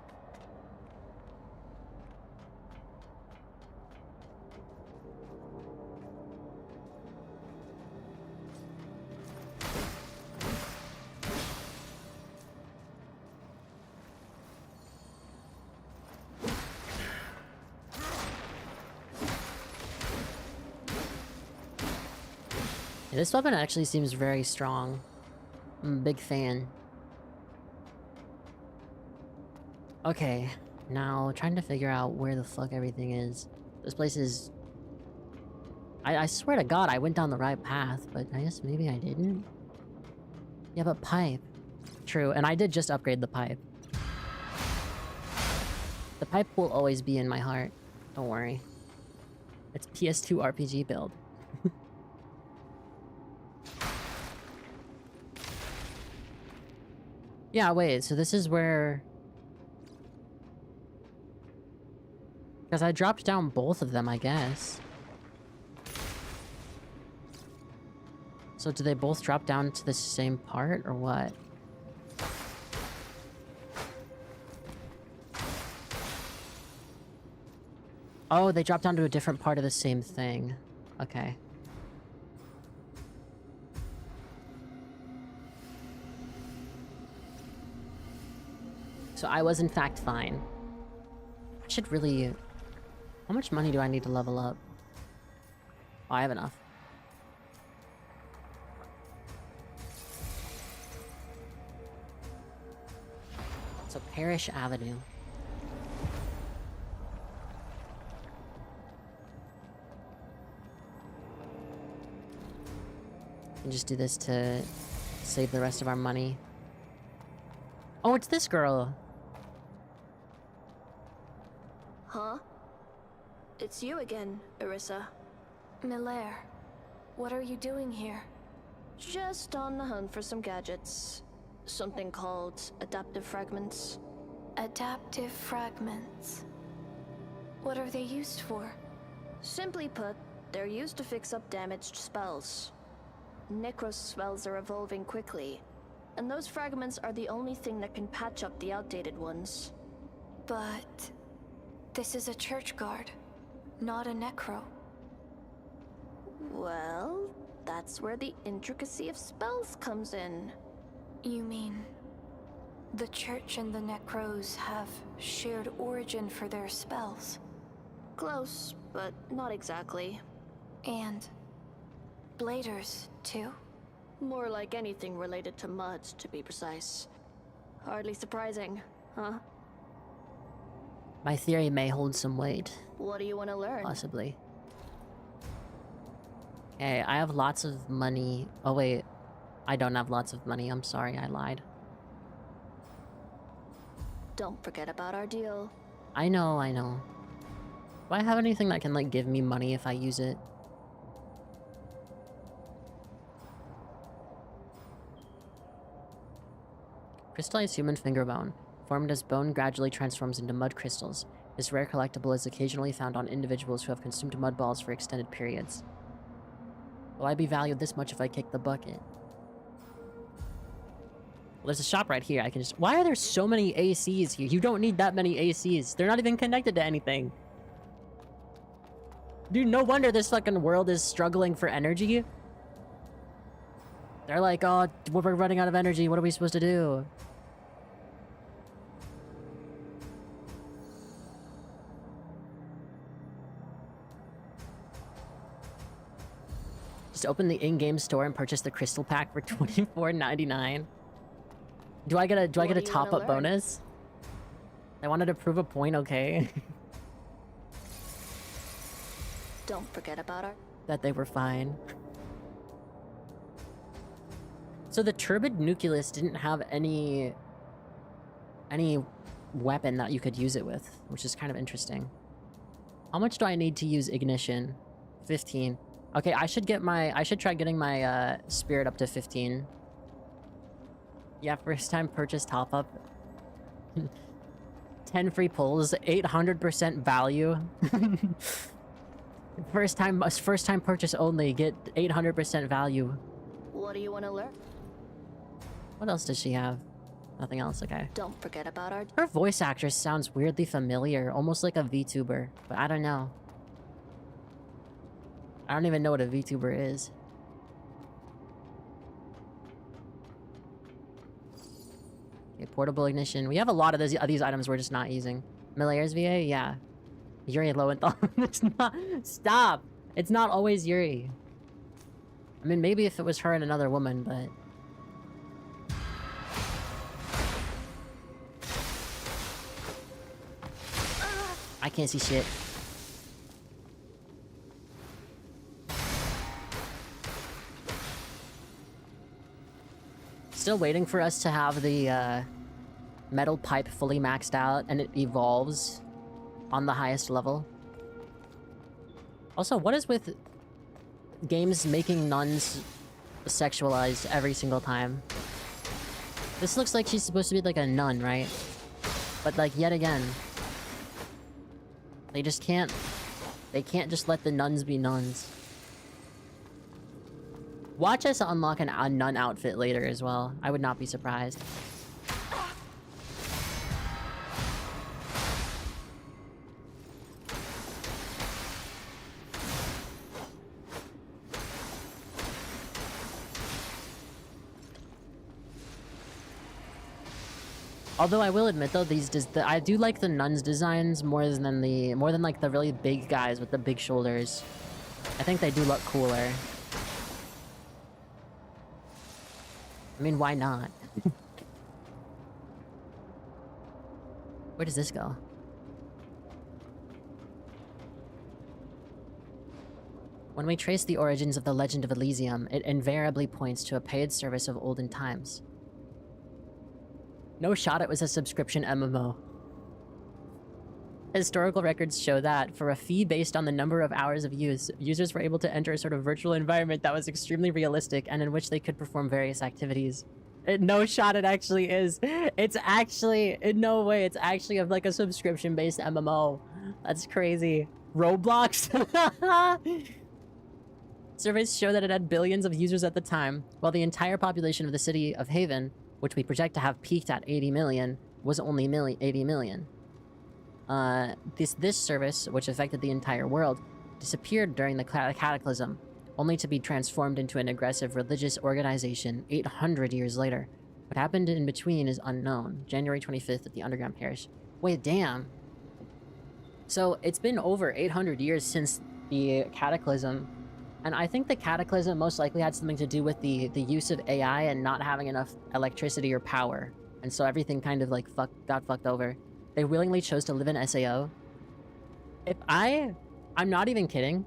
Yeah, this weapon actually seems very strong. I'm a big fan. Okay, now trying to figure out where the fuck everything is. This place is... I swear to God I went down the right path, but I guess maybe I didn't? Yeah, but pipe. True, and I did just upgrade the pipe. The pipe will always be in my heart. Don't worry. It's PS2 RPG build. Yeah, wait, so this is where... Because I dropped down both of them, I guess. So do they both drop down to the same part, or what? Oh, they drop down to a different part of the same thing. Okay. So I was in fact fine. I should really... How much money do I need to level up? Oh, I have enough. So Parish Avenue. And just do this to save the rest of our money. Oh, it's this girl! Huh? It's you again, Irissa. Miller, what are you doing here? Just on the hunt for some gadgets. Something called adaptive fragments. Adaptive fragments. What are they used for? Simply put, they're used to fix up damaged spells. Necros spells are evolving quickly, and those fragments are the only thing that can patch up the outdated ones. But... this is a church guard, not a necro. Well, that's where the intricacy of spells comes in. You mean... the church and the necros have shared origin for their spells? Close, but not exactly. And... bladers, too? More like anything related to mud, to be precise. Hardly surprising, huh? My theory may hold some weight. What do you want to learn? Possibly. Okay, I have lots of money. Oh wait, I don't have lots of money. I'm sorry, I lied. Don't forget about our deal. I know, I know. Do I have anything that can, like, give me money if I use it? Crystallized human finger bone. Formed as bone gradually transforms into mud crystals. This rare collectible is occasionally found on individuals who have consumed mud balls for extended periods. Will I be valued this much if I kick the bucket? Well, there's a shop right here. I can just... Why are there so many ACs here? You don't need that many ACs. They're not even connected to anything. Dude, no wonder this fucking world is struggling for energy. They're like, oh, we're running out of energy. What are we supposed to do? Just open the in-game store and purchase the crystal pack for $24.99. Do I get a top-up bonus? I wanted to prove a point, okay? Don't forget about our... that they were fine. So the turbid nucleus didn't have any weapon that you could use it with, which is kind of interesting. How much do I need to use ignition? 15. Okay, I should try getting my spirit up to 15. Yeah, first time purchase top up. 10 free pulls, 800% value. First time purchase only, get 800% value. What do you want to learn? What else does she have? Nothing else, okay. Don't forget about our... Her voice actress sounds weirdly familiar, almost like a VTuber, but I don't know. I don't even know what a VTuber is. Okay, portable ignition. We have a lot of these items we're just not using. Milaire's VA? Yeah. Yuri Lowenthal. It's not... Stop! It's not always Yuri. I mean, maybe if it was her and another woman, but... I can't see shit. Still waiting for us to have the metal pipe fully maxed out and it evolves on the highest level. Also, what is with games making nuns sexualized every single time? This looks like she's supposed to be like a nun, right? But like, yet again, they just can't... They can't just let the nuns be nuns. Watch us unlock a nun outfit later as well. I would not be surprised. Although I will admit though, I do like the nuns' designs more than like the really big guys with the big shoulders. I think they do look cooler. I mean, why not? Where does this go? When we trace the origins of the legend of Elysium, it invariably points to a paid service of olden times. No shot it was a subscription MMO. Historical records show that, for a fee based on the number of hours of use, users were able to enter a sort of virtual environment that was extremely realistic and in which they could perform various activities. No shot it actually is. It's actually, in no way, it's actually of like a subscription-based MMO. That's crazy. Roblox? Surveys show that it had billions of users at the time, while the entire population of the city of Haven, which we project to have peaked at 80 million, was only 80 million. This service, which affected the entire world, disappeared during the Cataclysm, only to be transformed into an aggressive religious organization 800 years later. What happened in between is unknown. January 25th at the Underground Parish. Wait, damn. So, it's been over 800 years since the Cataclysm, and I think the Cataclysm most likely had something to do with the use of AI and not having enough electricity or power, and so everything kind of like got fucked over. They willingly chose to live in SAO. I'm not even kidding.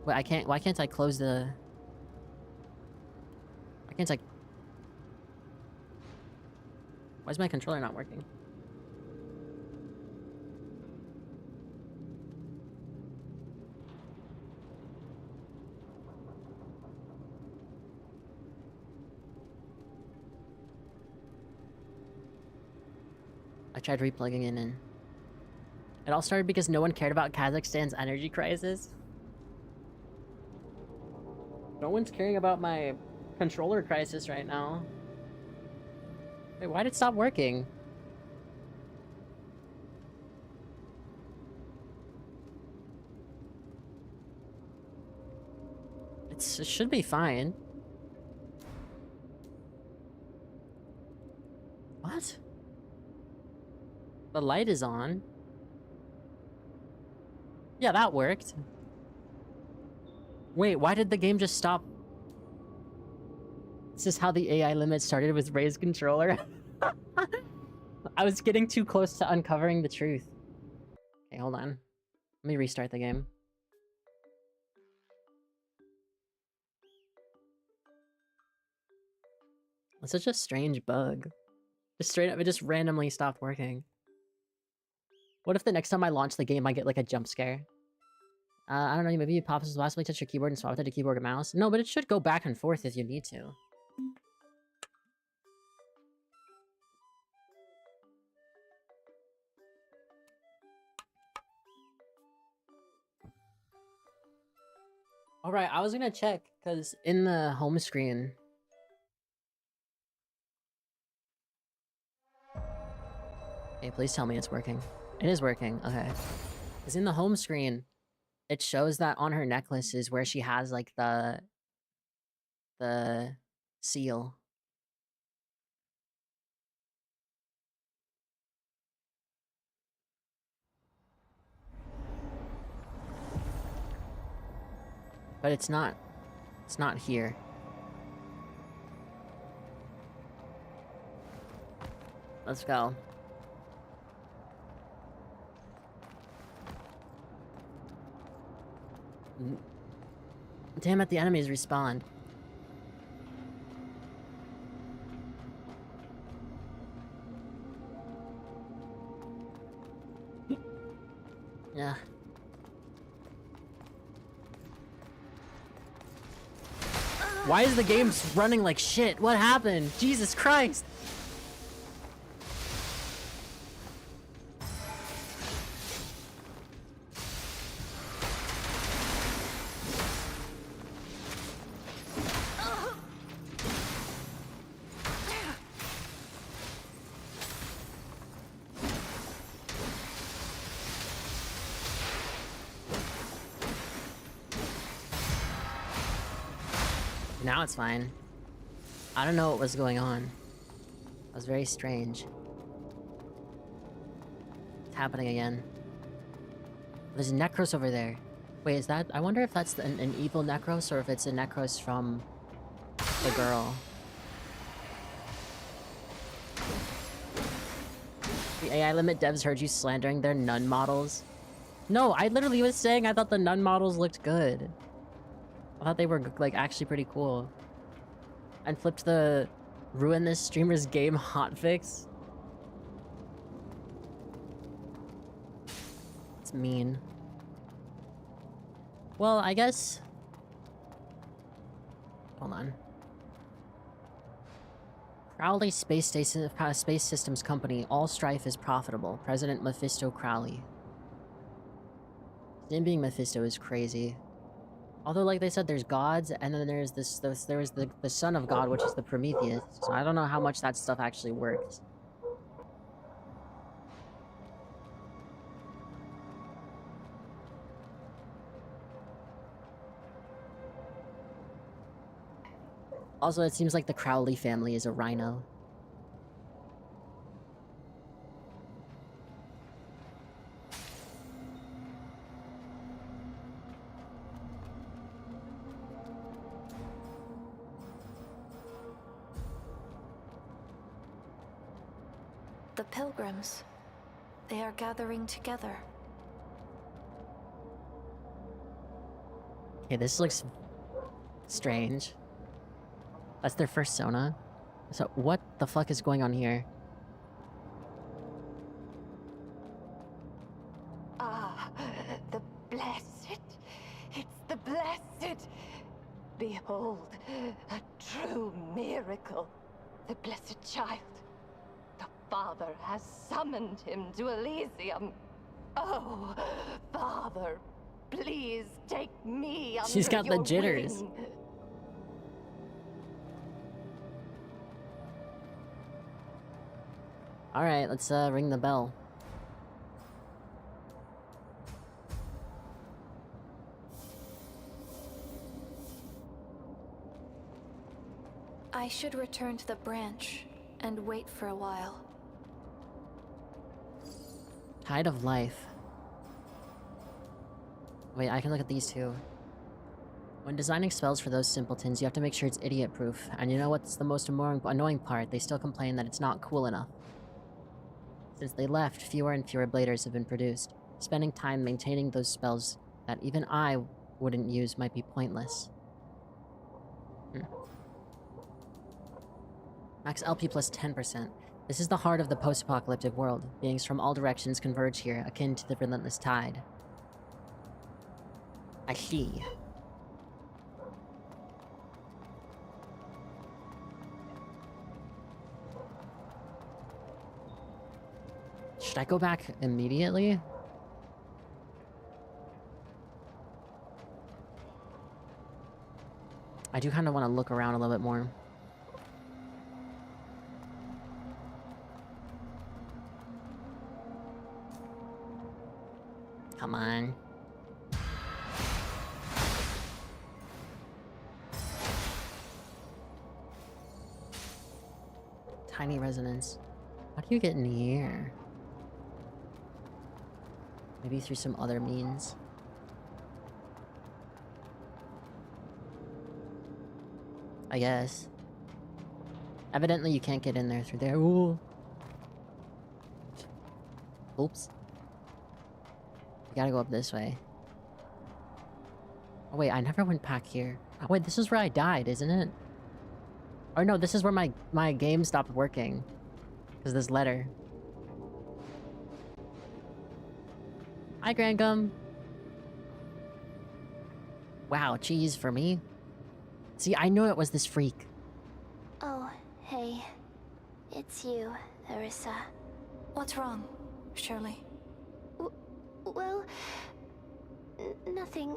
Wait, why can't I close the... Why is my controller not working? I tried replugging it in. It all started because no one cared about Kazakhstan's energy crisis. No one's caring about my controller crisis right now. Wait, why did it stop working? It should be fine. What? The light is on. Yeah, that worked. Wait, why did the game just stop? This is how the AI limit started with raised controller. I was getting too close to uncovering the truth. Okay, hold on. Let me restart the game. It's such a strange bug. Just straight up, it just randomly stopped working. What if the next time I launch the game, I get like a jump scare? I don't know, maybe you possibly touch your keyboard and swap it to keyboard and mouse? No, but it should go back and forth if you need to. Alright, I was gonna check, because in the home screen... Hey, please tell me it's working. It is working, okay. Because in the home screen, it shows that on her necklace is where she has, like, the seal. But it's not here. Let's go. Damn it, the enemies respawn. Yeah. Why is the game running like shit? What happened? Jesus Christ! Now it's fine. I don't know what was going on. It was very strange. It's happening again. There's a Necros over there. Wait, is that... I wonder if that's an evil Necros or if it's a Necros from the girl. The AI limit devs heard you slandering their nun models. No, I literally was saying I thought the nun models looked good. I thought they were, like, actually pretty cool. And flipped the ruin this streamer's game hotfix. It's mean. Well, I guess... Hold on. Crowley Space Systems Company. All strife is profitable. President Mephisto Crowley. His name being Mephisto is crazy. Although, like they said, there's gods, and then there's there was the son of God, which is the Prometheus. So I don't know how much that stuff actually works. Also, it seems like the Crowley family is a rhino. The pilgrims. They are gathering together. Okay, this looks strange. That's their first Sona. So what the fuck is going on here? Ah, the blessed. It's the blessed. Behold, a true miracle. The blessed child. The Father has summoned him to Elysium. Oh, Father, please take me under She's got your the jitters. wing. Alright, let's ring the bell. I should return to the branch and wait for a while. Tide of Life. Wait, I can look at these two. When designing spells for those simpletons, you have to make sure it's idiot-proof. And you know what's the most annoying part? They still complain that it's not cool enough. Since they left, fewer and fewer bladers have been produced. Spending time maintaining those spells that even I wouldn't use might be pointless. Max LP plus 10%. This is the heart of the post-apocalyptic world. Beings from all directions converge here, akin to the relentless tide. I see. Should I go back immediately? I do kind of want to look around a little bit more. Come on. Tiny resonance. How do you get in the air? Maybe through some other means. I guess. Evidently you can't get in there through there. Ooh. Oops. We gotta go up this way. Oh wait, I never went back here. Oh wait, this is where I died, isn't it? Or no, this is where my game stopped working. Because this letter. Hi, Grangum. Wow, cheese for me? See, I knew it was this freak. Oh, hey. It's you, Arissa. What's wrong, Shirley? Well... nothing.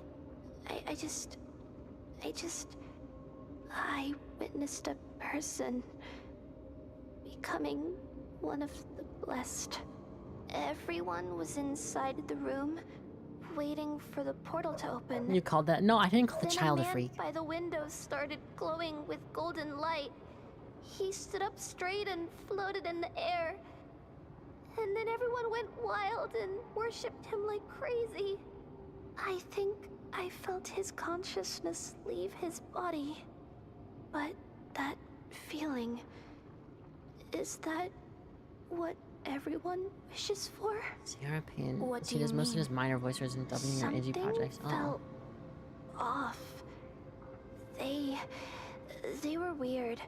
I witnessed a person becoming one of the blessed. Everyone was inside the room, waiting for the portal to open. You called that? No, I didn't call the Then child a man freak. by the window started glowing with golden light. He stood up straight and floated in the air. And then everyone went wild and worshipped him like crazy. I think I felt his consciousness leave his body. But that feeling, is that what everyone wishes for? Sierra Payne. What do See, there's you most of mean? his minor voices and dubbing or indie Something projects. Oh. felt off. They were weird.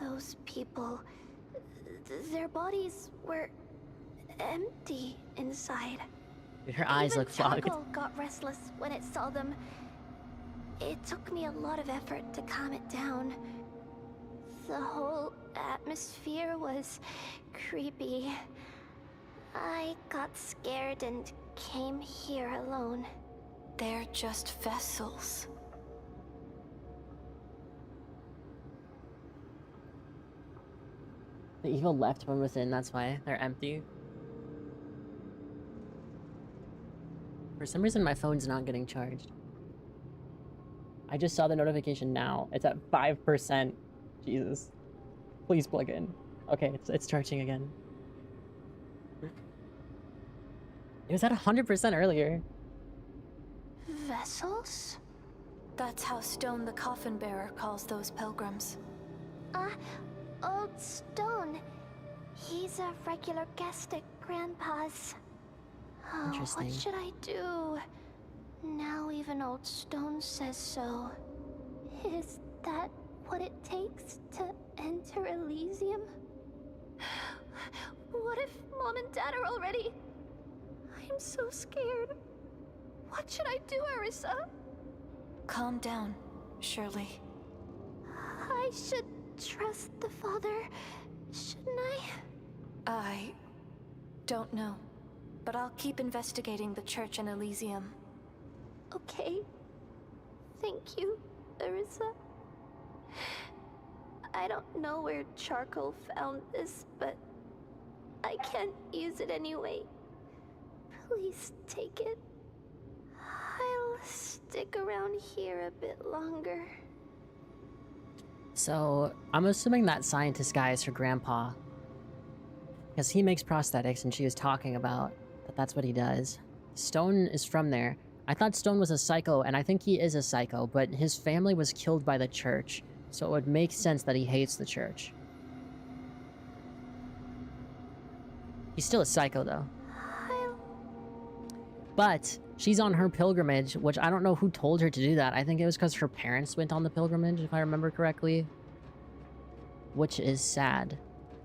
Those people, their bodies were empty inside. Dude, her eyes Even look fogged. Charcoal got restless when it saw them. It took me a lot of effort to calm it down. The whole atmosphere was creepy. I got scared and came here alone. They're just vessels. The evil left from within, that's why they're empty. For some reason, my phone's not getting charged. I just saw the notification now. It's at 5%. Jesus. Please plug in. Okay, it's charging again. It was at 100% earlier. Vessels? That's how Stone the Coffin Bearer calls those pilgrims. Old Stone. He's a regular guest at Grandpa's. Oh, Interesting. what should I do? Now even Old Stone says so. Is that what it takes to enter Elysium? What if Mom and Dad are already... I'm so scared. What should I do, Arissa? Calm down, Shirley. I should trust the Father, shouldn't I? I don't know, but I'll keep investigating the church in Elysium. Okay. Thank you, Arissa. I don't know where Charcoal found this, but I can't use it anyway. Please take it. I'll stick around here a bit longer. So, I'm assuming that scientist guy is her grandpa. Because he makes prosthetics and she was talking about that that's what he does. Stone is from there. I thought Stone was a psycho, and I think he is a psycho, but his family was killed by the church, so it would make sense that he hates the church. He's still a psycho, though. But she's on her pilgrimage, which I don't know who told her to do that. I think it was because her parents went on the pilgrimage, if I remember correctly. which is sad.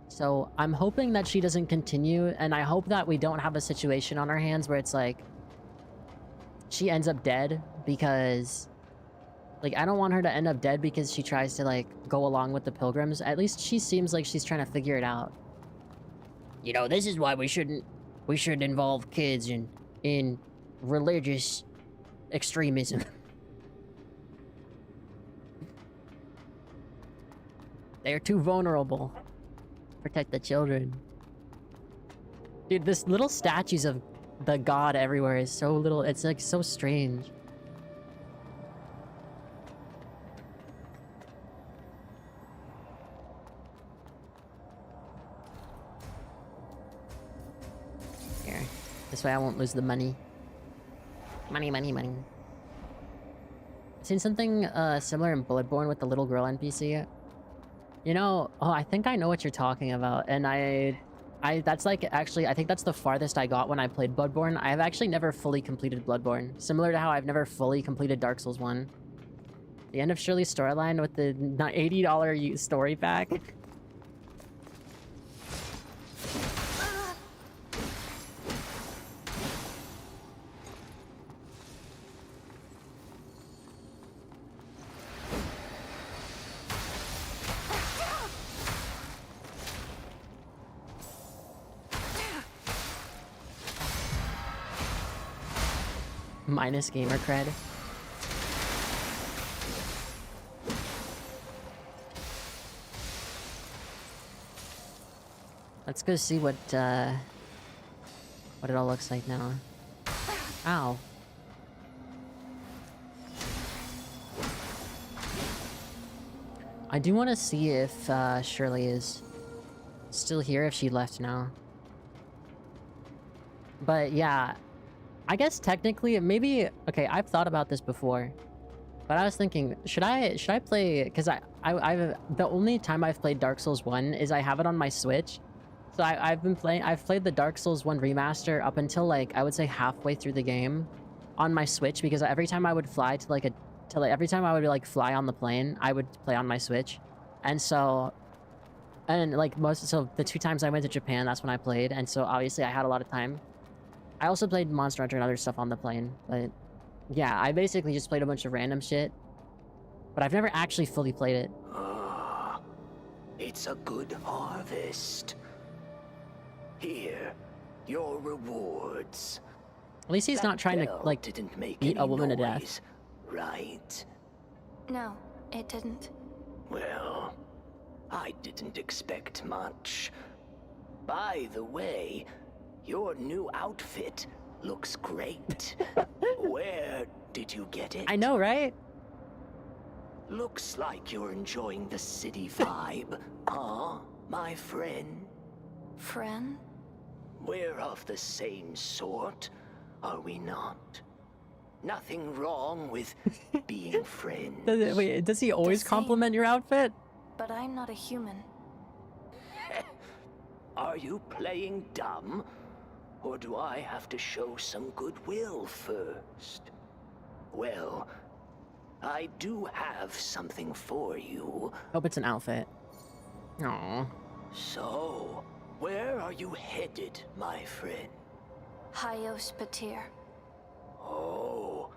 So I'm hoping that she doesn't continue, and I hope that we don't have a situation on our hands where it's like she ends up dead because, like, I don't want her to end up dead because she tries to, like, go along with the pilgrims. At least she seems like she's trying to figure it out. You know, this is why we shouldn't involve kids in religious extremism. They are too vulnerable. Protect the children. Dude, this little statues of the god everywhere is so little. It's like so strange. Here. This way I won't lose the money. Money, money, money. Seen something similar in Bloodborne with the little girl NPC. You know, oh, I think I know what you're talking about, and that's like, actually, I think that's the farthest I got when I played Bloodborne. I have actually never fully completed Bloodborne, similar to how I've never fully completed Dark Souls 1. The end of Shirley's storyline with the $80 story pack. Minus gamer cred. Let's go see what it all looks like now. Ow. I do want to see if Shirley is still here, if she left now. But yeah, I guess technically, maybe, okay, I've thought about this before, but I was thinking, should I play, because I've the only time I've played Dark Souls 1 is I have it on my Switch. So I've played the Dark Souls 1 remaster up until, like, I would say halfway through the game on my Switch, because every time I would fly every time I would, like, fly on the plane, I would play on my Switch. And so, like, so the 2 times I went to Japan, that's when I played, and so obviously I had a lot of time. I also played Monster Hunter and other stuff on the plane, but yeah, I basically just played a bunch of random shit. But I've never actually fully played it. Ah, it's a good harvest. Here, your rewards. At least he's not trying to, like, beat a woman to death. Right? No, it didn't. Well, I didn't expect much. By the way, your new outfit looks great. Where did you get it? I know, right? Looks like you're enjoying the city vibe, huh, my friend? Friend? We're of the same sort, are we not? Nothing wrong with being friends. Wait, does he always compliment your outfit? But I'm not a human. Are you playing dumb? Or do I have to show some goodwill first? Well, I do have something for you. Hope it's an outfit. Aww. So, where are you headed, my friend? Hyos Patir. Oh,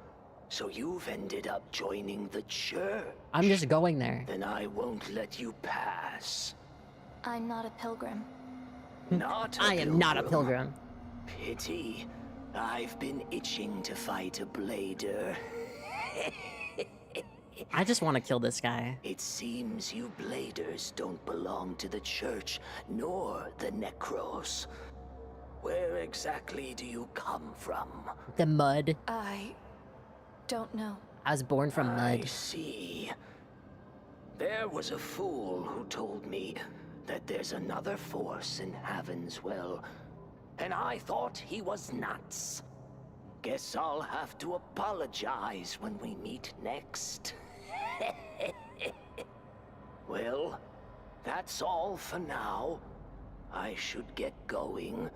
so you've ended up joining the church. I'm just going there. Then I won't let you pass. I'm not a pilgrim. Not a I am not a pilgrim. Pity. I've been itching to fight a blader. I just want to kill this guy. It seems you bladers don't belong to the church, nor the Necros. Where exactly do you come from? The mud. I don't know. I was born from mud. I see. There was a fool who told me that there's another force in Havenswell, and I thought he was nuts. Guess I'll have to apologize when we meet next. Well, that's all for now. I should get going.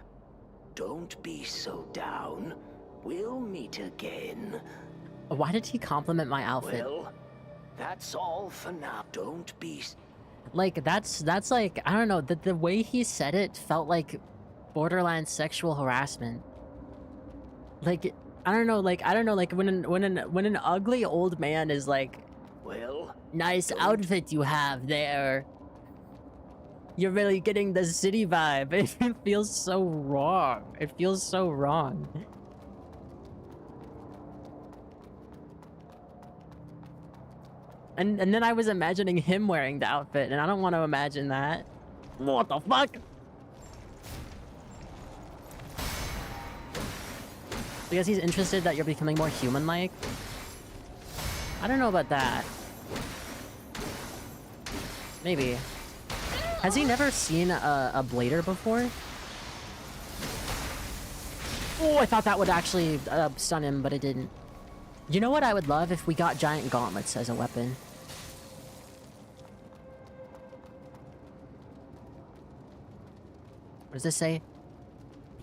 Don't be so down. We'll meet again. Why did he compliment my outfit? Well, that's all for now. Don't be... Like, that's like, I don't know, the way he said it felt like borderline sexual harassment. Like, I don't know, like when an ugly old man is like, Well, nice outfit you have there. You're really getting the city vibe. It feels so wrong. It feels so wrong. And then I was imagining him wearing the outfit, and I don't want to imagine that. What the fuck? Because he's interested that you're becoming more human-like? I don't know about that. Maybe. Has he never seen a blader before? Oh, I thought that would actually stun him, but it didn't. You know what I would love if we got giant gauntlets as a weapon? What does this say?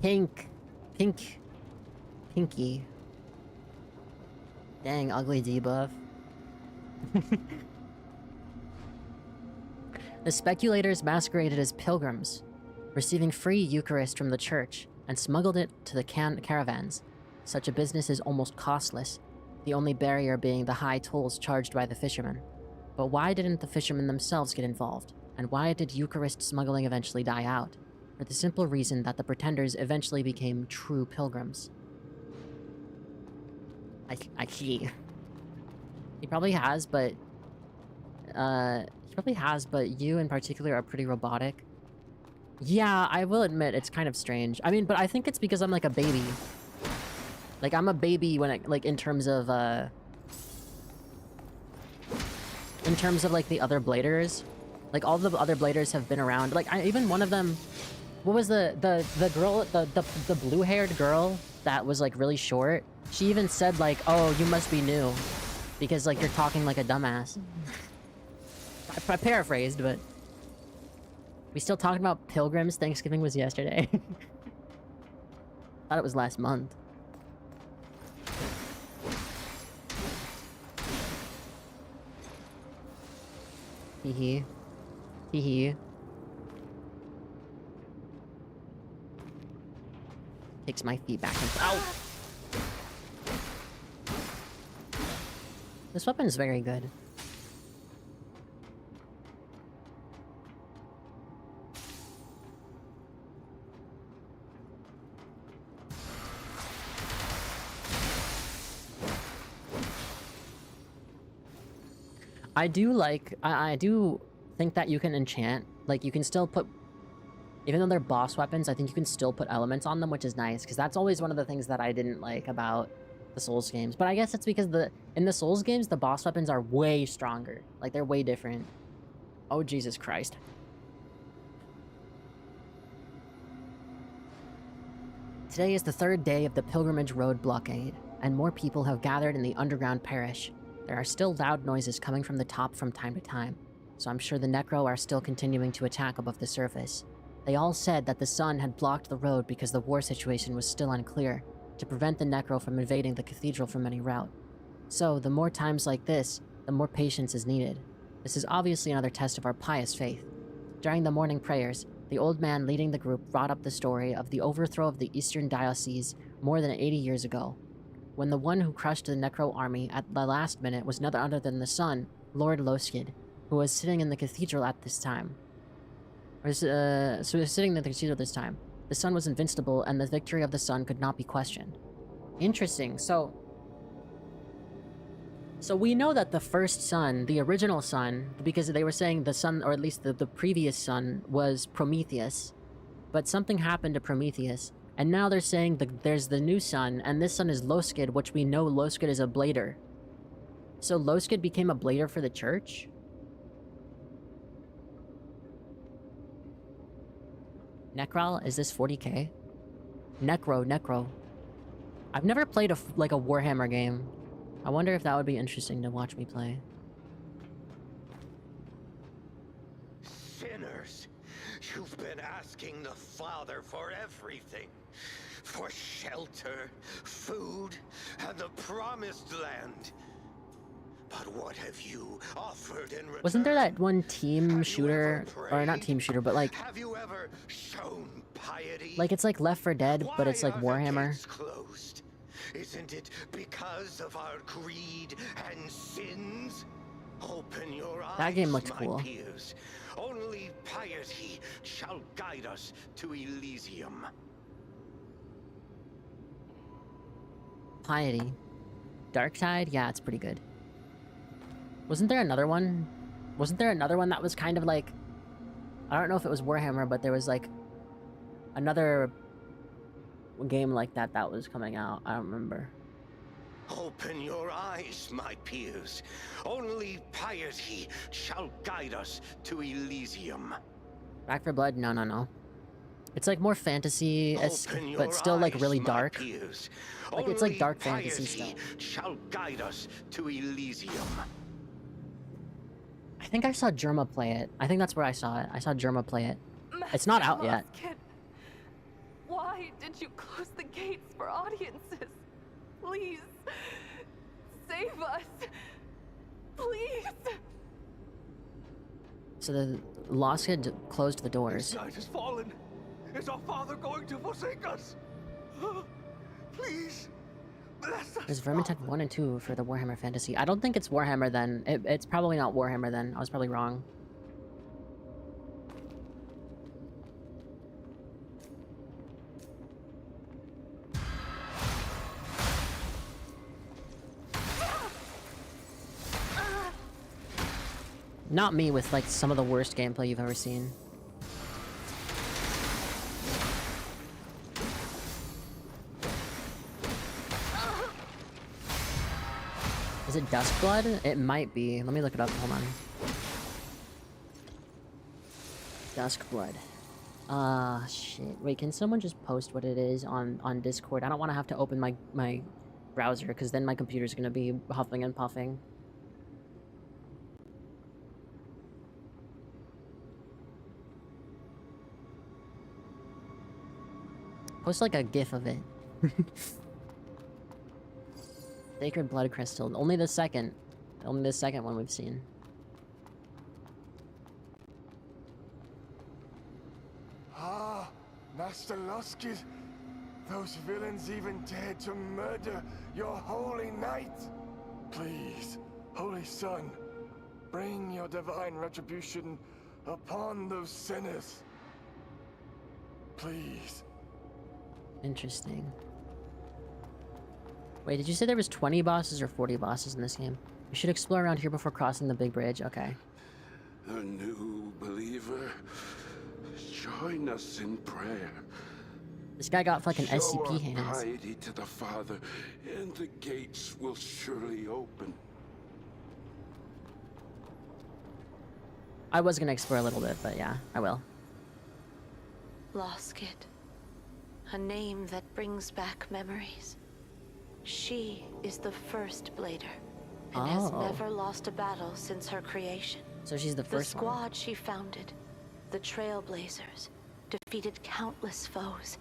Pink. Pink. Pinky. Dang, ugly debuff. The speculators masqueraded as pilgrims, receiving free Eucharist from the church, and smuggled it to the caravans. Such a business is almost costless, the only barrier being the high tolls charged by the fishermen. But why didn't the fishermen themselves get involved? And why did Eucharist smuggling eventually die out? For the simple reason that the pretenders eventually became true pilgrims. I see. He probably has, but you in particular are pretty robotic. Yeah, I will admit it's kind of strange. I mean, but I think it's because I'm like a baby. Like, I'm a baby when it, like, in terms of like, the other bladers. Like, all the other bladers have been around. Like, even one of them... What was the girl, the blue-haired girl that was, like, really short? She even said, like, oh, you must be new. Because, like, you're talking like a dumbass. I paraphrased, but... We still talking about pilgrims? Thanksgiving was yesterday. Thought it was last month. Hee hee. Takes my feet back and... Ow! This weapon's very good. I do think that you can enchant. Like, you can still put... Even though they're boss weapons, I think you can still put elements on them, which is nice, because that's always one of the things that I didn't like about the Souls games. But I guess it's because in the Souls games, the boss weapons are way stronger. Like, they're way different. Oh, Jesus Christ. Today is the third day of the Pilgrimage Road blockade, and more people have gathered in the underground parish. There are still loud noises coming from the top from time to time, so I'm sure the Necro are still continuing to attack above the surface. They all said that the sun had blocked the road because the war situation was still unclear, to prevent the Necro from invading the cathedral from any route. So, the more times like this, the more patience is needed. This is obviously another test of our pious faith. During the morning prayers, the old man leading the group brought up the story of the overthrow of the Eastern Diocese more than 80 years ago, when the one who crushed the Necro army at the last minute was none other than the sun, Lord Loskid, who was sitting in the cathedral at this time. So he was sitting in the cathedral this time. The sun was invincible, and the victory of the sun could not be questioned. Interesting. So we know that the first sun, the original sun, because they were saying the sun, or at least the previous sun, was Prometheus. But something happened to Prometheus, and now they're saying there's the new sun, and this sun is Loskid, which we know Loskid is a blader. So Loskid became a blader for the church? Necral, is this 40k? Necro. I've never played a Warhammer game. I wonder if that would be interesting to watch me play. Sinners, you've been asking the Father for everything. For shelter, food, and the promised land. But what have you offered in return? Wasn't there that one team shooter, or not team shooter, but like, have you ever shown piety? like it's like Left 4 Dead, but it's like Why are the Warhammer. gates closed? Isn't it because of our greed and sins? Open your eyes, That game looked my cool. peers. Only piety shall guide us to Elysium. Piety. Dark Tide? Yeah, it's pretty good. Wasn't there another one? Wasn't there another one that was kind of like... I don't know if it was Warhammer, but there was like... another... game like that that was coming out. I don't remember. Open your eyes, my peers. Only piety shall guide us to Elysium. Back for Blood? No, no, no. It's like more fantasy-esque, Open your but still like really eyes, my dark. peers. Like it's like Only dark fantasy piety stuff. shall guide us to Elysium. I think I saw Germa play it. I think that's where I saw it. I saw Germa play it. It's not out yet. Why did you close the gates for audiences? Please, save us. Please. So the Lost Kid closed the doors. Night has fallen. Is our father going to forsake us? Please, bless us. There's Vermintide 1 and 2 for the Warhammer Fantasy. I don't think it's Warhammer then. It's probably not Warhammer then. I was probably wrong. Not me with like some of the worst gameplay you've ever seen. Is it Duskblood? It might be. Let me look it up. Hold on. Duskblood. Shit. Wait, can someone just post what it is on Discord? I don't want to have to open my browser, because then my computer's gonna be huffing and puffing. Post like a gif of it. Sacred Blood Crystal. Only the second one we've seen. Ah, Master Loskid. Those villains even dared to murder your holy knight. Please, Holy Son, bring your divine retribution upon those sinners. Please. Interesting. Wait, did you say there was 20 bosses or 40 bosses in this game? We should explore around here before crossing the big bridge. Okay. A new believer, join us in prayer. This guy got like an Show SCP our hands. piety to the Father, and the gates will surely open. I was gonna explore a little bit, but yeah, I will. Loskid. A name that brings back memories. She is the first Blader, and has never lost a battle since her creation. So she's the first The squad she founded, the Trailblazers, defeated countless foes,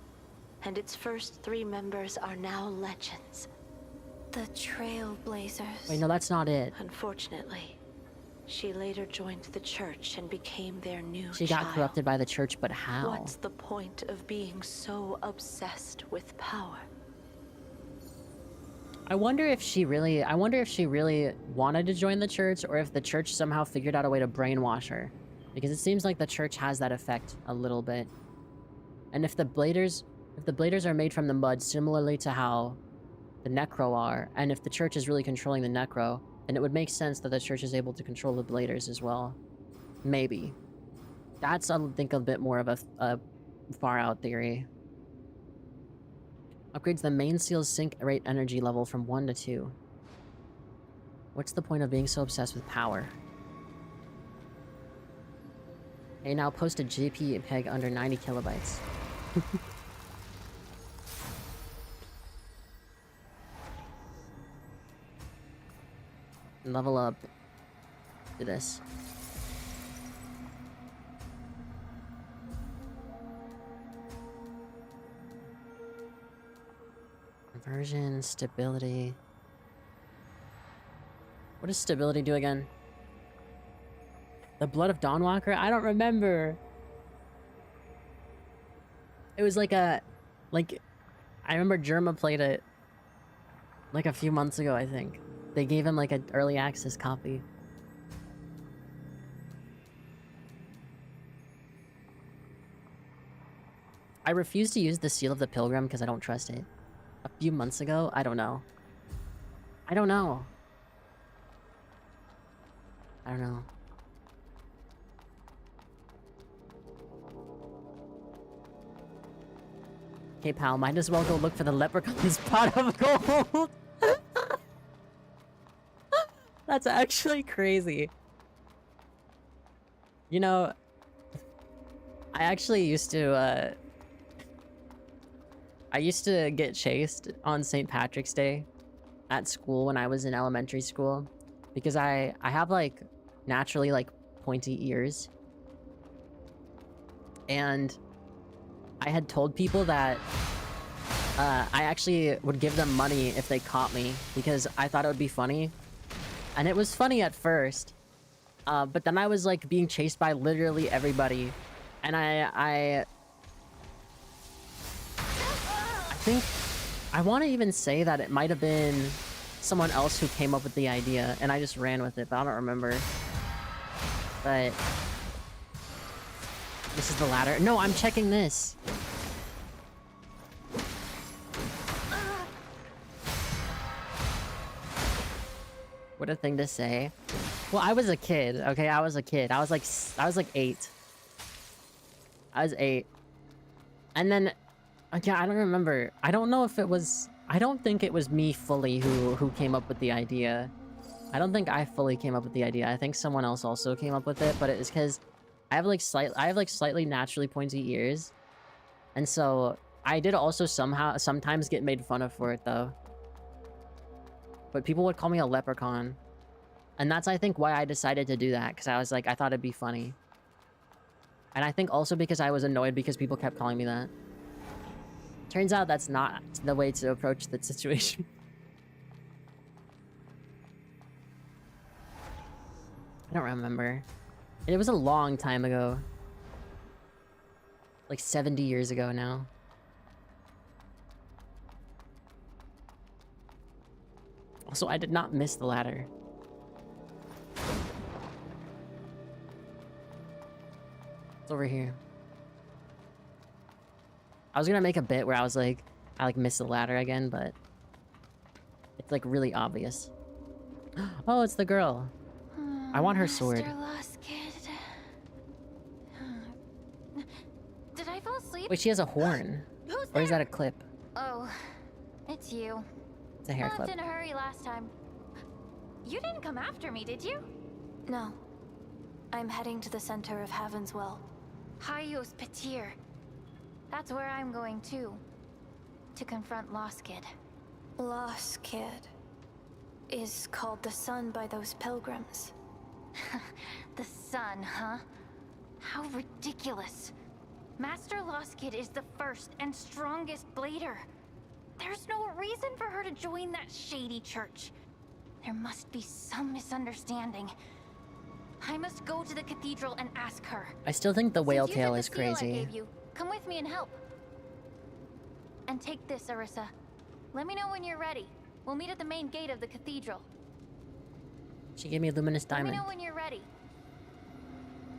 and its first 3 members are now legends. The Trailblazers. Wait, no, that's not it. Unfortunately, she later joined the church and became their new She child. got corrupted by the church, but how? What's the point of being so obsessed with power? I wonder if she really wanted to join the church, or if the church somehow figured out a way to brainwash her. Because it seems like the church has that effect a little bit. And if the Bladers are made from the mud similarly to how the Necro are, and if the church is really controlling the Necro, then it would make sense that the church is able to control the Bladers as well. Maybe. That's, I think, a bit more of a far-out theory. Upgrades the main seal's sync rate energy level from 1 to 2. What's the point of being so obsessed with power? Hey, now post a JPEG under 90 kilobytes. Level up. Do this. Conversion, stability. What does stability do again? The blood of Dawnwalker? I don't remember. It was like a... Like... I remember Germa played it like a few months ago, I think. They gave him like an early access copy. I refuse to use the Seal of the Pilgrim because I don't trust it. A few months ago? I don't know. I don't know. I don't know. Okay, pal, might as well go look for the leprechaun's pot of gold. That's actually crazy. You know, I actually used to, I used to get chased on St. Patrick's Day at school when I was in elementary school because I have like naturally like pointy ears, and I had told people that I actually would give them money if they caught me because I thought it would be funny, and it was funny at first, but then I was like being chased by literally everybody, and I think I want to even say that it might have been someone else who came up with the idea and I just ran with it, but I don't remember. But this is the ladder. No, I'm checking this. What a thing to say. Well, I was a kid, okay? I was a kid. I was like 8. I was 8. And then yeah, I don't remember. I don't know if it was... I don't think it was me fully who came up with the idea. I don't think I fully came up with the idea. I think someone else also came up with it, but it's because I have like slightly naturally pointy ears. And so I did also sometimes get made fun of for it though. But people would call me a leprechaun. And that's, I think, why I decided to do that, because I was like, I thought it'd be funny. And I think also because I was annoyed because people kept calling me that. Turns out that's not the way to approach the situation. I don't remember. It was a long time ago. Like 70 years ago now. Also, I did not miss the ladder. It's over here. I was gonna make a bit where I was like, I like missed the ladder again, but it's like really obvious. Oh, it's the girl. I want her sword. Master Lost Kid. Did I fall asleep? Wait, she has a horn. Who's Or is that a clip? Oh, it's you. It's a hair Left clip. in a hurry last time. You didn't come after me, did you? No. I'm heading to the center of Heaven's Well. Hyos Petir. That's where I'm going too. To confront Lost Kid. Lost Kid is called the Sun by those pilgrims. The sun, huh? How ridiculous. Master Lost Kid is the first and strongest blader. There's no reason for her to join that shady church. There must be some misunderstanding. I must go to the cathedral and ask her. I still think the whale Since you tail took is the seal I crazy. gave you, come with me and help. And take this, Arissa. Let me know when you're ready. We'll meet at the main gate of the cathedral. She gave me a luminous Let diamond. me know when you're ready.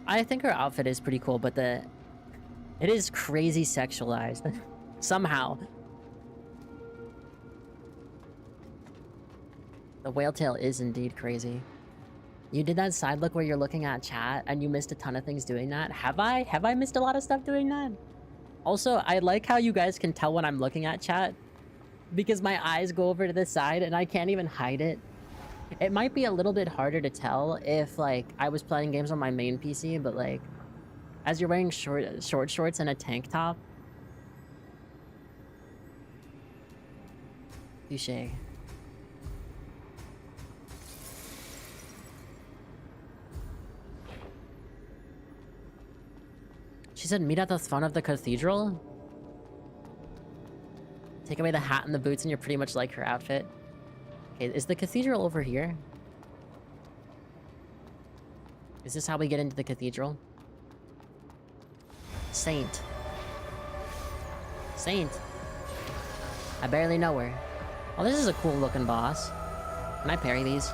I think her outfit is pretty cool, but it is crazy sexualized. Somehow. The whale tail is indeed crazy. You did that side look where you're looking at chat and you missed a ton of things doing that? Have I? Have I missed a lot of stuff doing that? Also, I like how you guys can tell when I'm looking at chat because my eyes go over to the side and I can't even hide it. It might be a little bit harder to tell if, like, I was playing games on my main PC, but, like, as you're wearing short shorts and a tank top. Touché. She said, meet at the front of the cathedral? Take away the hat and the boots and you're pretty much like her outfit. Okay, is the cathedral over here? Is this how we get into the cathedral? Saint. Saint. I barely know her. Oh, this is a cool looking boss. Can I parry these?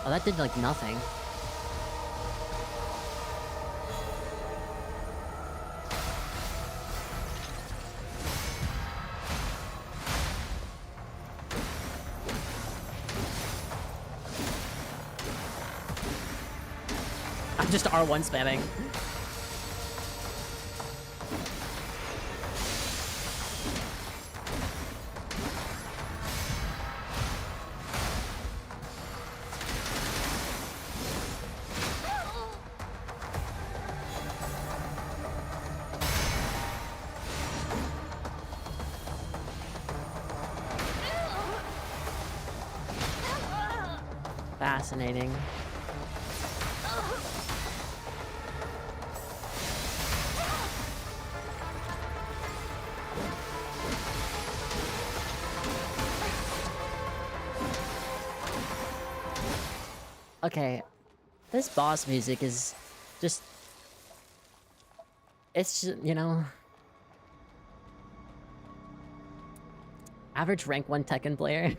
Oh, that did like nothing. I'm just R1 spamming. Fascinating. Okay, this boss music is just... It's just, you know... Average rank 1 Tekken player.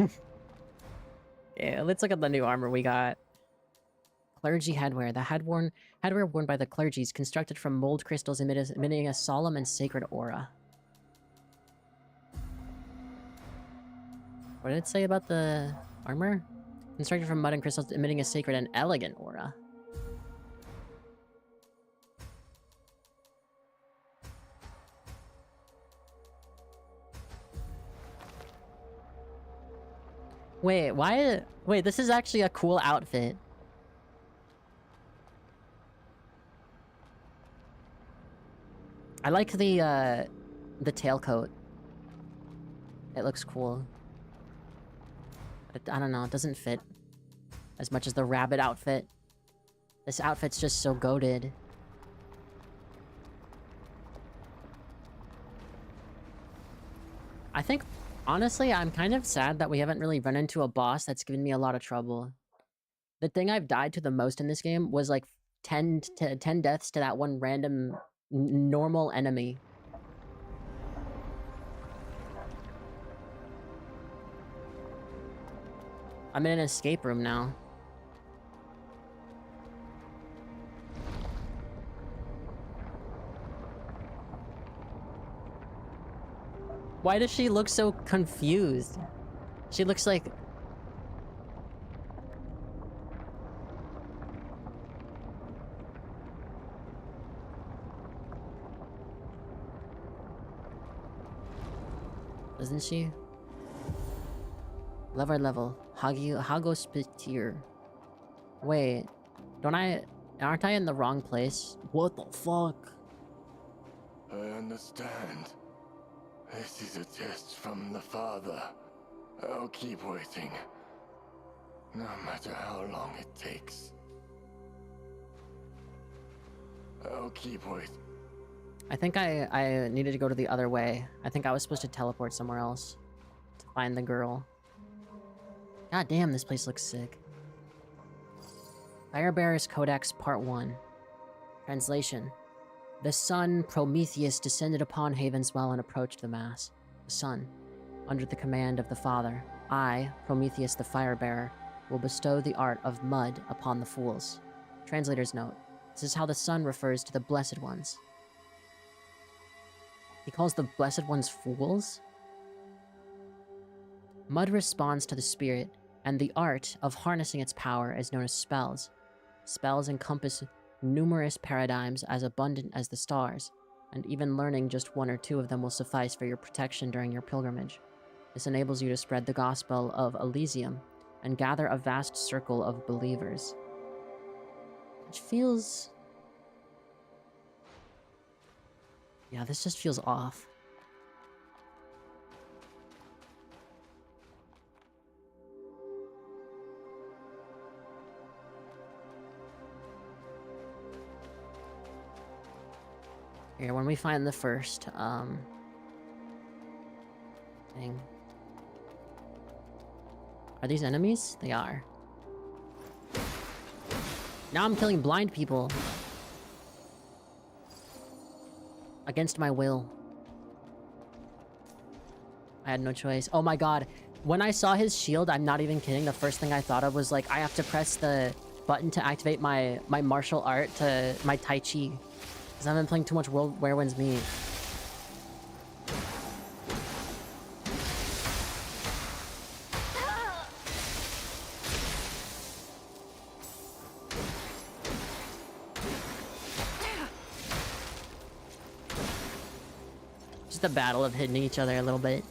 Yeah, let's look at the new armor we got. Clergy headwear. The headwear worn by the clergy is constructed from mold crystals emitting a solemn and sacred aura. What did it say about the armor? Constructed from mud and crystals emitting a sacred and elegant aura. Wait, why? Wait, this is actually a cool outfit. I like the tailcoat. It looks cool. But I don't know, it doesn't fit as much as the rabbit outfit. This outfit's just so goated. I think, honestly, I'm kind of sad that we haven't really run into a boss that's given me a lot of trouble. The thing I've died to the most in this game was like 10 deaths to that one random normal enemy. I'm in an escape room now. Why does she look so confused? She looks like... Doesn't she? Lever level. Hagospitier. Wait. Aren't I in the wrong place? What the fuck? I understand. This is a test from the Father. I'll keep waiting. No matter how long it takes. I'll keep waiting. I think I needed to go to the other way. I think I was supposed to teleport somewhere else to find the girl. God damn, this place looks sick. Firebearer's Codex Part 1. Translation. The sun, Prometheus, descended upon Havenswell and approached the mass. The sun, under the command of the Father, I, Prometheus the Firebearer, will bestow the art of mud upon the fools. Translator's note. This is how the sun refers to the Blessed Ones. He calls the Blessed Ones fools? Mud responds to the spirit, and the art of harnessing its power is known as spells. Spells encompass numerous paradigms as abundant as the stars, and even learning just one or two of them will suffice for your protection during your pilgrimage. This enables you to spread the gospel of Elysium and gather a vast circle of believers. Which feels... Yeah, this just feels off. Here, when we find the first, thing. Are these enemies? They are. Now I'm killing blind people. Against my will. I had no choice. Oh my god. When I saw his shield, I'm not even kidding, the first thing I thought of was like, I have to press the button to activate my martial art to my Tai Chi. Because I've been playing too much Where Winds Meet. Just a battle of hitting each other a little bit.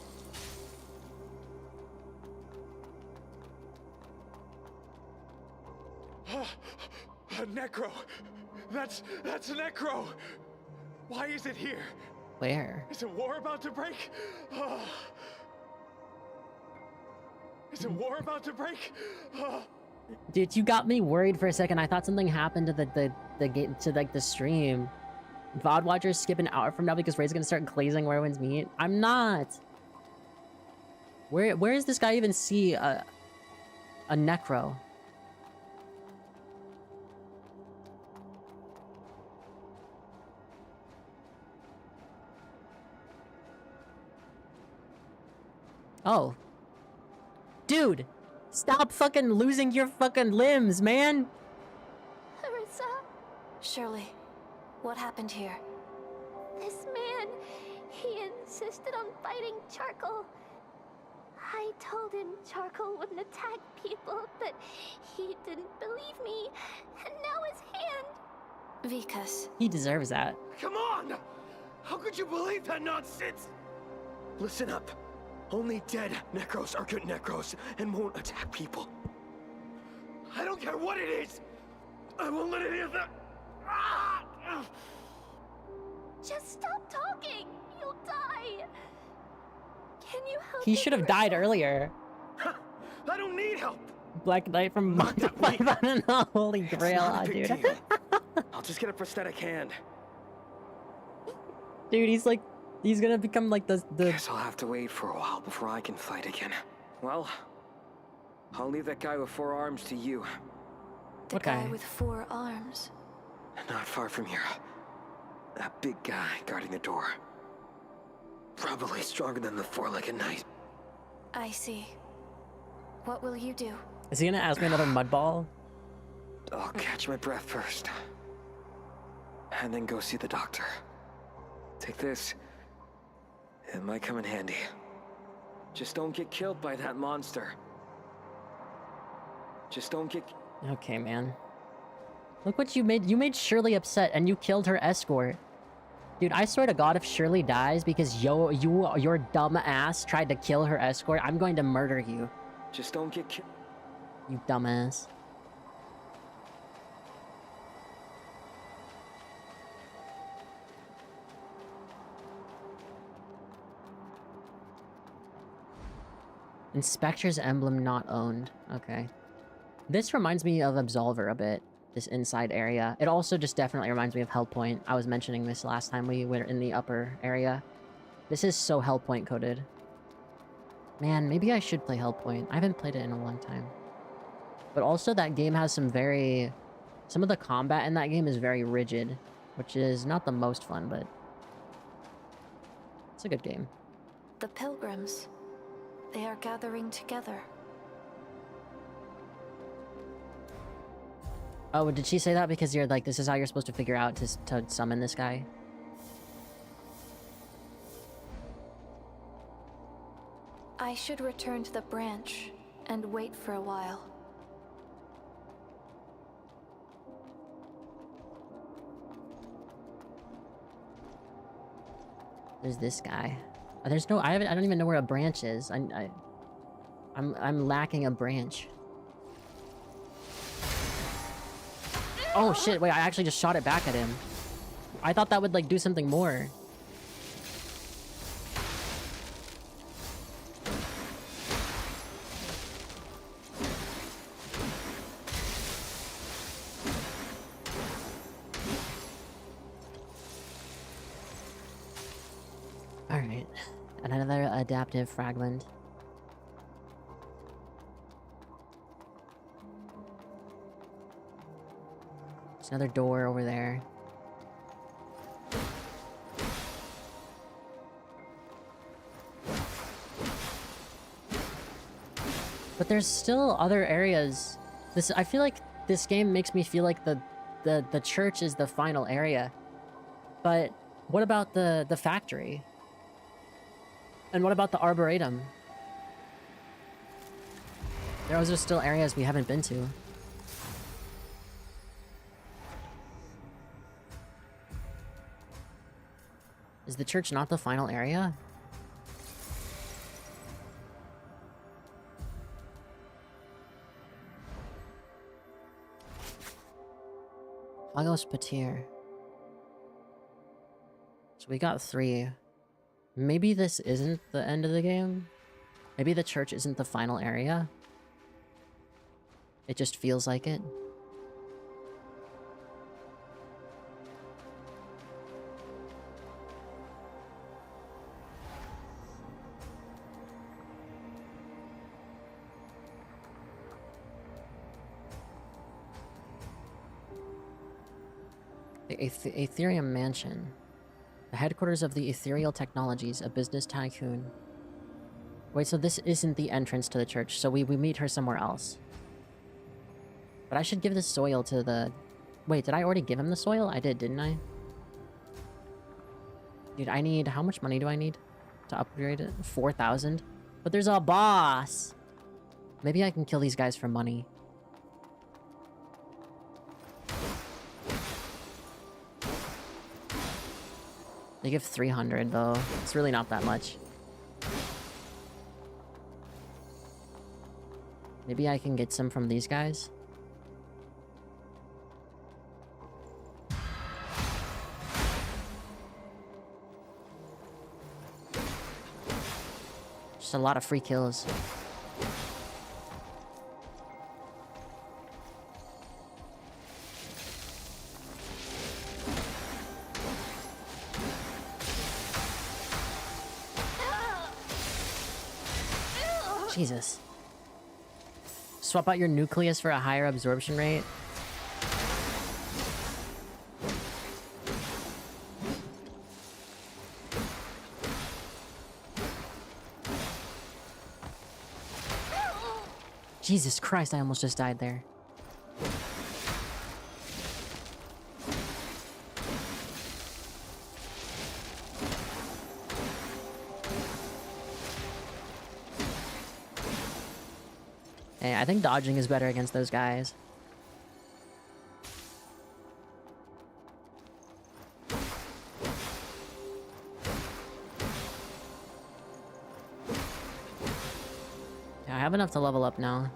Necro! That's Necro! Why is it here? Where? Is a war about to break? Is a war about to break? Dude, you got me worried for a second. I thought something happened to the game, to like the stream. VOD watchers skip an hour from now because Ray's gonna start glazing Where Winds Meet. I'm not. Where does this guy even see a Necro? Oh. Dude! Stop fucking losing your fucking limbs, man! Harissa? Shirley, what happened here? This man, he insisted on fighting Charcoal. I told him Charcoal wouldn't attack people, but he didn't believe me. And now his hand... Vikas. He deserves that. Come on! How could you believe that nonsense? Listen up. Only dead Necros are good Necros and won't attack people. I don't care what it is! I won't let any of that... Just stop talking! You'll die! Can you help He me, should have died Harissa? earlier. I don't need help! Black Knight from Monty Python. Holy grail, dude. I'll just get a prosthetic hand. Dude, he's like... He's gonna become like the... Guess I'll have to wait for a while before I can fight again. Well, I'll leave that guy with 4 arms to you. The guy with 4 arms. Not far from here. That big guy guarding the door. Probably stronger than the 4-legged knight. I see. What will you do? Is he gonna ask me another mud ball? I'll catch my breath first. And then go see the doctor. Take this. It might come in handy. Just don't get killed by that monster. Just don't get... Okay, man. Look what you made. You made Shirley upset and you killed her escort. Dude, I swear to God, if Shirley dies because your dumb ass tried to kill her escort, I'm going to murder you. Just don't get killed. You dumbass. Inspector's emblem not owned. Okay. This reminds me of Absolver a bit. This inside area. It also just definitely reminds me of Hellpoint. I was mentioning this last time we were in the upper area. This is so Hellpoint coded. Man, maybe I should play Hellpoint. I haven't played it in a long time. But also that game has some very... Some of the combat in that game is very rigid. Which is not the most fun, but... It's a good game. The pilgrims. They are gathering together. Oh, did she say that because you're like, this is how you're supposed to figure out to summon this guy? I should return to the branch and wait for a while. There's this guy. There's no... I don't even know where a branch is. I'm lacking a branch. Oh shit, wait, I actually just shot it back at him. I thought that would like do something more. Alright, another adaptive fragment. There's another door over there. But there's still other areas. I feel like this game makes me feel like the church is the final area. But what about the factory? And what about the Arboretum? Those are still areas we haven't been to. Is the church not the final area? Lagos Patir. So we got 3. Maybe this isn't the end of the game? Maybe the church isn't the final area? It just feels like it? The Aetherium Mansion. The headquarters of the Ethereal Technologies, a business tycoon. Wait, so this isn't the entrance to the church, so we meet her somewhere else. But I should give the soil to the... Wait, did I already give him the soil? I did, didn't I? Dude, I need... How much money do I need to upgrade it? 4,000? But there's a boss! Maybe I can kill these guys for money. They give 300 though. It's really not that much. Maybe I can get some from these guys? Just a lot of free kills. Jesus. Swap out your nucleus for a higher absorption rate. Jesus Christ, I almost just died there. Hey, I think dodging is better against those guys. Yeah, I have enough to level up now.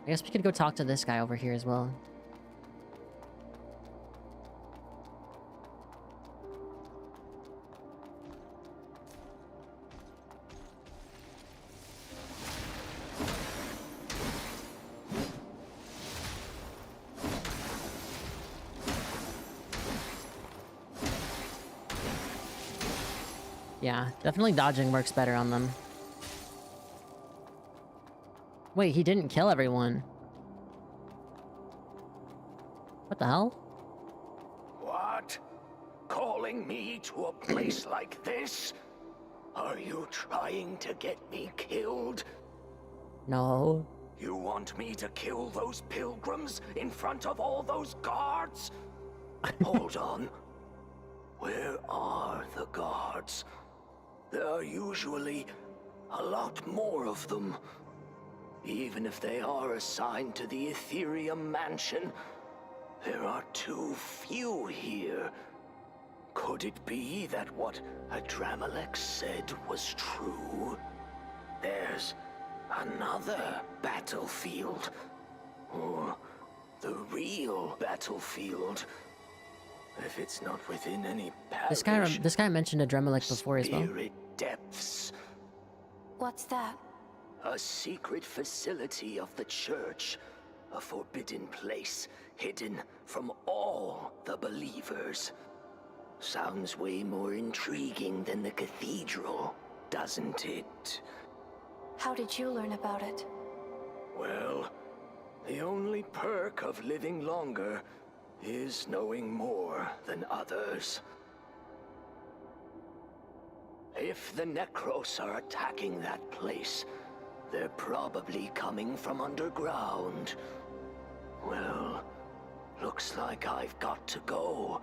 I guess we could go talk to this guy over here as well. Yeah, definitely dodging works better on them. Wait, he didn't kill everyone. What the hell? What? Calling me to a place like this? Are you trying to get me killed? No. You want me to kill those pilgrims in front of all those guards? Hold on. Where are the guards? There are usually a lot more of them. Even if they are assigned to the Ethereum Mansion, there are too few here. Could it be that what Adramelech said was true? There's another battlefield. Or the real battlefield. If it's not within any parish, This guy mentioned Adramelech before as well. Spirit depths. What's that? A secret facility of the church. A forbidden place, hidden from all the believers. Sounds way more intriguing than the cathedral, doesn't it? How did you learn about it? Well, The only perk of living longer is knowing more than others. If the Necros are attacking that place, they're probably coming from underground. Well, looks like I've got to go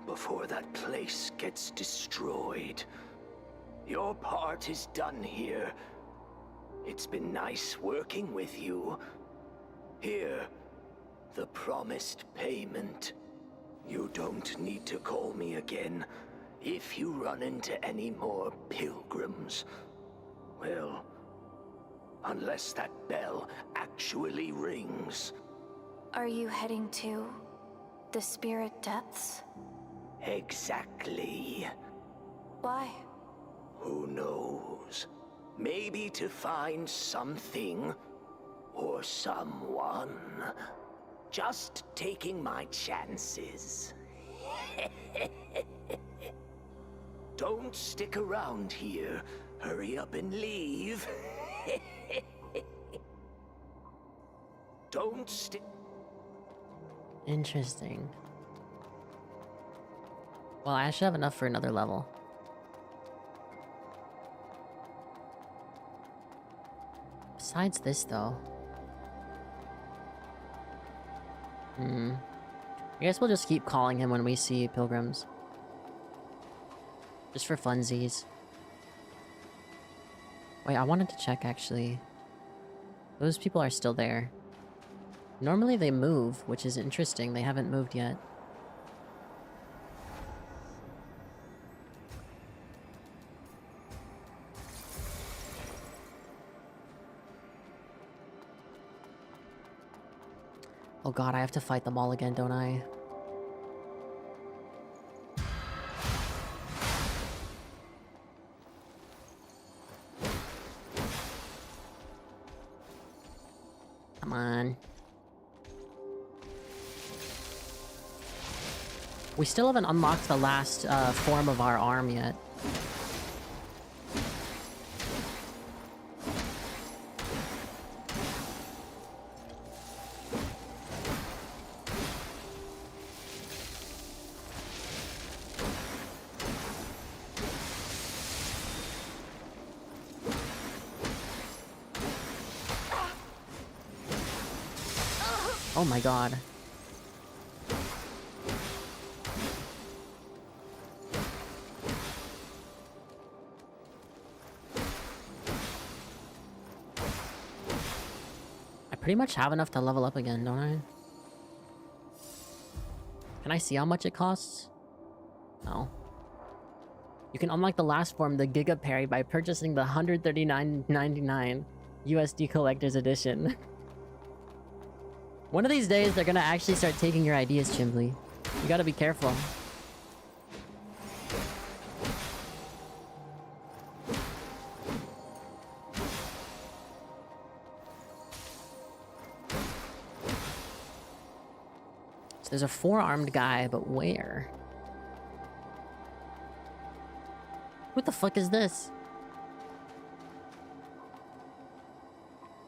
before that place gets destroyed. Your part is done here. It's been nice working with you. Here, the promised payment. You don't need to call me again if you run into any more pilgrims. Well, unless that bell actually rings. Are you heading to the spirit depths? Exactly. Why? Who knows? Maybe to find something or someone. Just taking my chances. Don't stick around here. Hurry up and leave. Don't stick. Interesting. Well, I should have enough for another level. Besides this, though. I guess we'll just keep calling him when we see pilgrims. Just for funsies. Wait, I wanted to check, actually. Those people are still there. Normally they move, which is interesting. They haven't moved yet. Oh god, I have to fight them all again, don't I? Come on. We still haven't unlocked the last form of our arm yet. Oh my god. I pretty much have enough to level up again, don't I? Can I see how much it costs? No. You can unlock the last form, the Giga Parry, by purchasing the $139.99 USD Collector's Edition. One of these days, they're gonna actually start taking your ideas, Chimbly. You gotta be careful. So there's a four-armed guy, but where? What the fuck is this?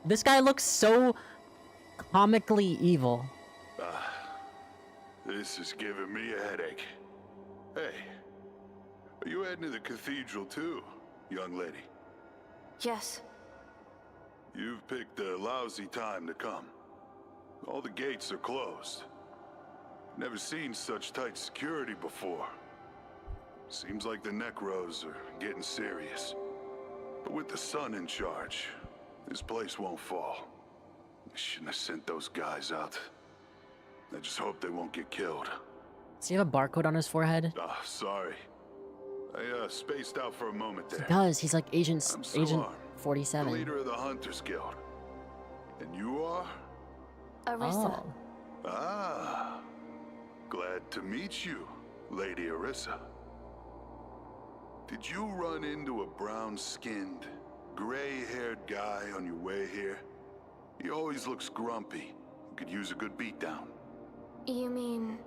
This guy looks so comically evil. This is giving me a headache. Hey, are you heading to the cathedral too, young lady? Yes. You've picked a lousy time to come. All the gates are closed. Never seen such tight security before. Seems like the Necros are getting serious. But with the sun in charge, this place won't fall. I shouldn't have sent those guys out. I just hope they won't get killed. Does he have a barcode on his forehead? Ah, sorry. I spaced out for a moment there. He does. He's like Agent Salar, 47. the leader of the Hunters Guild. And you are? Arissa. Oh. Ah. Glad to meet you, Lady Arissa. Did you run into a brown-skinned, gray-haired guy on your way here? He always looks grumpy. Could use a good beatdown. You mean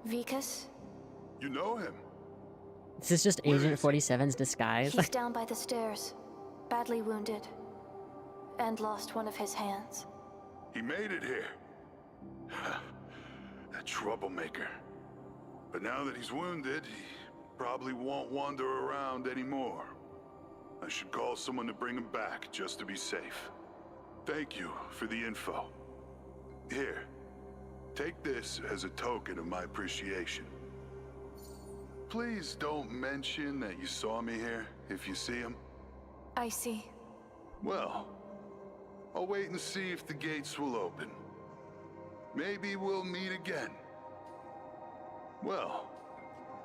Vikas? You know him? This is just Agent 47's disguise. He's down by the stairs, badly wounded, and lost one of his hands. He made it here. A troublemaker. But now that he's wounded, he probably won't wander around anymore. I should call someone to bring him back, just to be safe. Thank you for the info. Here, take this as a token of my appreciation. Please don't mention that you saw me here, if you see him. I see. Well, I'll wait and see if the gates will open. Maybe we'll meet again. Well...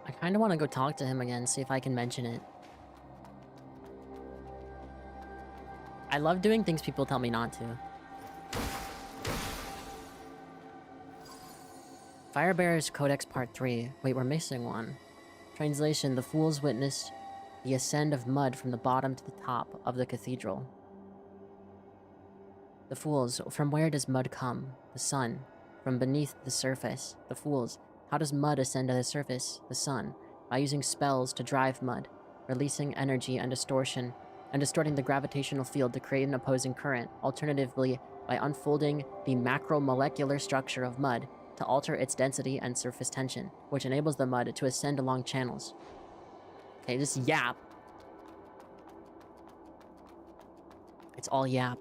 I kind of want to go talk to him again, see if I can mention it. I love doing things people tell me not to. Firebearer's Codex Part 3. Wait, we're missing one. Translation: the fools witnessed the ascent of mud from the bottom to the top of the cathedral. The fools, from where does mud come? The sun. From beneath the surface. The fools, how does mud ascend to the surface? The sun. By using spells to drive mud, releasing energy and distortion, and distorting the gravitational field to create an opposing current. Alternatively, by unfolding the macromolecular structure of mud to alter its density and surface tension, which enables the mud to ascend along channels. Okay, just yap. It's all yap.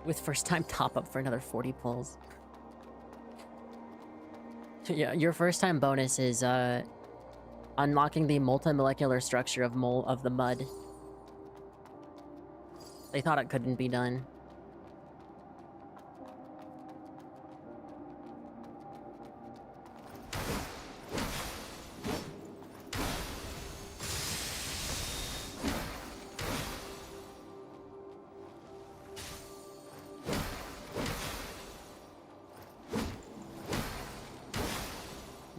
With first-time top-up for another 40 pulls. Yeah, your first-time bonus is, unlocking the multimolecular structure of the mud. They thought it couldn't be done.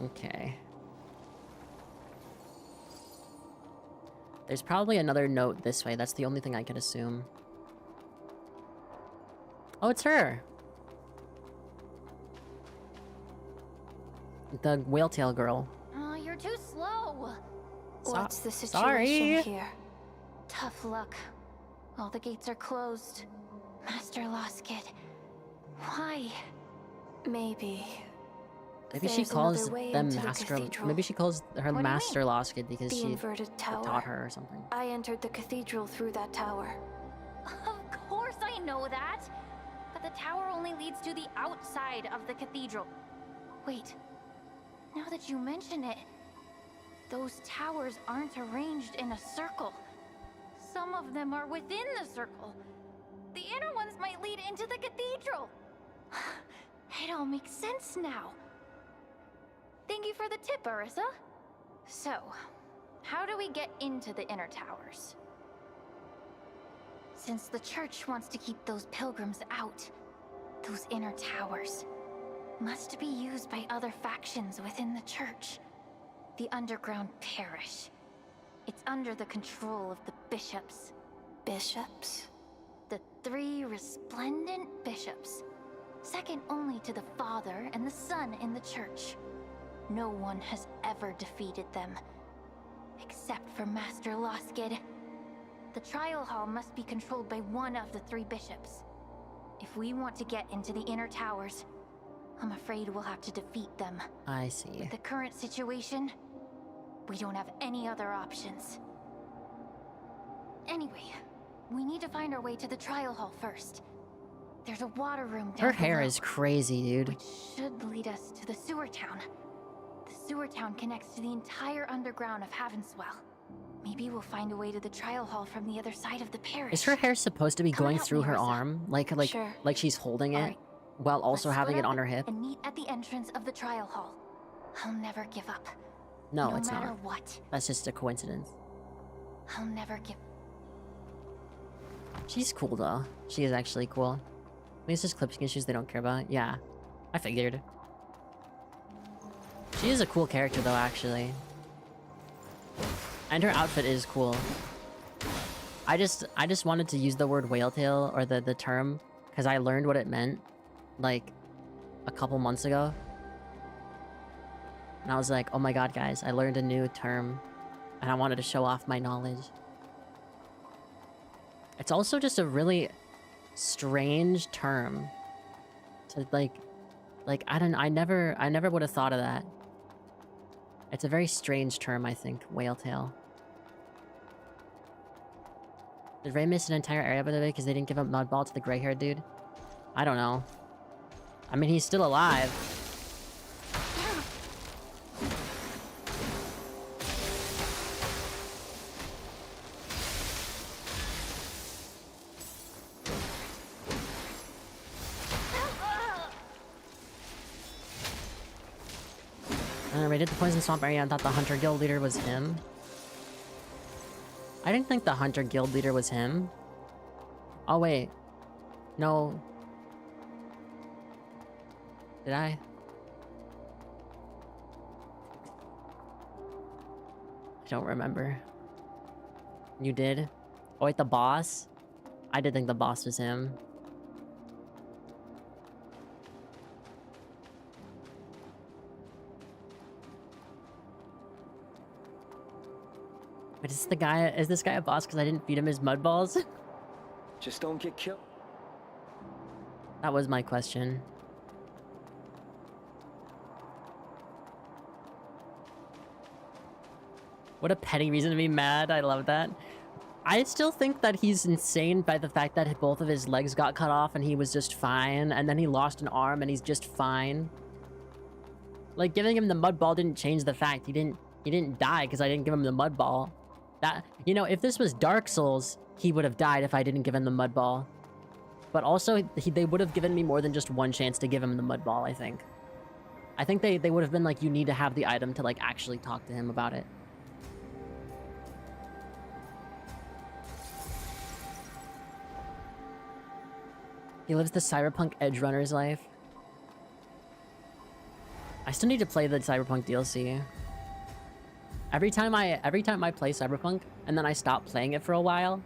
Okay. There's probably another note this way. That's the only thing I could assume. Oh, it's her! The whale-tail girl. Oh, you're too slow. What's the situation sorry. here? Tough luck. All the gates are closed. Master Loskid. Why? Maybe. Maybe she There's calls another way them into the Master... cathedral. Maybe she calls her What do you Master Loskid because The she inverted tower. taught her or something. I entered the cathedral through that tower. Of course I know that. But the tower only leads to the outside of the cathedral. Wait. Now that you mention it, those towers aren't arranged in a circle. Some of them are within the circle. The inner ones might lead into the cathedral. It all makes sense now. Thank you for the tip, Arissa. So, how do we get into the inner towers? Since the church wants to keep those pilgrims out, those inner towers must be used by other factions within the church. The underground parish. It's under the control of the bishops. Bishops? The 3 resplendent bishops. Second only to the Father and the Son in the church. No one has ever defeated them. Except for Master Loskid. The trial hall must be controlled by one of the 3 bishops. If we want to get into the inner towers, I'm afraid we'll have to defeat them. I see. With the current situation, we don't have any other options. Anyway, we need to find our way to the trial hall first. There's a water room down Her hair below, is crazy, dude. which should lead us to the sewer town. The sewer town connects to the entire underground of Havenswell. Maybe we'll find a way to the trial hall from the other side of the parish. Is her hair supposed to be Come going help through me, her Arissa. arm? Like Sure. she's holding it? Alright. While also Let's having split it up on her hip? and meet at the entrance of the trial hall. I'll never give up. No, no it's matter not. what. That's just a coincidence. I'll never give. She's cool though. She is actually cool. Maybe it's just clipping issues they don't care about. Yeah, I figured. She is a cool character though, actually. And her outfit is cool. I just wanted to use the word whale tail or the term because I learned what it meant like a couple months ago. And I was like, oh my god guys, I learned a new term and I wanted to show off my knowledge. It's also just a really strange term to like I never would have thought of that. It's a very strange term, I think, whale tail. Did Ray miss an entire area by the way because they didn't give up Mudball to the gray-haired dude? I don't know. I mean, he's still alive. We did the Poison Swamp area and thought the Hunter Guild leader was him. I didn't think the Hunter Guild leader was him. Oh, wait. No. Did I? I don't remember. You did? Oh, wait, the boss? I did think the boss was him. But is this guy a boss because I didn't feed him his mud balls? Just don't get killed. That was my question. What a petty reason to be mad. I love that. I still think that he's insane by the fact that both of his legs got cut off and he was just fine, and then he lost an arm and he's just fine. Like, giving him the mud ball didn't change the fact he didn't die because I didn't give him the mud ball. That, you know, if this was Dark Souls, he would have died if I didn't give him the mud ball. But also, they would have given me more than just one chance to give him the mud ball, I think. I think they would have been like, you need to have the item to, like, actually talk to him about it. He lives the cyberpunk edge runner's life. I still need to play the cyberpunk DLC. Every time I play cyberpunk and then I stop playing it for a while,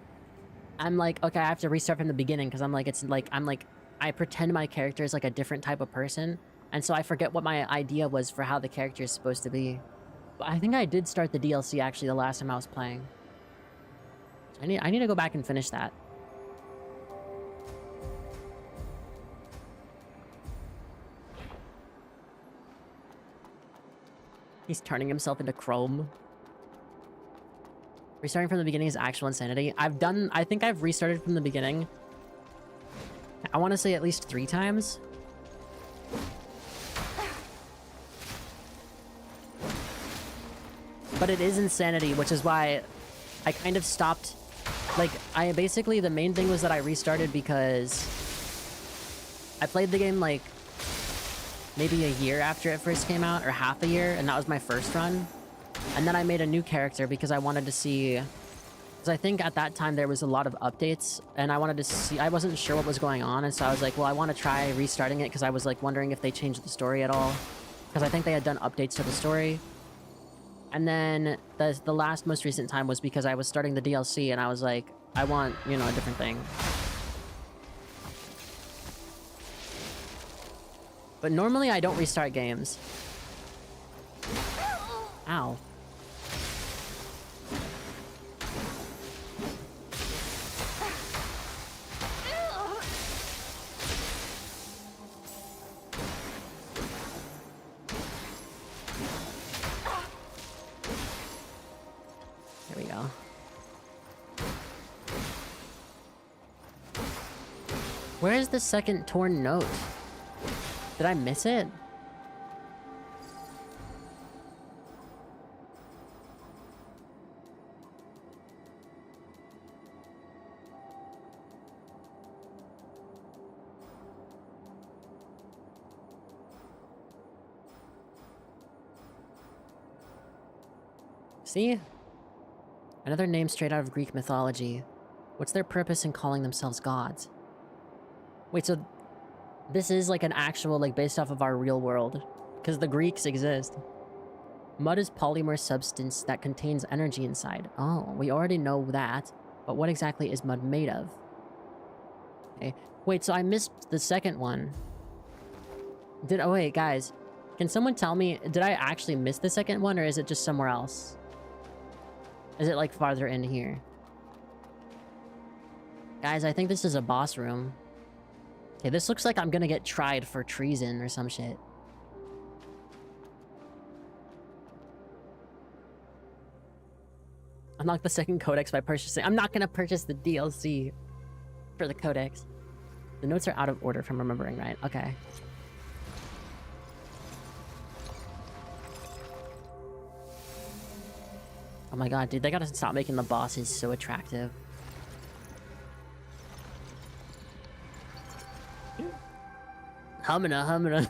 I'm like, okay, I have to restart from the beginning because I pretend my character is like a different type of person, and so I forget what my idea was for how the character is supposed to be. But I think I did start the DLC actually the last time I was playing. So I need to go back and finish that. He's turning himself into chrome. Restarting from the beginning is actual insanity. I think I've restarted from the beginning. I want to say at least 3 times. But it is insanity, which is why I kind of stopped. Like, basically, the main thing was that I restarted because I played the game, like, maybe a year after it first came out, or half a year, and that was my first run. And then I made a new character because I wanted to see... Because I think at that time there was a lot of updates, and I wanted to see... I wasn't sure what was going on, and so I was like, well, I want to try restarting it because I was, like, wondering if they changed the story at all. Because I think they had done updates to the story. And then the last most recent time was because I was starting the DLC, and I was like, I want, you know, a different thing. But normally I don't restart games. Ow. There we go. Where's the second torn note? Did I miss it? See? Another name straight out of Greek mythology. What's their purpose in calling themselves gods? Wait, so this is like an actual, like, based off of our real world. Because the Greeks exist. Mud is polymer substance that contains energy inside. Oh, we already know that. But what exactly is mud made of? Okay. Wait, so I missed the second one. Oh wait, guys. Can someone tell me, did I actually miss the second one, or is it just somewhere else? Is it, like, farther in here? Guys, I think this is a boss room. Okay, this looks like I'm gonna get tried for treason or some shit. Unlock the second codex by purchasing. I'm not gonna purchase the DLC for the codex. The notes are out of order from remembering, right? Okay. Oh my god, dude, they gotta stop making the bosses so attractive. Humana, humana.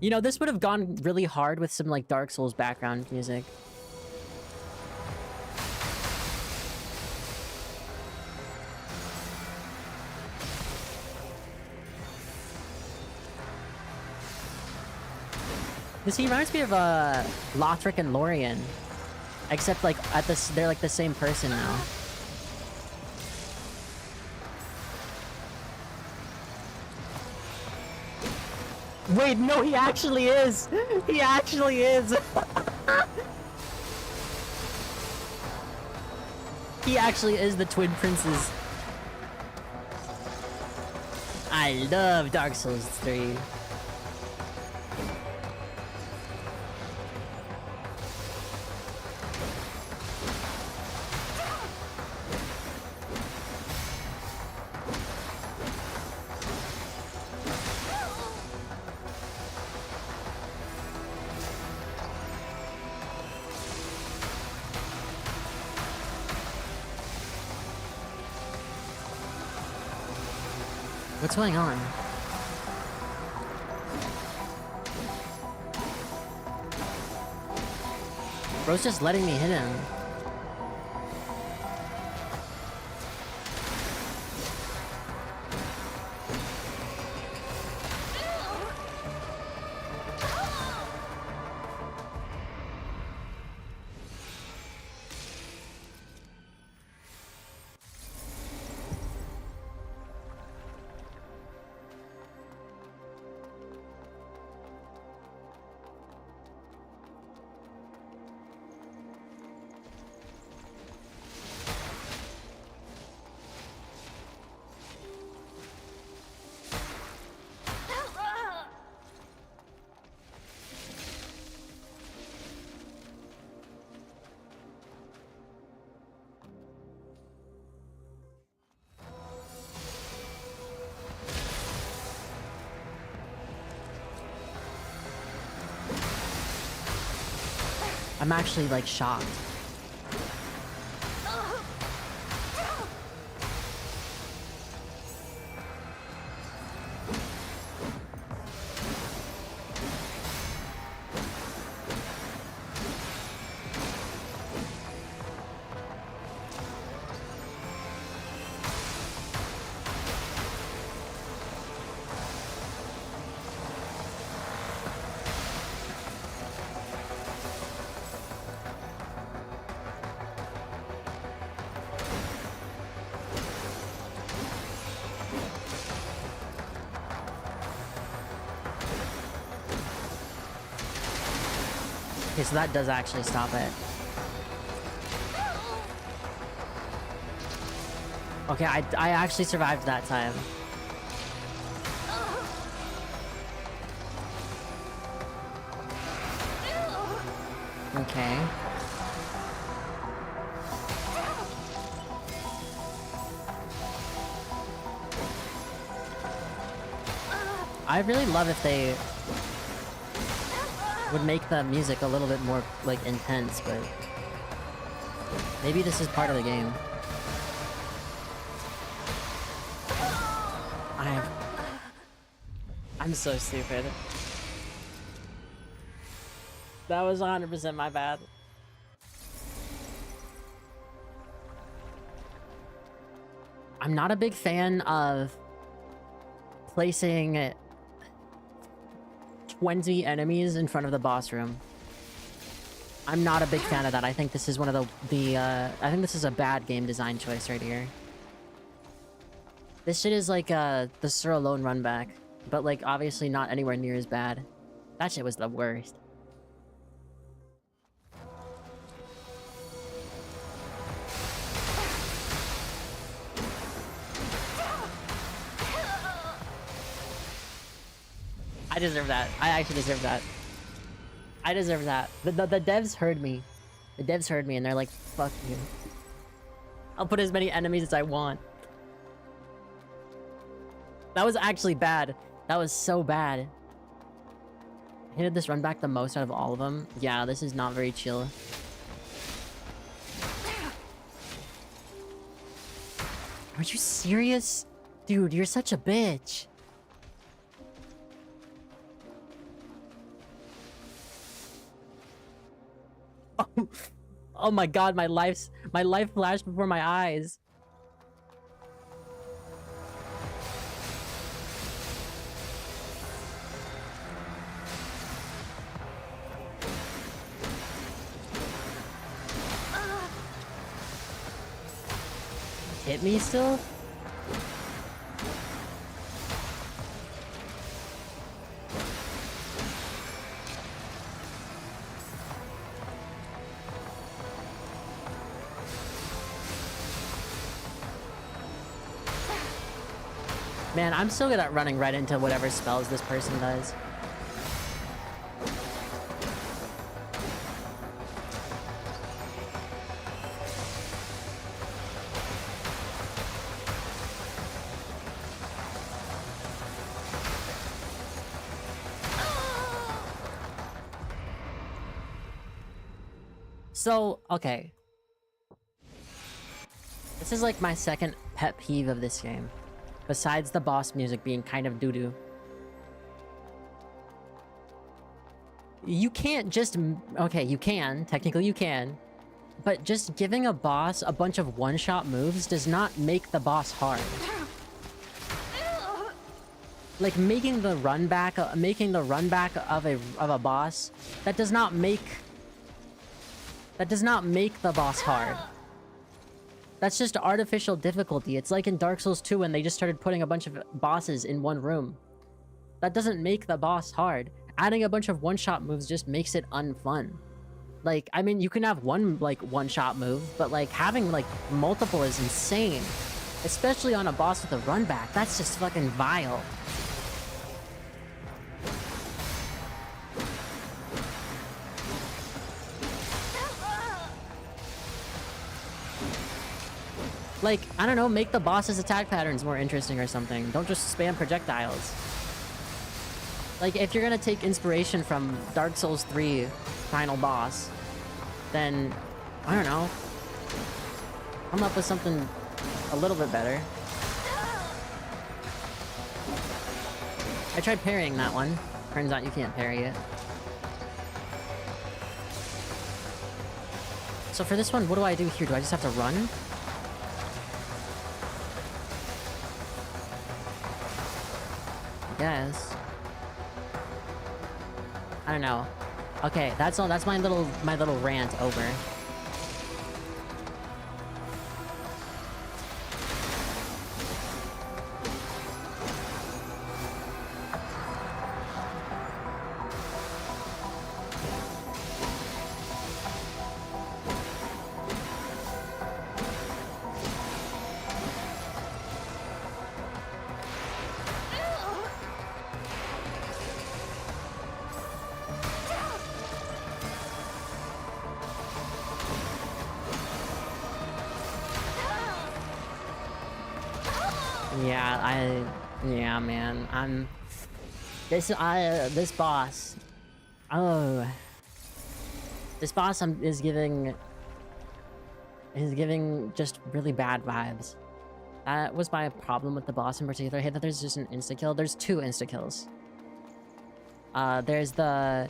You know, this would have gone really hard with some, like, Dark Souls background music. This he reminds me of, Lothric and Lorien. Except, like, they're, like, the same person now. Wait, no, he actually is! He actually is! He actually is the twin princes. I love Dark Souls 3. What's going on? Bro's just letting me hit him. I'm actually, like, shocked. Okay, so that does actually stop it. Okay, I actually survived that time. Okay. I really love if they would make the music a little bit more, like, intense, but maybe this is part of the game. I'm so stupid. That was 100% my bad. I'm not a big fan of placing 20 enemies in front of the boss room. I'm not a big fan of that. I think this is one of I think this is a bad game design choice right here. This shit is like the Sur Alone run back, but like obviously not anywhere near as bad. That shit was the worst. deserve that. I actually deserve that. I deserve that. The devs heard me. The devs heard me and they're like, fuck you. I'll put as many enemies as I want. That was actually bad. That was so bad. I hated this run back the most out of all of them. Yeah, this is not very chill. Are you serious? Dude, you're such a bitch. Oh, oh my god, my life flashed before my eyes. Hit me still? Man, I'm so good at running right into whatever spells this person does. So, okay. This is like my second pet peeve of this game. Besides the boss music being kind of doo-doo. You can't just... Okay, you can. Technically you can. But just giving a boss a bunch of one-shot moves does not make the boss hard. Like, making the run back of a boss, that does not make the boss hard. That's just artificial difficulty. It's like in Dark Souls 2 when they just started putting a bunch of bosses in one room. That doesn't make the boss hard. Adding a bunch of one-shot moves just makes it unfun. Like, I mean, you can have one, like, one-shot move, but, like, having, like, multiple is insane. Especially on a boss with a run back. That's just fucking vile. Like, I don't know, make the boss's attack patterns more interesting or something. Don't just spam projectiles. Like, if you're gonna take inspiration from Dark Souls 3 final boss, then, I don't know, come up with something a little bit better. I tried parrying that one. Turns out you can't parry it. So for this one, what do I do here? Do I just have to run? Guess. I don't know. Okay, that's all. That's my little rant over. Yeah, man. This boss. Oh. This boss is giving just really bad vibes. That was my problem with the boss in particular. I hate that there's just an insta-kill. There's two insta-kills. There's the...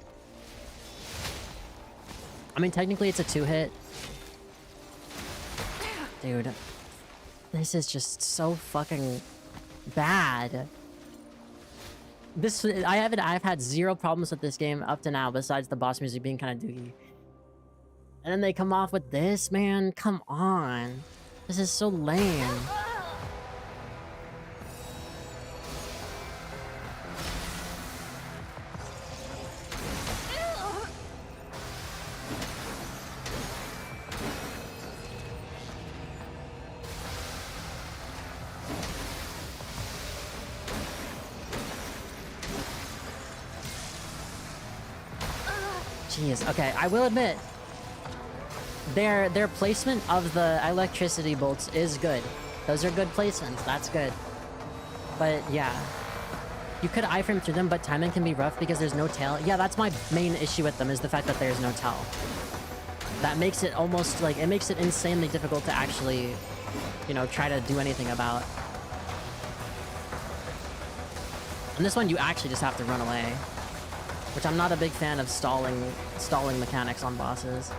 I mean, technically it's a 2-hit. Dude. This is just so fucking bad. I've had zero problems with this game up to now, besides the boss music being kind of doogie. And then they come off with this, man. Come on. This is so lame. Jeez, okay, I will admit, their placement of the electricity bolts is good. Those are good placements, that's good. But yeah, you could iframe through them, but timing can be rough because there's no tail. Yeah, that's my main issue with them, is the fact that there's no tail. That makes it almost like, it makes it insanely difficult to actually, you know, try to do anything about. And this one, you actually just have to run away. Which I'm not a big fan of stalling mechanics on bosses.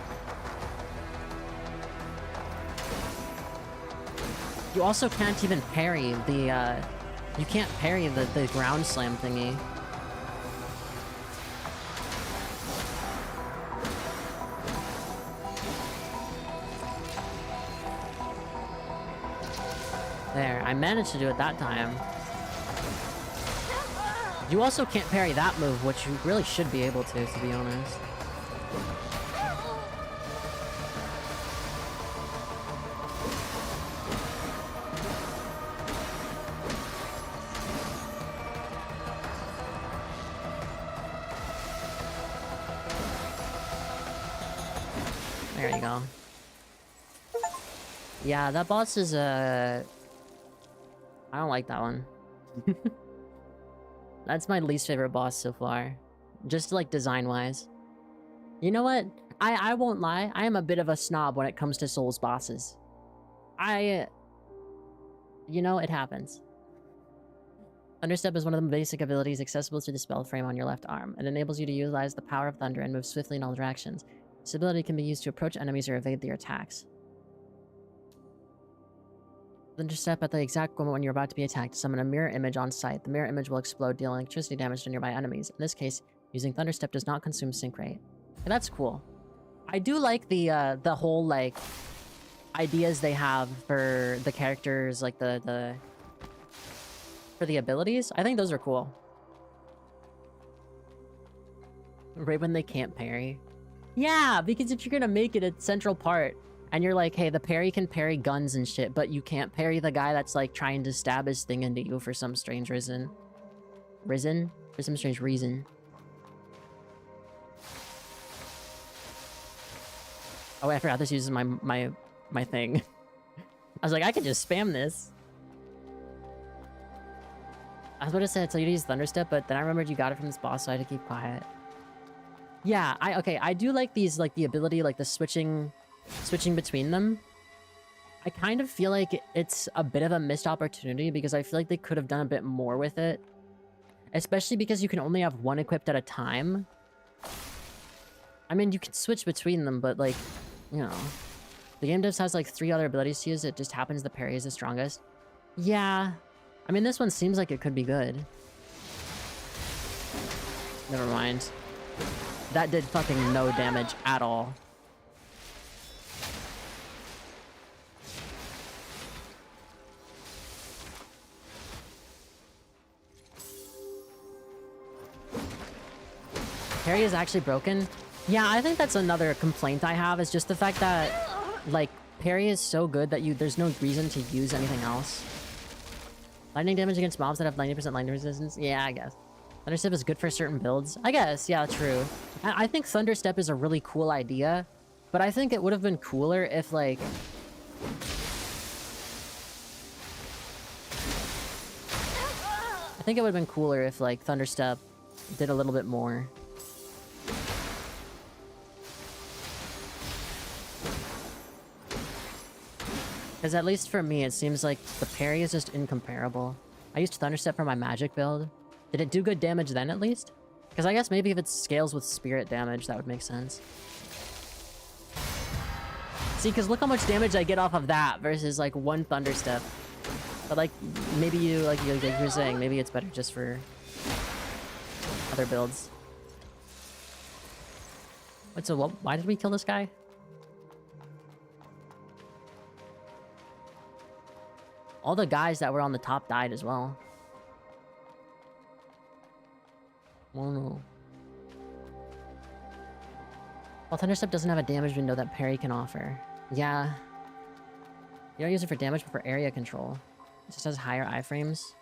You also can't even parry the, you can't parry the ground slam thingy. There, I managed to do it that time. You also can't parry that move, which you really should be able to be honest. There you go. Yeah, that boss is, I don't like that one. That's my least favorite boss so far. Just, like, design-wise. You know what? I won't lie. I am a bit of a snob when it comes to Souls bosses. You know, it happens. Thunderstep is one of the basic abilities accessible through the spell frame on your left arm. It enables you to utilize the power of thunder and move swiftly in all directions. This ability can be used to approach enemies or evade their attacks. Thunderstep at the exact moment when you're about to be attacked, summon a mirror image on sight. The mirror image will explode, dealing electricity damage to nearby enemies. In this case, using Thunderstep does not consume sync rate. Okay, that's cool. I do like the whole, like, ideas they have for the characters, like, for the abilities. I think those are cool. Right when they can't parry. Yeah, because if you're gonna make it a central part, and you're like, hey, the parry can parry guns and shit, but you can't parry the guy that's, like, trying to stab his thing into you for some strange reason. For some strange reason. Oh, wait, I forgot this uses my thing. I was like, I could just spam this. I was about to say, I tell you to use Thunderstep, but then I remembered you got it from this boss, so I had to keep quiet. Yeah, I do like these, like, the ability, like, the switching between them. I kind of feel like it's a bit of a missed opportunity because I feel like they could have done a bit more with it. Especially because you can only have one equipped at a time. I mean, you can switch between them, but, like, you know. The game devs has, like, 3 other abilities to use. It just happens the parry is the strongest. Yeah. I mean, this one seems like it could be good. Never mind. That did fucking no damage at all. Parry is actually broken. Yeah, I think that's another complaint I have, is just the fact that, like, parry is so good that there's no reason to use anything else. Lightning damage against mobs that have 90% lightning resistance? Yeah, I guess. Thunderstep is good for certain builds? I guess, yeah, true. I think Thunderstep is a really cool idea, but I think it would have been cooler if, like... I think it would have been cooler if, like, Thunderstep did a little bit more. Because at least for me, it seems like the parry is just incomparable. I used Thunderstep for my magic build. Did it do good damage then, at least? Because I guess maybe if it scales with spirit damage, that would make sense. See, because look how much damage I get off of that versus, like, one Thunderstep. But, like, maybe you, like you're saying, maybe it's better just for other builds. Wait, so why did we kill this guy? All the guys that were on the top died as well. Oh no. Well, Thunderstep doesn't have a damage window that parry can offer. Yeah. You don't use it for damage, but for area control. It just has higher iframes.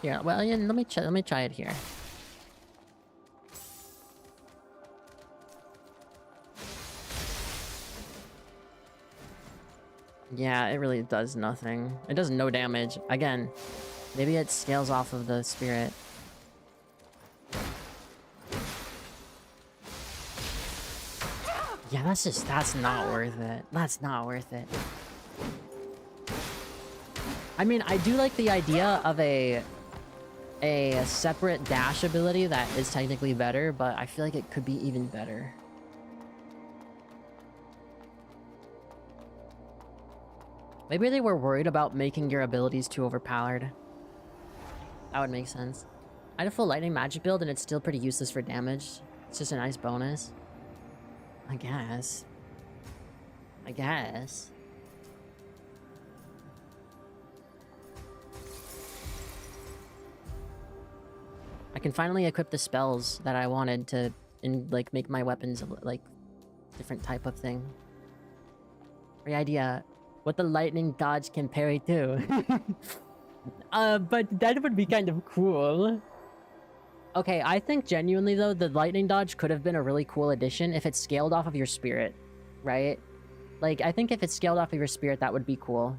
Here, well, yeah, let me try it here. Yeah, it really does nothing. It does no damage. Again, maybe it scales off of the spirit. Yeah, that's not worth it. That's not worth it. I mean, I do like the idea of a separate dash ability that is technically better, but I feel like it could be even better. Maybe they were worried about making your abilities too overpowered. That would make sense. I had a full lightning magic build and it's still pretty useless for damage. It's just a nice bonus. I guess. I guess. I can finally equip the spells that I wanted to, like, make my weapons, like, different type of thing. Great idea. What the lightning dodge can parry too. But that would be kind of cool. Okay, I think genuinely though, the lightning dodge could have been a really cool addition if it scaled off of your spirit, right? Like, I think if it scaled off of your spirit, that would be cool.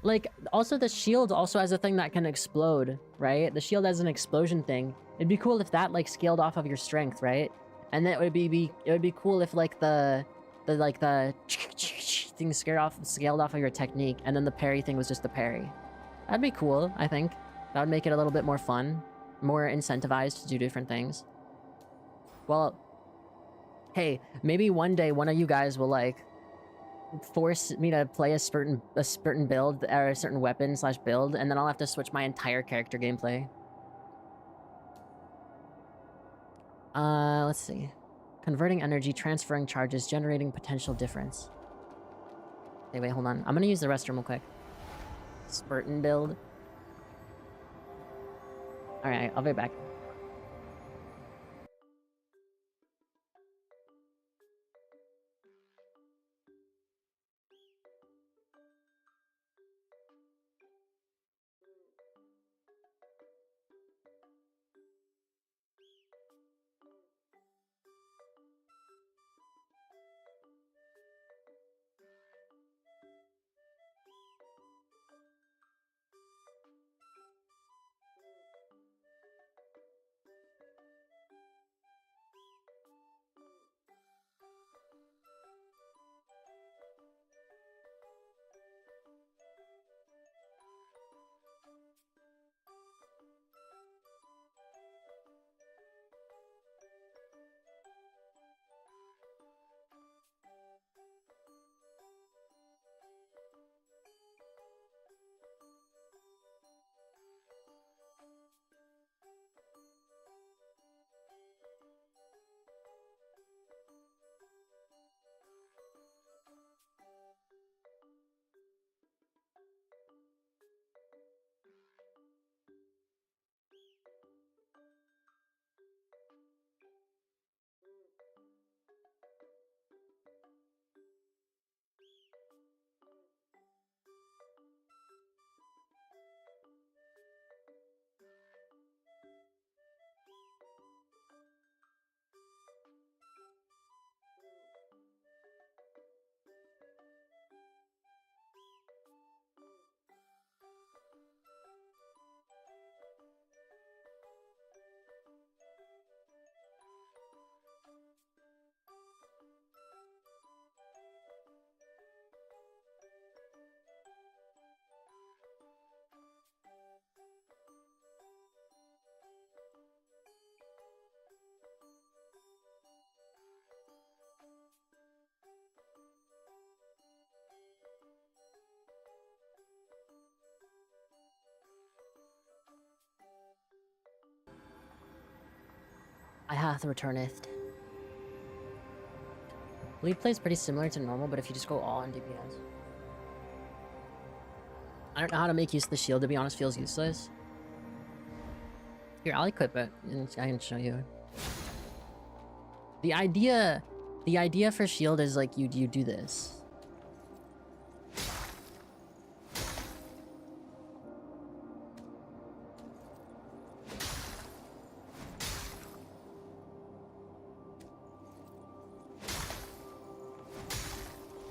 Like, also the shield also has a thing that can explode, right? The shield has an explosion thing. It'd be cool if that, like, scaled off of your strength, right? And then it would be cool if, like, the thing scaled off of your technique, and then the parry thing was just the parry. That'd be cool, I think. That would make it a little bit more fun, more incentivized to do different things. Well, hey, maybe one day one of you guys will, like, force me to play a certain build, or a certain weapon / build, and then I'll have to switch my entire character gameplay. Let's see. Converting energy, transferring charges, generating potential difference. Okay, wait, hold on. I'm gonna use the restroom real quick. Spurtin build. Alright, I'll be back. I hath returneth. Bleed plays pretty similar to normal, but if you just go all on DPS. I don't know how to make use of the shield, to be honest, feels useless. Here, I'll equip it, and I can show you. The idea for shield is like you do this.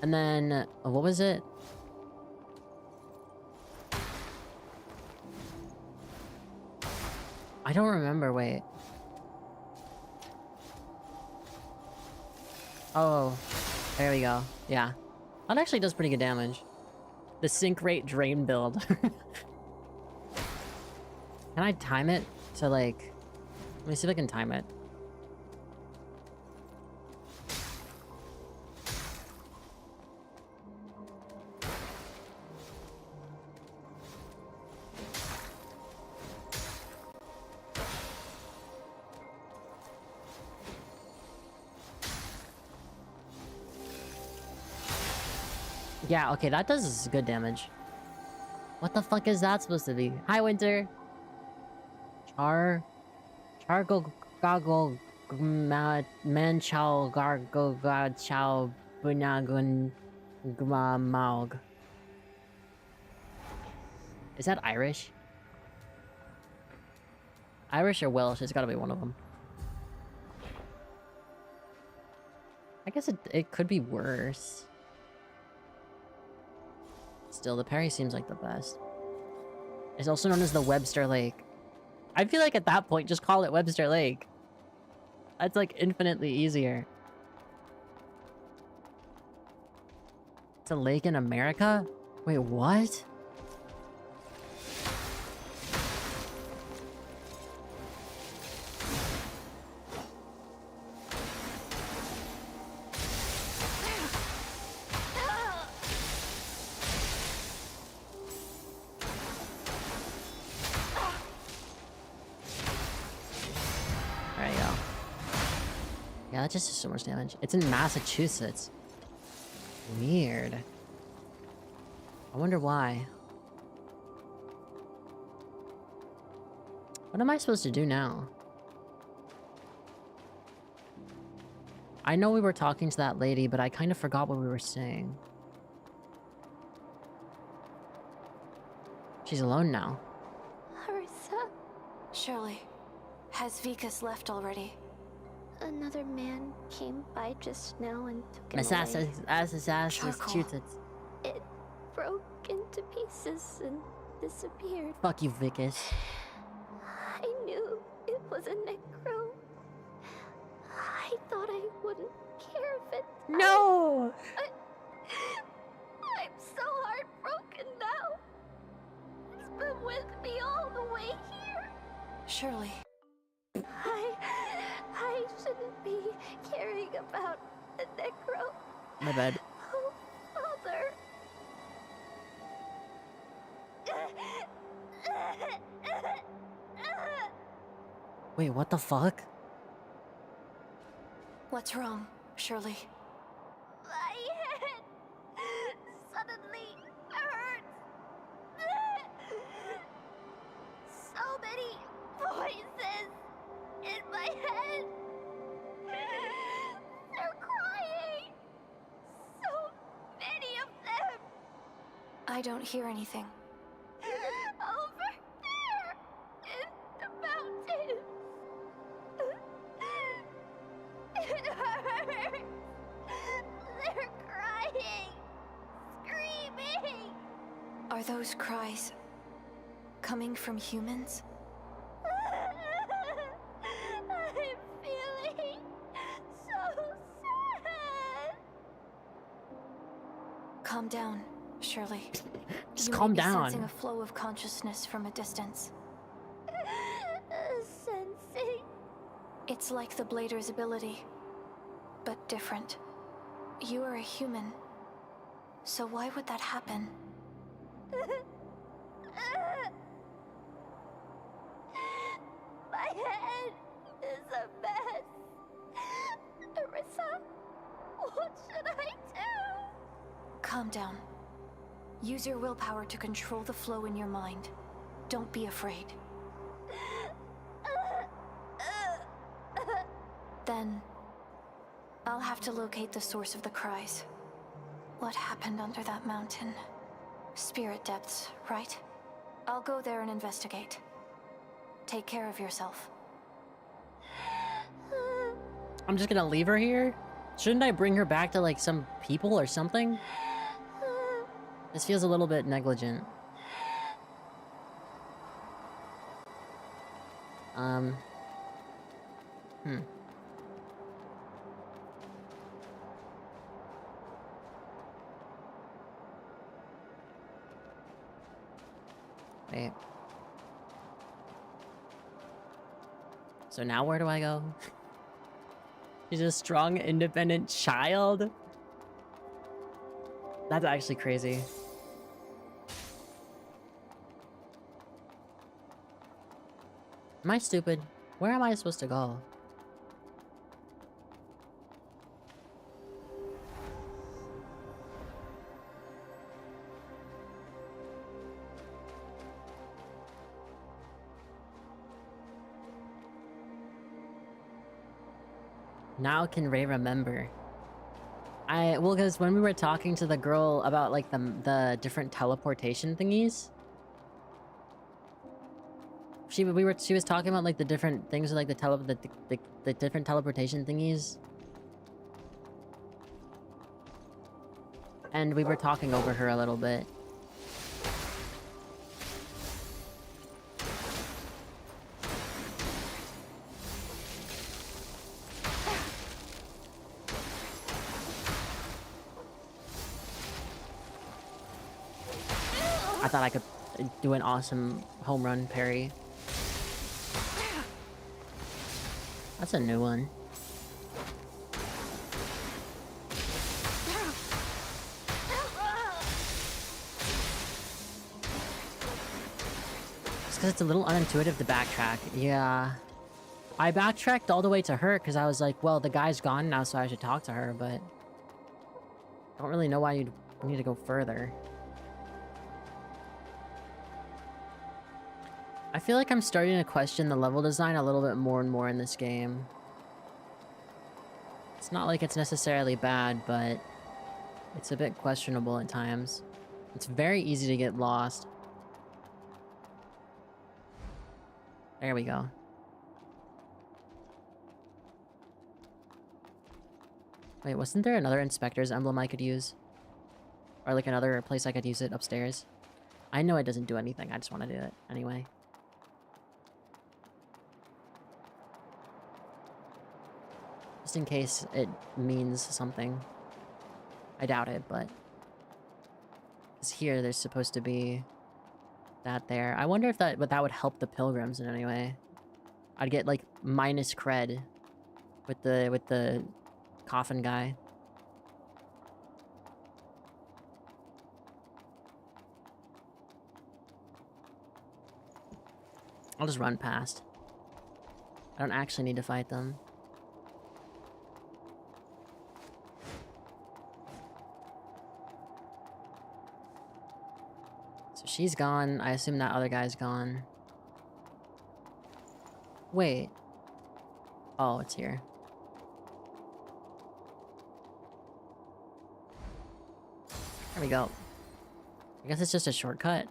And then, what was it? I don't remember, wait. Oh, there we go. Yeah. That actually does pretty good damage. The sync rate drain build. Can I time it to like... Let me see if I can time it. Yeah, okay, that does good damage. What the fuck is that supposed to be? Hi, Winter! Chargo goggle man chow gargo god chow bunagun maug. Is that Irish? Irish or Welsh? It's gotta be one of them. I guess it could be worse. Still, the parry seems like the best. It's also known as the Webster Lake. I feel like at that point, just call it Webster Lake. That's like infinitely easier. It's a lake in America? Wait, what? Yeah, that just does so much damage. It's in Massachusetts. Weird. I wonder why. What am I supposed to do now? I know we were talking to that lady, but I kind of forgot what we were saying. She's alone now. Harissa? Shirley, has Vikas left already? Another man came by just now and took him away. Massachusetts. It broke into pieces and disappeared. Fuck you, Vikas. I knew it was a necro. I thought I wouldn't care if it... No! I'm so heartbroken now. It's been with me all the way here. Shirley. I shouldn't be caring about the necro. My bad. Oh, Father. Wait, what the fuck? What's wrong, Shirley? My head suddenly hurts. So many voices in my head. They're crying. So many of them. I don't hear anything. Over there in the mountains. It hurts. They're crying, screaming. Are those cries coming from humans? I'm feeling so sad. Calm down, Shirley. Just calm down. Sensing a flow of consciousness from a distance. Sensing. It's like the Blader's ability, but different. You are a human, so why would that happen? My head is a mess. Arissa, what should I do? Calm down. Use your willpower to control the flow in your mind. Don't be afraid. Then, I'll have to locate the source of the cries. What happened under that mountain? Spirit depths, right? I'll go there and investigate. Take care of yourself. I'm just gonna leave her here? Shouldn't I bring her back to, like, some people or something? This feels a little bit negligent. Wait. So now where do I go? She's a strong, independent child? That's actually crazy. Am I stupid? Where am I supposed to go? Now can Ray remember? Well, because when we were talking to the girl about, like, the different teleportation thingies, she was talking about, like, the different things with, like, the different teleportation thingies. And we were talking over her a little bit. I thought I could do an awesome home run parry. That's a new one. It's because it's a little unintuitive to backtrack. Yeah. I backtracked all the way to her because I was like, well, the guy's gone now, so I should talk to her, but I don't really know why you'd need to go further. I feel like I'm starting to question the level design a little bit more and more in this game. It's not like it's necessarily bad, but it's a bit questionable at times. It's very easy to get lost. There we go. Wait, wasn't there another inspector's emblem I could use? Or like another place I could use it upstairs? I know it doesn't do anything, I just want to do it anyway. Just in case it means something. I doubt it, but... Because here, there's supposed to be... that there. I wonder if that would help the pilgrims in any way. I'd get, like, minus cred with the coffin guy. I'll just run past. I don't actually need to fight them. So she's gone. I assume that other guy's gone. Wait. Oh, it's here. There we go. I guess it's just a shortcut.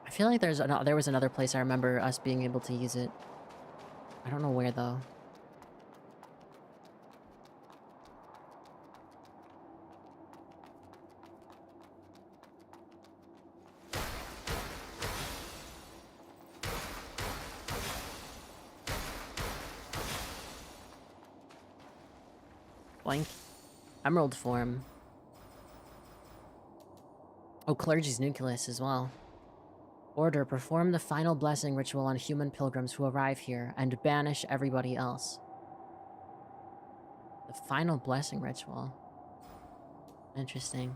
I feel like there was another place I remember us being able to use it. I don't know where though. Blank. Emerald form. Oh, Clergy's Nucleus as well. Order, perform the final blessing ritual on human pilgrims who arrive here, and banish everybody else. The final blessing ritual. Interesting.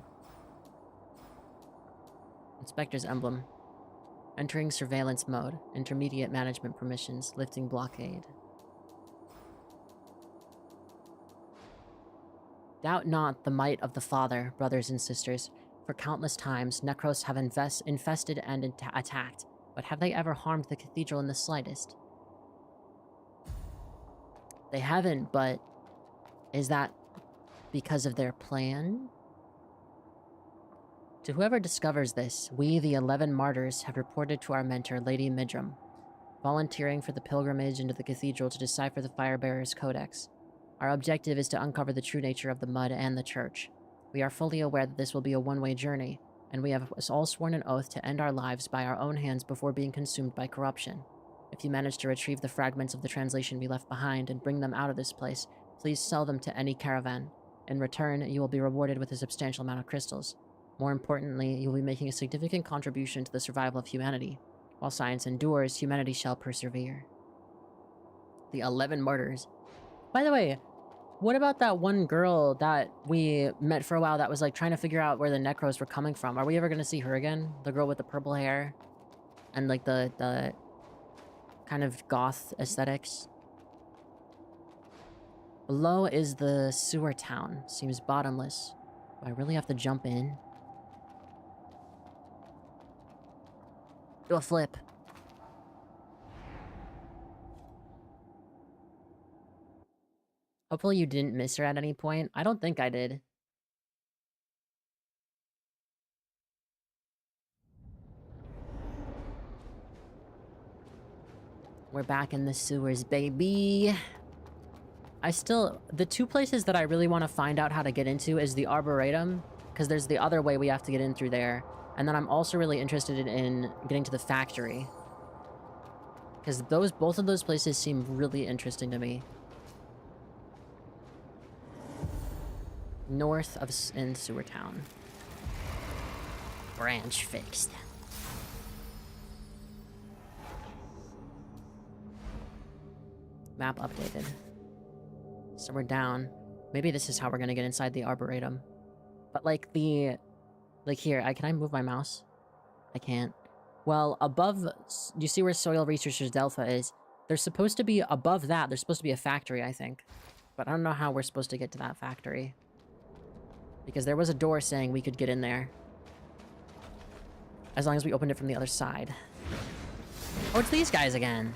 Inspector's emblem. Entering surveillance mode. Intermediate management permissions. Lifting blockade. Doubt not the might of the Father, brothers and sisters. For countless times, Necros have infested and attacked, but have they ever harmed the cathedral in the slightest? They haven't, but is that because of their plan? To whoever discovers this, we, the 11 martyrs, have reported to our mentor, Lady Midram, volunteering for the pilgrimage into the cathedral to decipher the Firebearer's Codex. Our objective is to uncover the true nature of the mud and the church. We are fully aware that this will be a one-way journey, and we have all sworn an oath to end our lives by our own hands before being consumed by corruption. If you manage to retrieve the fragments of the translation we left behind and bring them out of this place, please sell them to any caravan. In return, you will be rewarded with a substantial amount of crystals. More importantly, you will be making a significant contribution to the survival of humanity. While science endures, humanity shall persevere. The 11 martyrs. By the way, what about that one girl that we met for a while that was like trying to figure out where the Necros were coming from? Are we ever gonna see her again? The girl with the purple hair and like the kind of goth aesthetics. Below is the sewer town. Seems bottomless. Do I really have to jump in? Do a flip. Hopefully you didn't miss her at any point. I don't think I did. We're back in the sewers, baby. The two places that I really want to find out how to get into is the Arboretum, because there's the other way we have to get in through there. And then I'm also really interested in getting to the factory. Because both of those places seem really interesting to me. North of in Sewer Town. Branch fixed. Map updated. So we're down. Maybe this is how we're gonna get inside the Arboretum. But like here, can I move my mouse? I can't. Well, above, you see where Soil Researchers Delta is? There's supposed to be, above that, there's supposed to be a factory, I think. But I don't know how we're supposed to get to that factory. Because there was a door saying we could get in there. As long as we opened it from the other side. Oh, it's these guys again.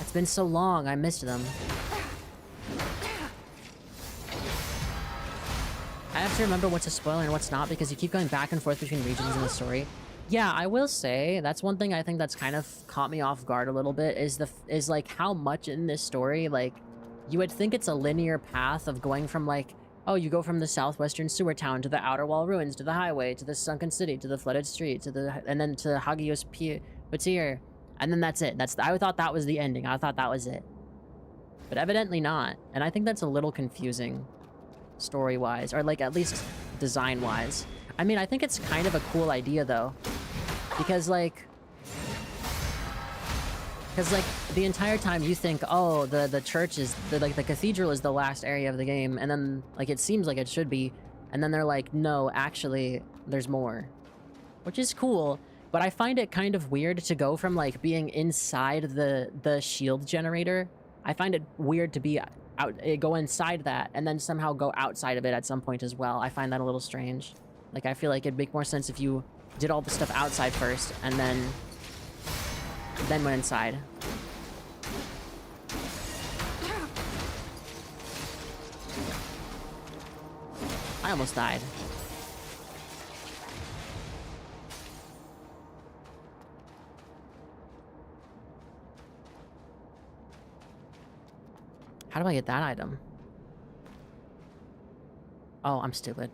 It's been so long, I missed them. I have to remember what's a spoiler and what's not because you keep going back and forth between regions in the story. Yeah, I will say, that's one thing I think that's kind of caught me off guard a little bit, is like how much in this story, like, you would think it's a linear path of going from like, oh, you go from the southwestern sewer town to the outer wall ruins, to the highway, to the sunken city, to the flooded street, and then to Hagios Patir, and then that's it. I thought that was the ending. I thought that was it. But evidently not, and I think that's a little confusing, story-wise, or like at least design-wise. I mean, I think it's kind of a cool idea though, because like the entire time you think, oh, the church is the cathedral is the last area of the game, and then like it seems like it should be, and then they're like, no, actually there's more, which is cool. But I find it kind of weird to go from like being inside the shield generator. I find it weird to be go inside that and then somehow go outside of it at some point as well. I find that a little strange. Like, I feel like it'd make more sense if you did all the stuff outside first and then went inside. I almost died. How do I get that item? Oh, I'm stupid.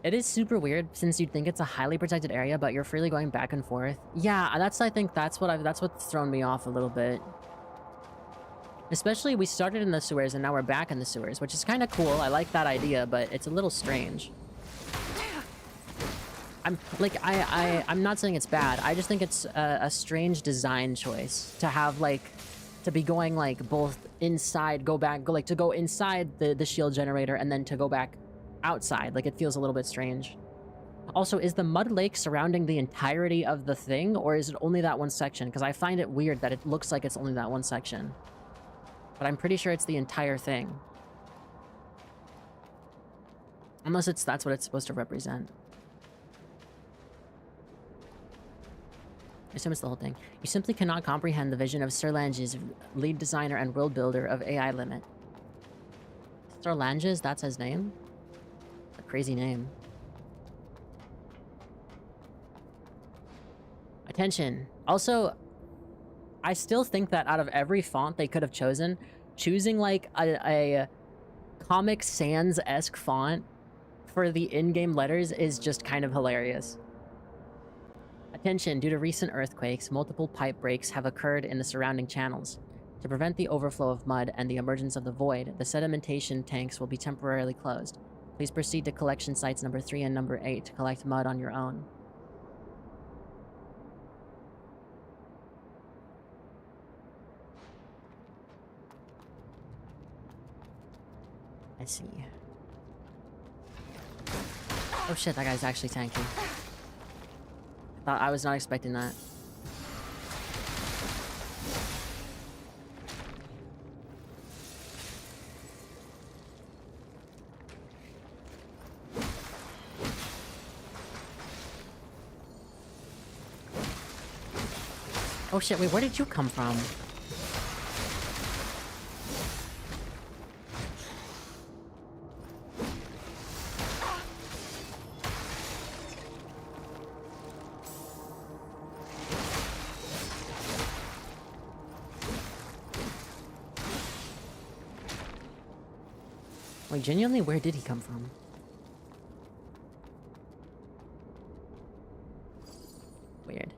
It is super weird since you'd think it's a highly protected area, but you're freely going back and forth. Yeah, I think that's what's thrown me off a little bit. Especially we started in the sewers and now we're back in the sewers, which is kind of cool. I like that idea, but it's a little strange. I'm not saying it's bad. I just think it's a strange design choice to have to be going both inside, go inside the shield generator and then to go back outside. Like, it feels a little bit strange. Also, is the mud lake surrounding the entirety of the thing, or is it only that one section? Because I find it weird that it looks like it's only that one section. But I'm pretty sure it's the entire thing. Unless that's what it's supposed to represent. assume it's the whole thing. You simply cannot comprehend the vision of Sir Lange's lead designer and world builder of AI Limit. Sir Lange's, that's his name? A crazy name. Attention. Also, I still think that out of every font they could have chosen, choosing like a Comic Sans-esque font for the in-game letters is just kind of hilarious. Attention, due to recent earthquakes, multiple pipe breaks have occurred in the surrounding channels. To prevent the overflow of mud and the emergence of the void, the sedimentation tanks will be temporarily closed. Please proceed to collection sites number 3 and number 8 to collect mud on your own. I see. Oh shit, that guy's actually tanky. I was not expecting that. Oh shit, wait, where did you come from? Wait, genuinely, where did he come from? Weird.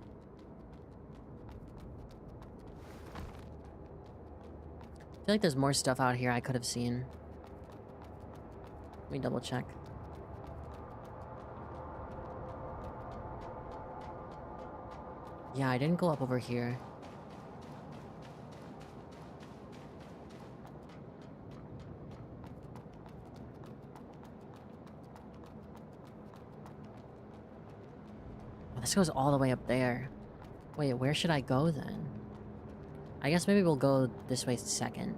I feel like there's more stuff out here I could have seen. Let me double check. Yeah, I didn't go up over here. This goes all the way up there. Wait, where should I go then? I guess maybe we'll go this way second.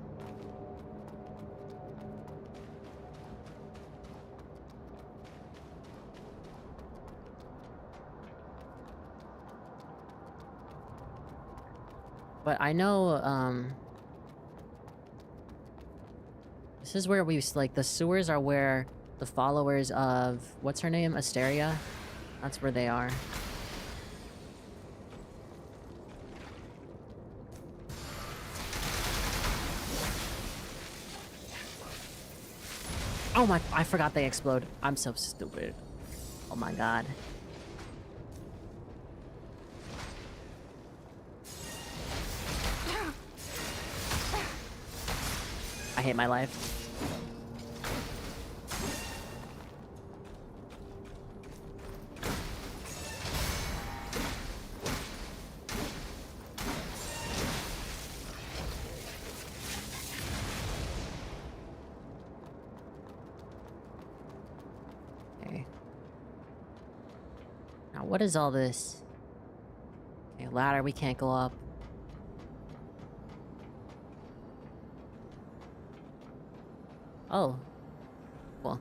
But I know, this is where we, like, the sewers are where the followers of, what's her name? Asteria? That's where they are. Oh my, I forgot they explode. I'm so stupid. Oh my god. I hate my life. What is all this? Okay, ladder, we can't go up. Oh. Cool.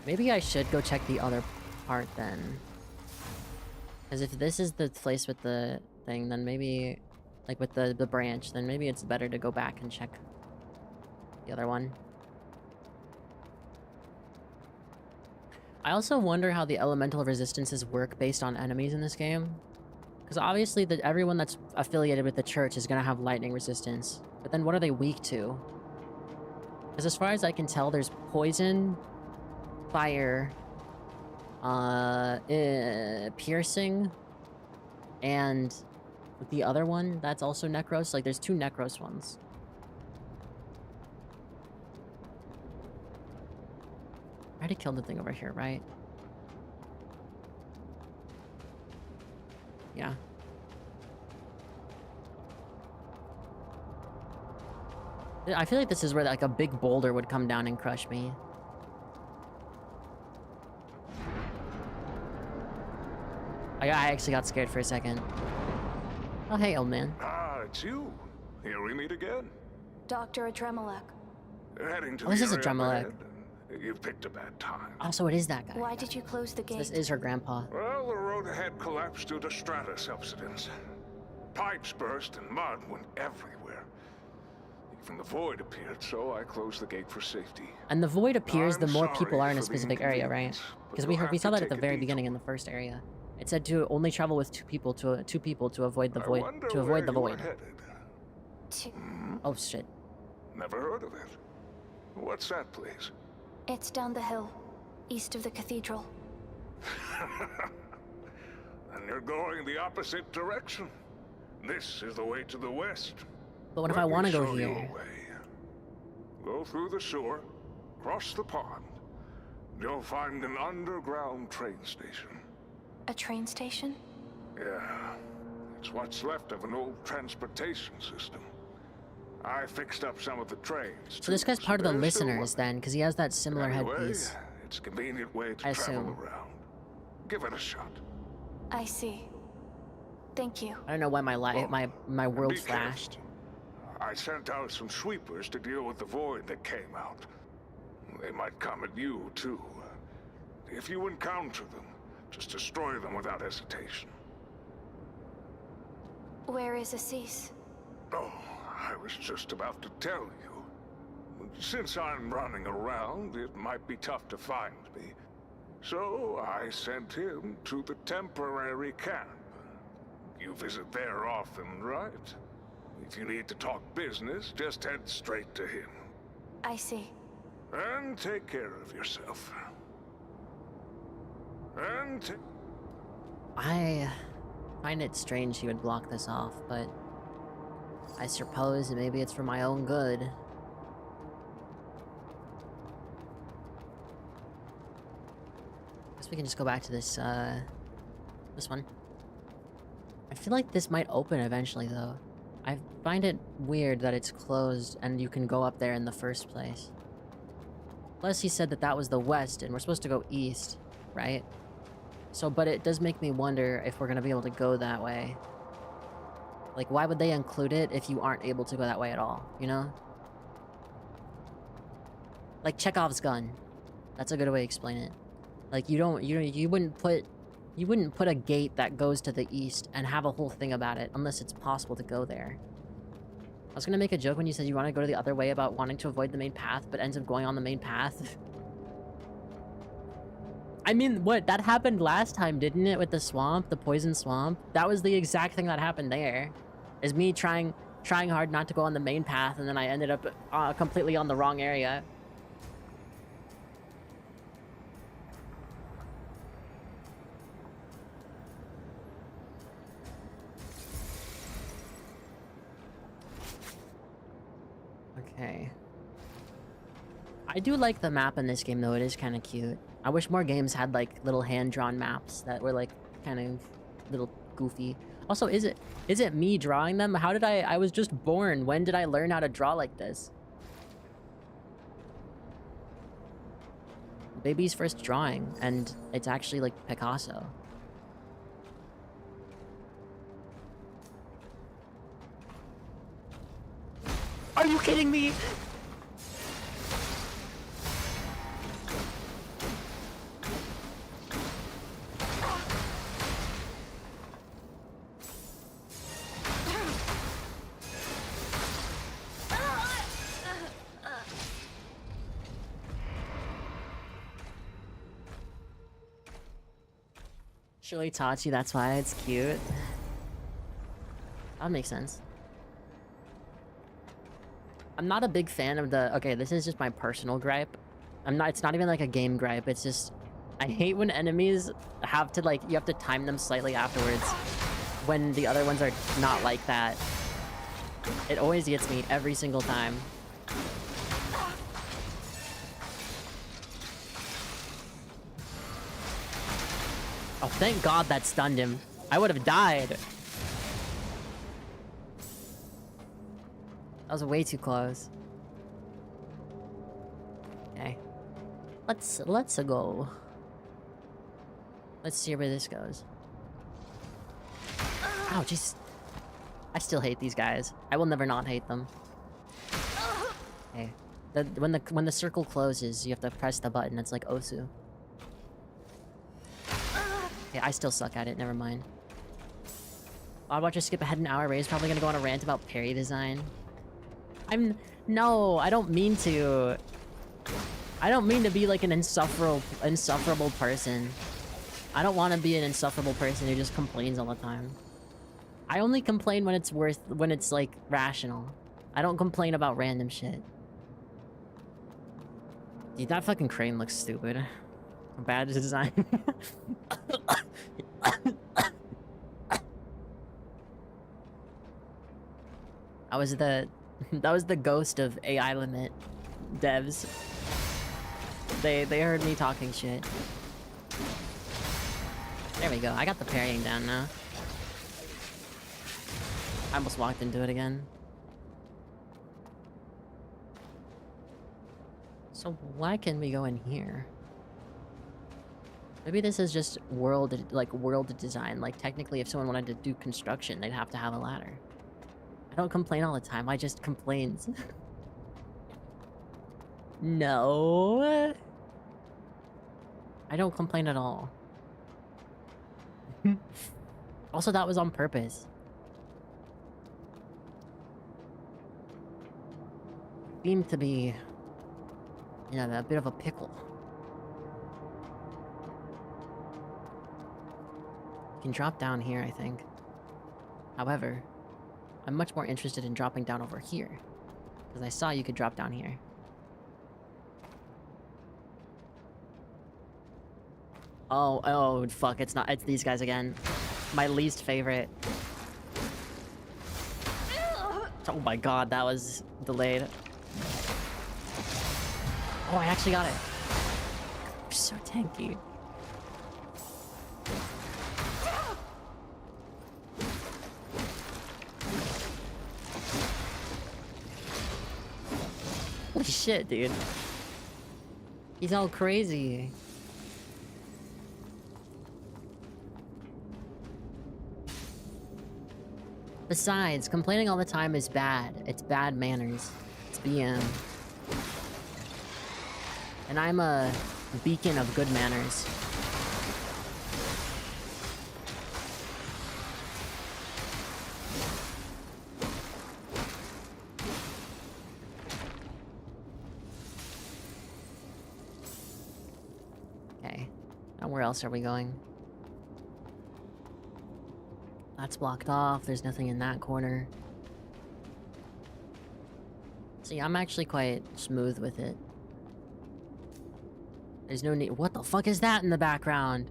Maybe I should go check the other part then. Because if this is the place with the thing, then maybe... Like with the branch, then maybe it's better to go back and check the other one. I also wonder how the elemental resistances work based on enemies in this game. Because obviously everyone that's affiliated with the church is going to have lightning resistance. But then what are they weak to? Because as far as I can tell, there's poison, fire, piercing, and the other one that's also Necros. Like, there's 2 Necros ones. I already killed the thing over here, right? Yeah. I feel like this is where like a big boulder would come down and crush me. I actually got scared for a second. Oh, hey, old man. Ah, it's you. Here we meet again. Dr. Adremelek. Heading to Oh, this the is area Adremelek. ahead. You picked a bad time. Oh, so it is that guy. Why did you close the So gate? this is her grandpa. Well, the road ahead collapsed due to strata subsidence. Pipes burst and mud went everywhere. Even the void appeared, so I closed the gate for safety. And the void appears the I'm more people sorry are in a for the specific area, right? inconvenience, but Because you'll we have saw to that at the take a very detour. beginning in the first area. It said to only travel with two people to avoid the I void wonder to where avoid the you were void. headed. Oh shit. Never heard of it. What's that place? It's down the hill, east of the cathedral. And you're going the opposite direction. This is the way to the west. But what if I Let me want to go show you here? a way. Go through the sewer, cross the pond. You'll find an underground train station. A train station? Yeah, it's what's left of an old transportation system. I fixed up some of the trains. So this too, guy's part of the they're still listeners then, because he has that similar running. Anyway, headpiece. it's a convenient way to I travel assume. around. Give it a shot. I see. Thank you. I don't know why my my world Be flashed. careful. I sent out some sweepers to deal with the void that came out. They might come at you, too. If you encounter them, just destroy them without hesitation. Where is Assis? Oh, I was just about to tell you. Since I'm running around, it might be tough to find me. So I sent him to the temporary camp. You visit there often, right? If you need to talk business, just head straight to him. I see. And take care of yourself. And I find it strange he would block this off, but I suppose maybe it's for my own good. Guess we can just go back to this this one. I feel like this might open eventually though. I find it weird that it's closed and you can go up there in the first place. Plus he said that that was the west and we're supposed to go east, right? So, but it does make me wonder if we're gonna be able to go that way. Like, why would they include it if you aren't able to go that way at all, you know? Like Chekhov's gun. That's a good way to explain it. Like, you wouldn't put a gate that goes to the east and have a whole thing about it unless it's possible to go there. I was gonna make a joke when you said you want to go to the other way about wanting to avoid the main path, but ends up going on the main path. I mean, what? That happened last time, didn't it? With the swamp, the poison swamp? That was the exact thing that happened there. Is me trying hard not to go on the main path, and then I ended up completely on the wrong area. Okay. I do like the map in this game, though. It is kind of cute. I wish more games had, like, little hand-drawn maps that were, like, kind of little goofy. Also, is it me drawing them? How did I was just born. When did I learn how to draw like this? Baby's first drawing, and it's actually, like, Picasso. Are you kidding me? Surely Tachi, that's why it's cute. That makes sense. I'm not a big fan of the... Okay, this is just my personal gripe. It's not even like a game gripe, it's just... I hate when enemies have to, like, you have to time them slightly afterwards. When the other ones are not like that. It always gets me every single time. Oh, thank God that stunned him. I would have died. That was way too close. Okay. Let's go. Let's see where this goes. Ow, jeez. I still hate these guys. I will never not hate them. Okay. When the circle closes, you have to press the button. It's like Osu. Okay, I still suck at it. Never mind. I'd watch her skip ahead an hour. Ray's probably gonna go on a rant about parry design. No, I don't mean to. I don't mean to be like an insufferable person. I don't want to be an insufferable person who just complains all the time. I only complain when it's like rational. I don't complain about random shit. Dude, that fucking crane looks stupid. Bad design. That was the ghost of AI limit devs. They heard me talking shit. There we go. I got the parrying down now. I almost walked into it again. So why can we go in here? Maybe this is just world design. Like, technically, if someone wanted to do construction, they'd have to have a ladder. I don't complain all the time, I just complains. No. I don't complain at all. Also, that was on purpose. Seemed to be, you know, a bit of a pickle. You can drop down here, I think. However, I'm much more interested in dropping down over here. Because I saw you could drop down here. Oh, fuck, it's these guys again. My least favorite. Oh my god, that was delayed. Oh, I actually got it. You're so tanky. Holy shit, dude. He's all crazy. Besides, complaining all the time is bad. It's bad manners. It's BM. And I'm a beacon of good manners. Okay. Now where else are we going? That's blocked off. There's nothing in that corner. See, I'm actually quite smooth with it. There's no need— what the fuck is that in the background?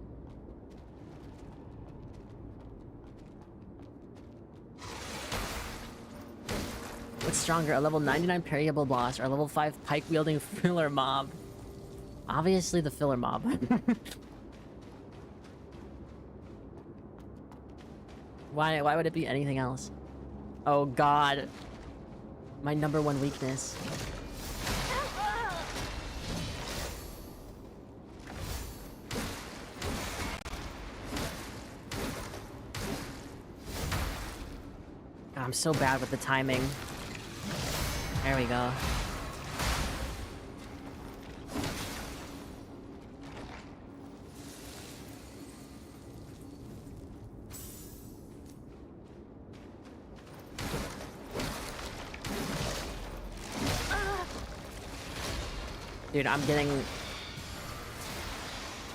What's stronger, a level 99 parryable boss or a level 5 pike-wielding filler mob? Obviously the filler mob. Why would it be anything else? Oh god. My #1 weakness. God, I'm so bad with the timing. There we go. Dude, I'm getting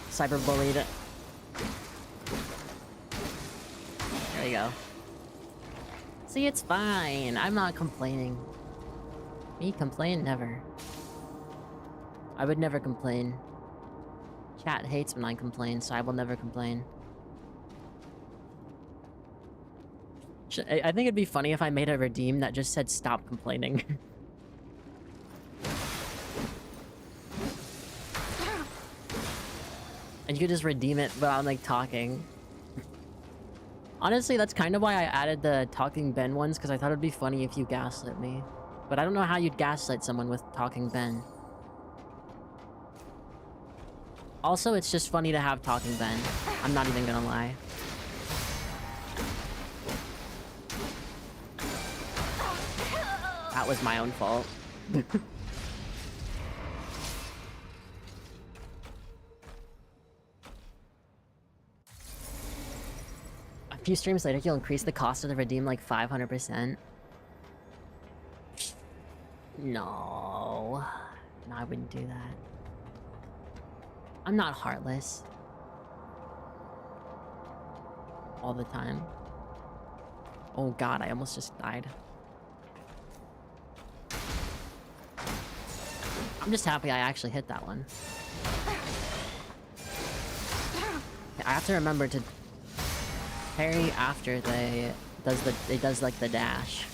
cyberbullied. There you go. See, it's fine. I'm not complaining. Me complain? Never. I would never complain. Chat hates when I complain, so I will never complain. I think it'd be funny if I made a redeem that just said stop complaining. And you could just redeem it without, like, talking. Honestly, that's kind of why I added the Talking Ben ones, because I thought it'd be funny if you gaslit me. But I don't know how you'd gaslight someone with Talking Ben. Also, it's just funny to have Talking Ben. I'm not even gonna lie. That was my own fault. A few streams later, you'll increase the cost of the redeem like 500%. No. No, I wouldn't do that. I'm not heartless. All the time. Oh god, I almost just died. I'm just happy I actually hit that one. I have to remember to parry after it does like the dash.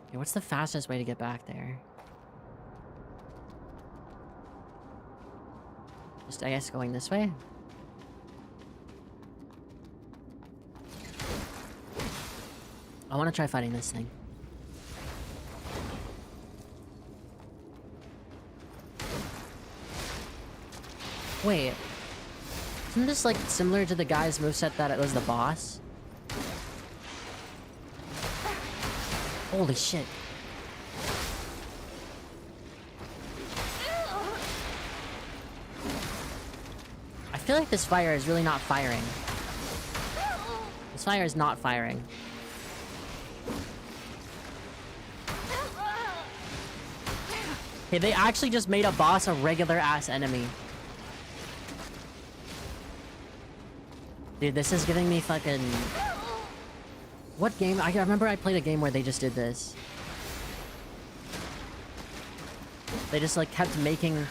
Okay, what's the fastest way to get back there? Just, I guess, going this way? I want to try fighting this thing. Wait. Isn't this, like, similar to the guy's moveset that it was the boss? Holy shit. I feel like this fire is really not firing. This fire is not firing. Okay, they actually just made a boss a regular-ass enemy. Dude, this is giving me fucking... What game? I remember I played a game where they just did this. They just, like, kept making...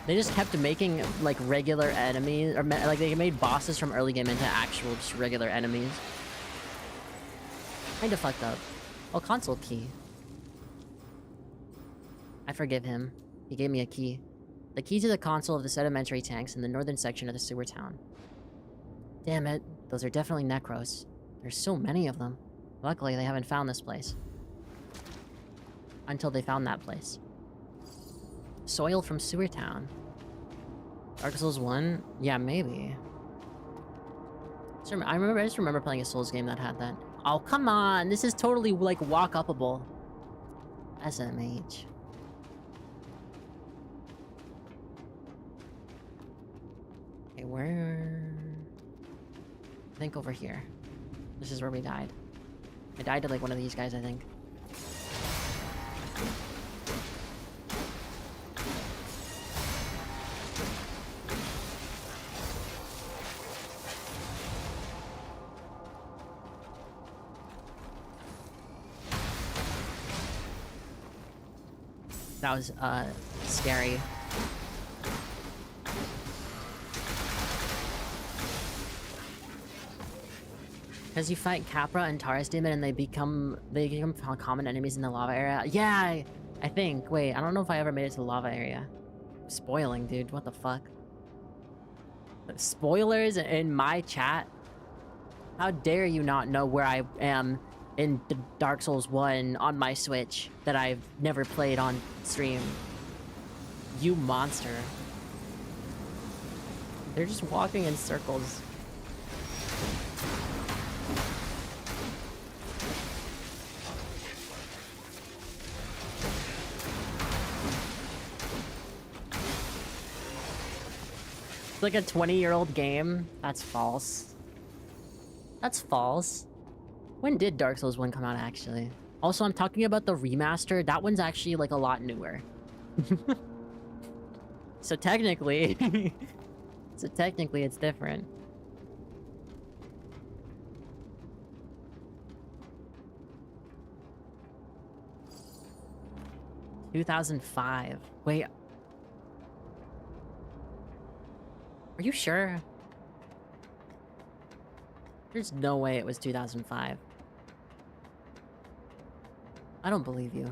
They just kept making, like, regular enemies, or, like, they made bosses from early game into actual, just regular enemies. Kinda fucked up. Oh, console key. I forgive him. He gave me a key. The key to the console of the sedimentary tanks in the northern section of the sewer town. Damn it, those are definitely Necros. There's so many of them. Luckily, they haven't found this place. Until they found that place. Soil from Sewer Town. Dark Souls 1? Yeah, maybe. I just remember playing a Souls game that had that. Oh, come on! This is totally, like, walk-upable. SMH. Okay, where... I think over here. This is where we died. I died to, like, one of these guys, I think. That was, scary. Because you fight Capra and Taurus Demon and they become common enemies in the lava area. Yeah, I think. Wait, I don't know if I ever made it to the lava area. Spoiling, dude. What the fuck? Spoilers in my chat? How dare you not know where I am in Dark Souls 1 on my Switch that I've never played on stream? You monster. They're just walking in circles. It's like a 20-year-old game. That's false. That's false. When did Dark Souls 1 come out, actually? Also, I'm talking about the remaster. That one's actually, like, a lot newer. So technically... it's different. ...2005. Wait... Are you sure? There's no way it was 2005. I don't believe you.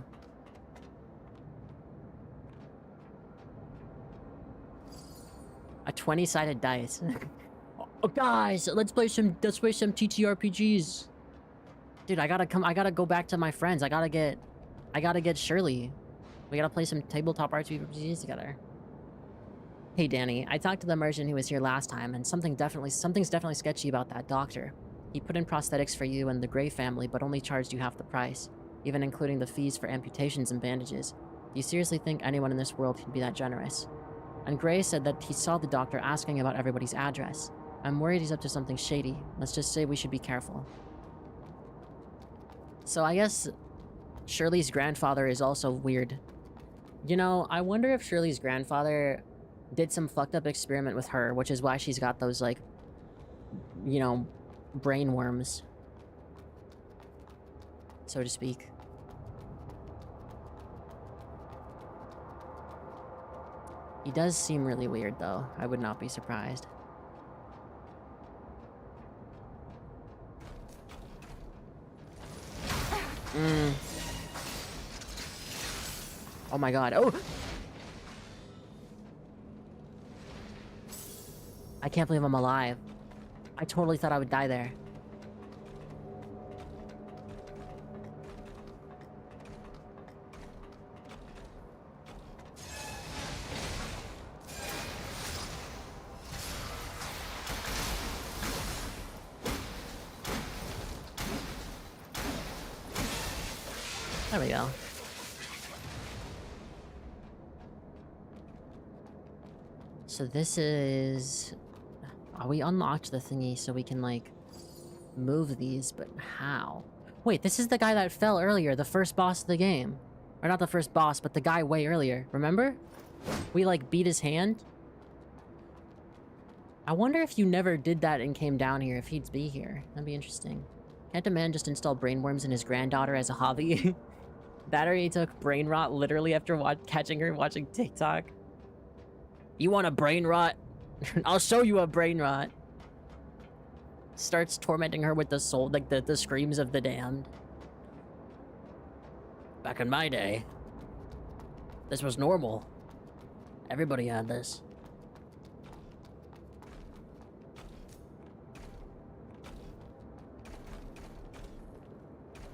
A 20-sided dice. Oh, guys, let's play some TTRPGs. Dude, I gotta go back to my friends. I gotta get Shirley. We gotta play some tabletop RPGs together. Hey Danny, I talked to the merchant who was here last time, and something's definitely sketchy about that doctor. He put in prosthetics for you and the Gray family, but only charged you half the price. even including the fees for amputations and bandages. Do you seriously think anyone in this world can be that generous? And Gray said that he saw the doctor asking about everybody's address. I'm worried he's up to something shady. Let's just say we should be careful. So I guess Shirley's grandfather is also weird. You know, I wonder if Shirley's grandfather did some fucked up experiment with her, which is why she's got those, like, you know, brain worms, so to speak. He does seem really weird, though. I would not be surprised. Oh my god. Oh! I can't believe I'm alive. I totally thought I would die there. There we go. So this is... we unlocked the thingy so we can, like, move these, but how? Wait, this is the guy that fell earlier, the first boss of the game. Or not the first boss, but the guy way earlier, remember? We, like, beat his hand? I wonder if you never did that and came down here, if he'd be here. That'd be interesting. Can't a man just install brainworms in his granddaughter as a hobby? Battery took brain rot literally after catching her watching TikTok. You want a brain rot? I'll show you a brain rot. Starts tormenting her with the soul, like the screams of the damned. Back in my day, this was normal. Everybody had this.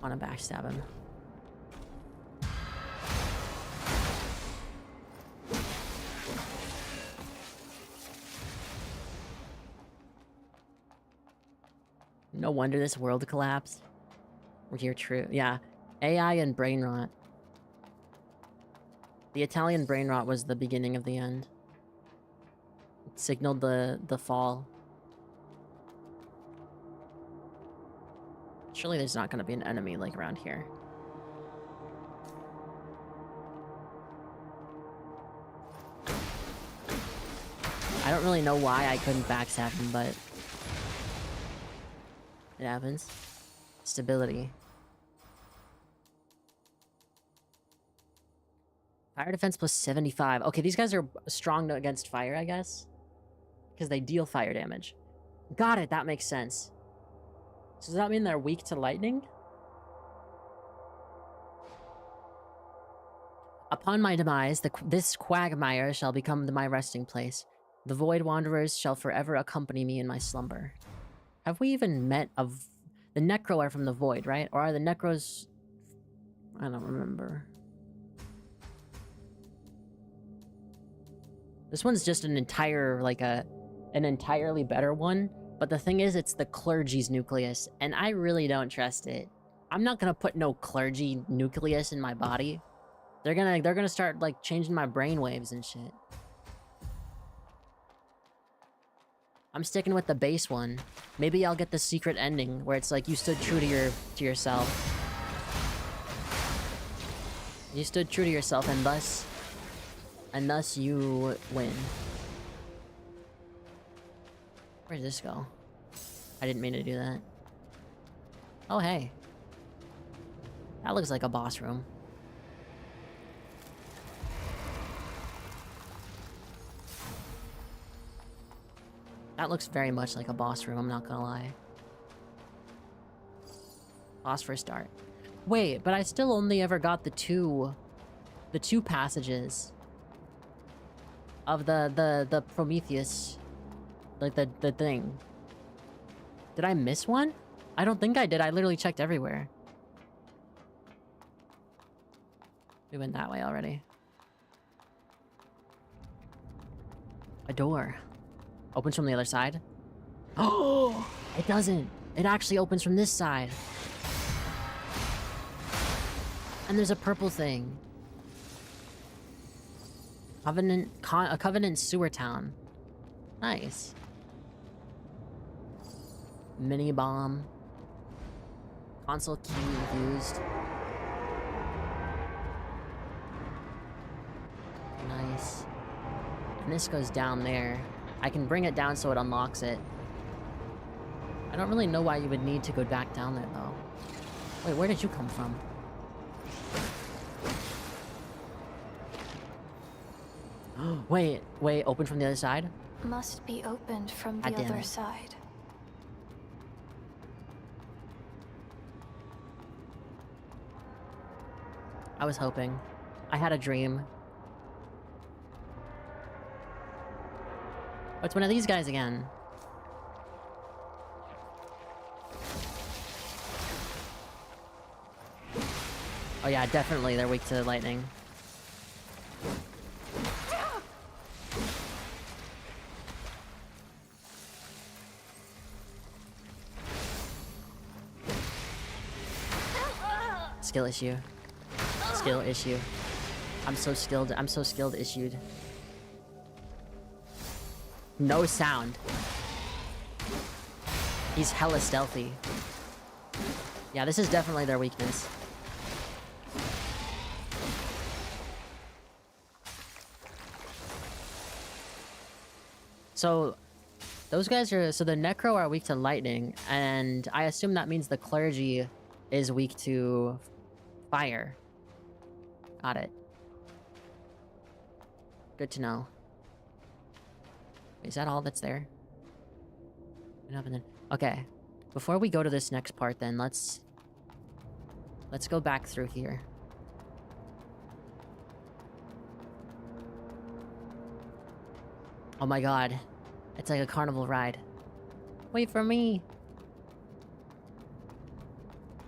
I want to backstab him. No wonder this world collapsed. You're true. Yeah. AI and brain rot. The Italian brain rot was the beginning of the end. It signaled the fall. Surely there's not gonna be an enemy like around here. I don't really know why I couldn't backstab him, but it happens. Stability. Fire defense plus 75. Okay, these guys are strong against fire, I guess. Because they deal fire damage. Got it, that makes sense. So does that mean they're weak to lightning? Upon my demise, this quagmire shall become my resting place. The Void Wanderers shall forever accompany me in my slumber. Have we even met the Necro are from the Void, right? Or are the Necros... I don't remember. This one's just an entire, like an entirely better one. But the thing is, it's the clergy's nucleus, and I really don't trust it. I'm not gonna put no clergy nucleus in my body. They're gonna start, like, changing my brainwaves and shit. I'm sticking with the base one. Maybe I'll get the secret ending, where it's like you stood true to yourself. You stood true to yourself, and thus you win. Where did this go? I didn't mean to do that. Oh, hey. That looks like a boss room. That looks very much like a boss room, I'm not gonna lie. Boss for a start. Wait, but I still only ever got the two passages of the Prometheus. Like, the thing. Did I miss one? I don't think I did. I literally checked everywhere. We went that way already. A door. Opens from the other side. Oh! It doesn't. It actually opens from this side. And there's a purple thing. A Covenant sewer town. Nice. Mini bomb. Console key used. Nice. And this goes down there. I can bring it down so it unlocks it. I don't really know why you would need to go back down there, though. Wait, where did you come from? Wait, open from the other side? Must be opened from the other side. I was hoping. I had a dream. Oh, it's one of these guys again. Oh yeah, definitely they're weak to lightning. Skill issue. Skill issue. I'm so skilled issued. No sound. He's hella stealthy. Yeah, this is definitely their weakness. So, those guys are... So the Necro are weak to lightning, and I assume that means the Clergy is weak to fire. Got it. Good to know. Is that all that's there? Okay. Before we go to this next part, then, let's go back through here. Oh my god. It's like a carnival ride. Wait for me!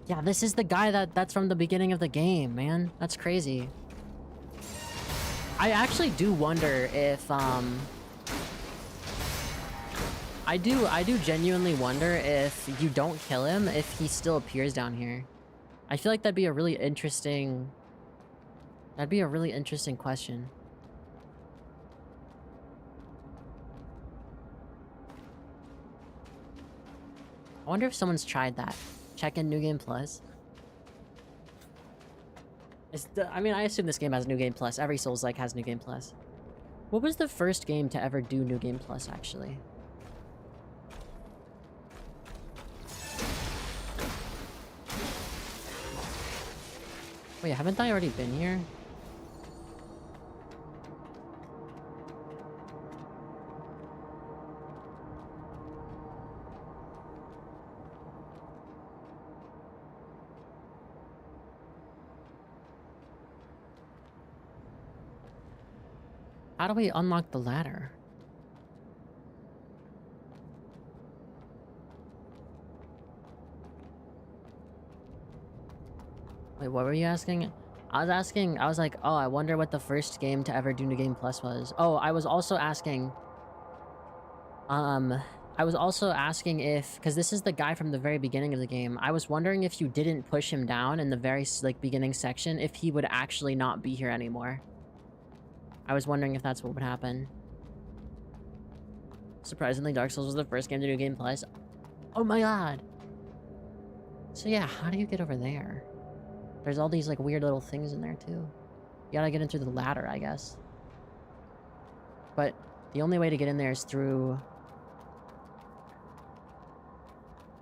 Yeah, this is the guy that's from the beginning of the game, man. That's crazy. I actually do wonder if, I do genuinely wonder if you don't kill him, if he still appears down here. I feel like that'd be a really interesting... That'd be a really interesting question. I wonder if someone's tried that. Check in New Game Plus. I mean, I assume this game has New Game Plus. Every Souls-like has New Game Plus. What was the first game to ever do New Game Plus, actually? Wait, haven't I already been here? How do we unlock the ladder? Wait, what were you asking? I was like, oh, I wonder what the first game to ever do New Game Plus was. Oh, I was also asking... if... Because this is the guy from the very beginning of the game. I was wondering if you didn't push him down in the very, like, beginning section, if he would actually not be here anymore. I was wondering if that's what would happen. Surprisingly, Dark Souls was the first game to do Game Plus. Oh my god! So yeah, how do you get over there? There's all these, like, weird little things in there, too. You gotta get in through the ladder, I guess. But the only way to get in there is through...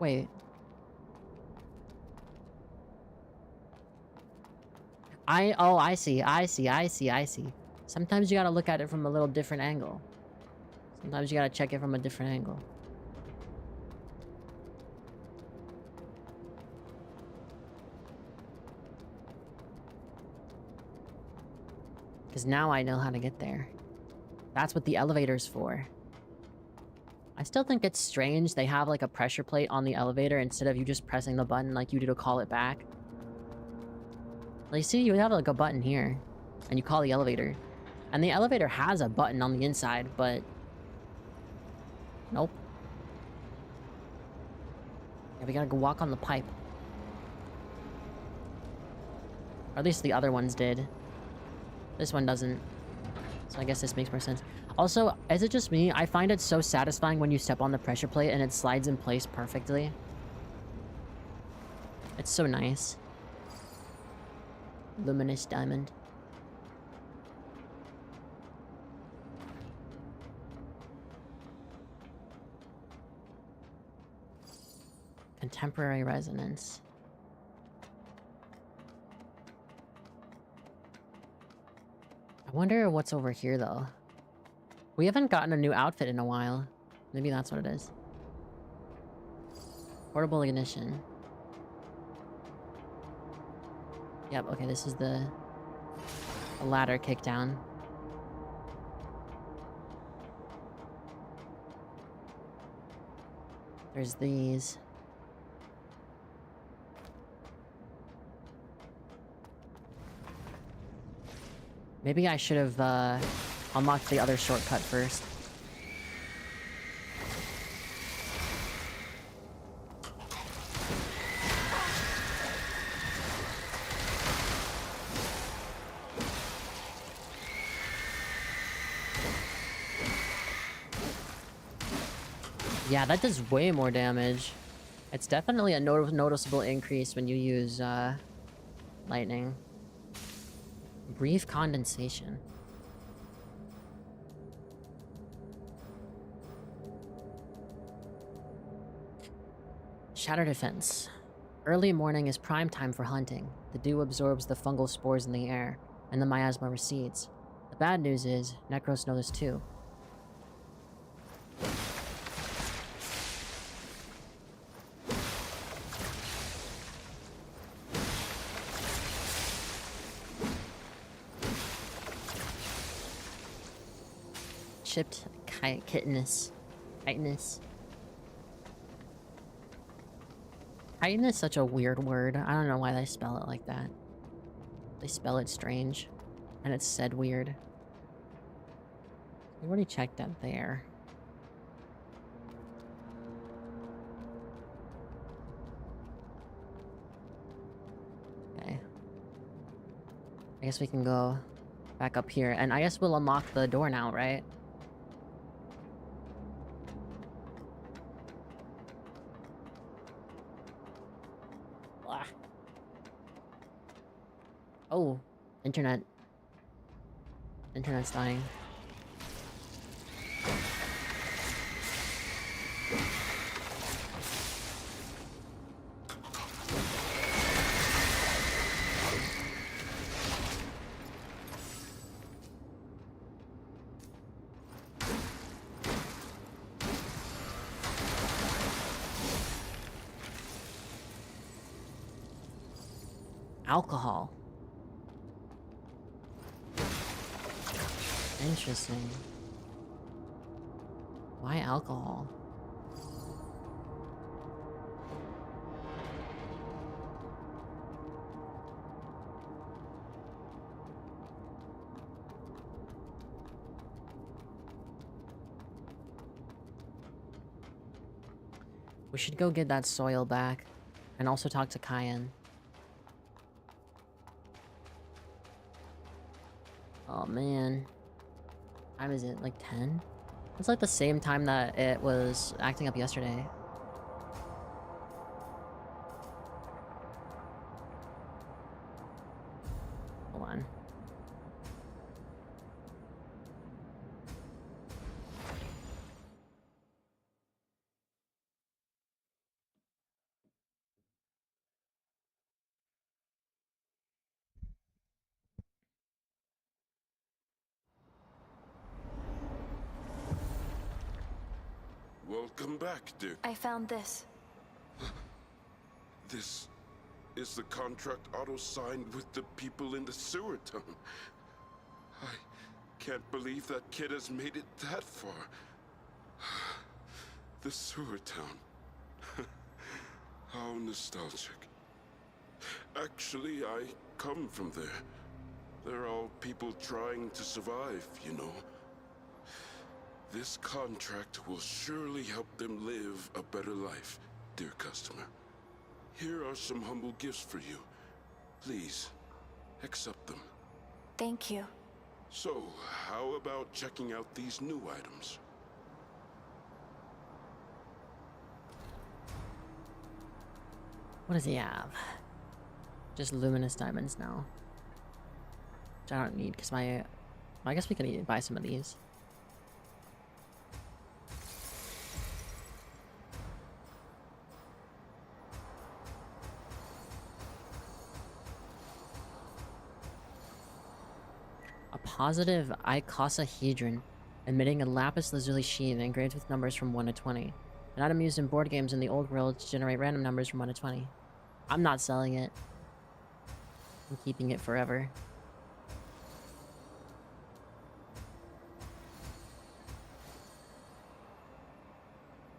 Wait. Oh, I see. Sometimes you gotta look at it from a little different angle. Sometimes you gotta check it from a different angle. Because now I know how to get there. That's what the elevator's for. I still think it's strange they have like a pressure plate on the elevator instead of you just pressing the button like you do to call it back. Like, see, you have like a button here, and you call the elevator. And the elevator has a button on the inside, but... Nope. Yeah, we gotta go walk on the pipe. Or at least the other ones did. This one doesn't. So I guess this makes more sense. Also, is it just me? I find it so satisfying when you step on the pressure plate and it slides in place perfectly. It's so nice. Luminous diamond. Contemporary resonance. I wonder what's over here, though. We haven't gotten a new outfit in a while. Maybe that's what it is. Portable ignition. Yep, okay, this is the ladder kickdown. There's these. Maybe I should have unlocked the other shortcut first. Yeah, that does way more damage. It's definitely a noticeable increase when you use lightning. Brief condensation. Shatter defense. Early morning is prime time for hunting. The dew absorbs the fungal spores in the air, and the miasma recedes. The bad news is, Necros know this too. Chipped chitinous. Chitinous. Chitin is such a weird word. I don't know why they spell it like that. They spell it strange. And it's said weird. We already checked that there. Okay. I guess we can go back up here. And I guess we'll unlock the door now, right? Oh, internet. Internet's dying. Alcohol. Interesting. Why alcohol? We should go get that soil back and also talk to Cayenne. Oh man. Time is it? Like 10? It's like the same time that it was acting up yesterday. Hold on. Welcome back, dear. I found this. This is the contract Otto signed with the people in the sewer town. I can't believe that kid has made it that far. The sewer town. How nostalgic. Actually, I come from there. They're all people trying to survive, you know. This contract will surely help them live a better life, dear customer. Here are some humble gifts for you. Please, accept them. Thank you. So, how about checking out these new items? What does he have? Just luminous diamonds now. Which I don't need, because I guess we can buy some of these. A positive icosahedron, emitting a lapis lazuli sheen engraved with numbers from 1 to 20. An item used in board games in the old world to generate random numbers from 1 to 20. I'm not selling it. I'm keeping it forever.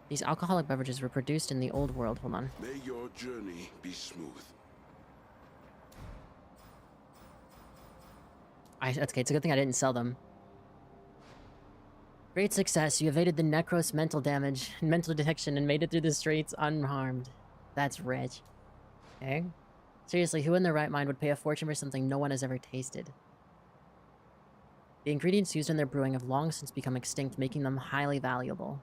These alcoholic beverages were produced in the old world. Hold on. May your journey be smooth. That's okay. It's a good thing I didn't sell them. Great success. You evaded the Necros mental damage and mental detection and made it through the streets unharmed. That's rich. Okay. Seriously, who in their right mind would pay a fortune for something no one has ever tasted? The ingredients used in their brewing have long since become extinct, making them highly valuable.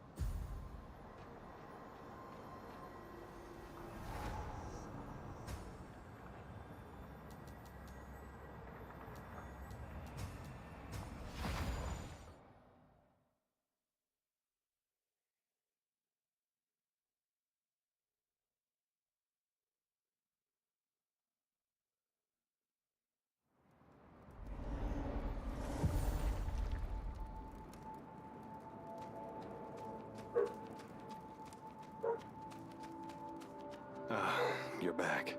You're back.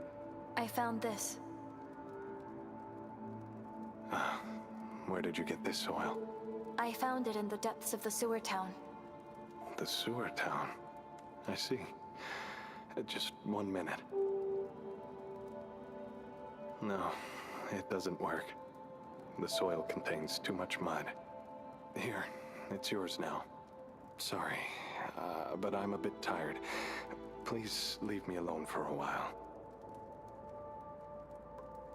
I found this. Where did you get this soil? I found it in the depths of the sewer town. The sewer town. I see. Just 1 minute. No, it doesn't work. The soil contains too much mud. Here, it's yours now. Sorry, but I'm a bit tired. Please leave me alone for a while.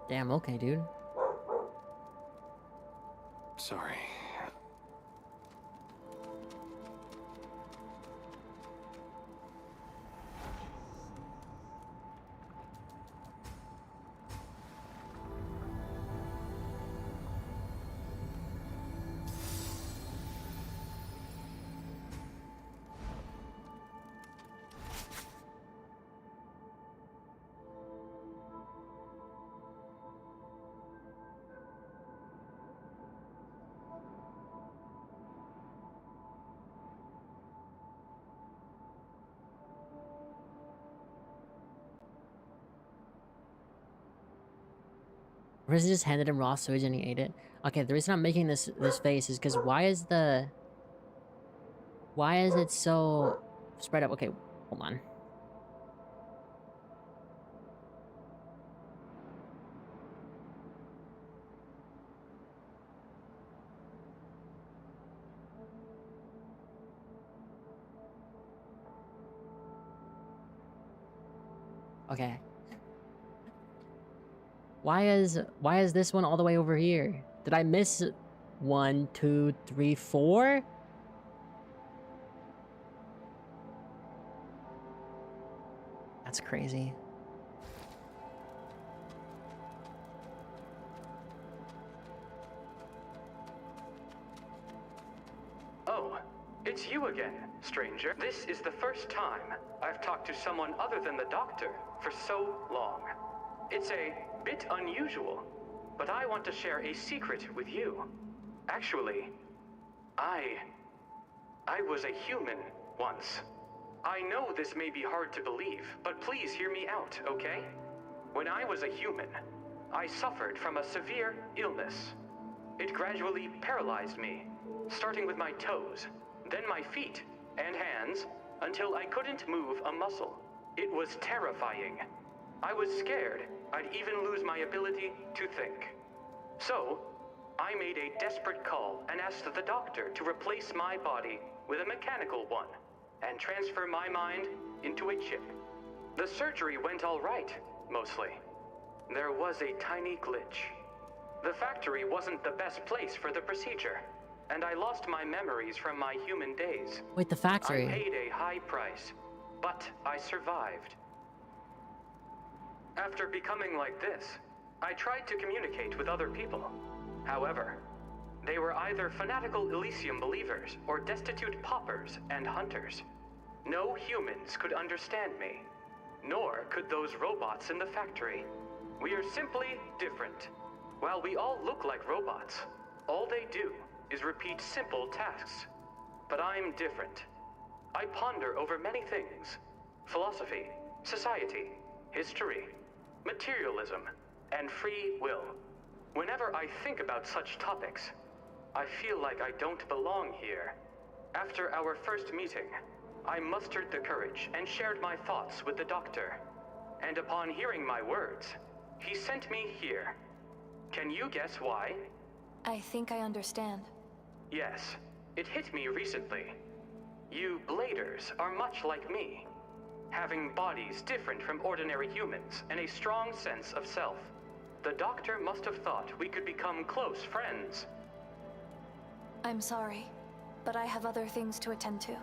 Damn, okay, dude. Sorry. Rizzy just handed him raw sewage and he ate it. Okay, the reason I'm making this face is because why is it so spread up? Okay, hold on. Okay. Why is this one all the way over here? Did I miss 1, 2, 3, 4? That's crazy. Oh, it's you again, stranger. This is the first time I've talked to someone other than the doctor for so long. It's a bit unusual, but I want to share a secret with you. Actually, I was a human once. I know this may be hard to believe, but please hear me out, okay? When I was a human, I suffered from a severe illness. It gradually paralyzed me, starting with my toes, then my feet and hands, until I couldn't move a muscle. It was terrifying. I was scared I'd even lose my ability to think. So, I made a desperate call and asked the doctor to replace my body with a mechanical one and transfer my mind into a chip. The surgery went all right, mostly. There was a tiny glitch. The factory wasn't the best place for the procedure, and I lost my memories from my human days. Wait, the factory? I paid a high price, but I survived. After becoming like this, I tried to communicate with other people. However, they were either fanatical Elysium believers or destitute paupers and hunters. No humans could understand me, nor could those robots in the factory. We are simply different. While we all look like robots, all they do is repeat simple tasks. But I'm different. I ponder over many things: philosophy, society, history, materialism, and free will. Whenever I think about such topics, I feel like I don't belong here. After our first meeting, I mustered the courage and shared my thoughts with the doctor. And upon hearing my words, he sent me here. Can you guess why? I think I understand. Yes, it hit me recently. You Bladers are much like me, having bodies different from ordinary humans and a strong sense of self. The doctor must have thought we could become close friends. I'm sorry, but I have other things to attend to.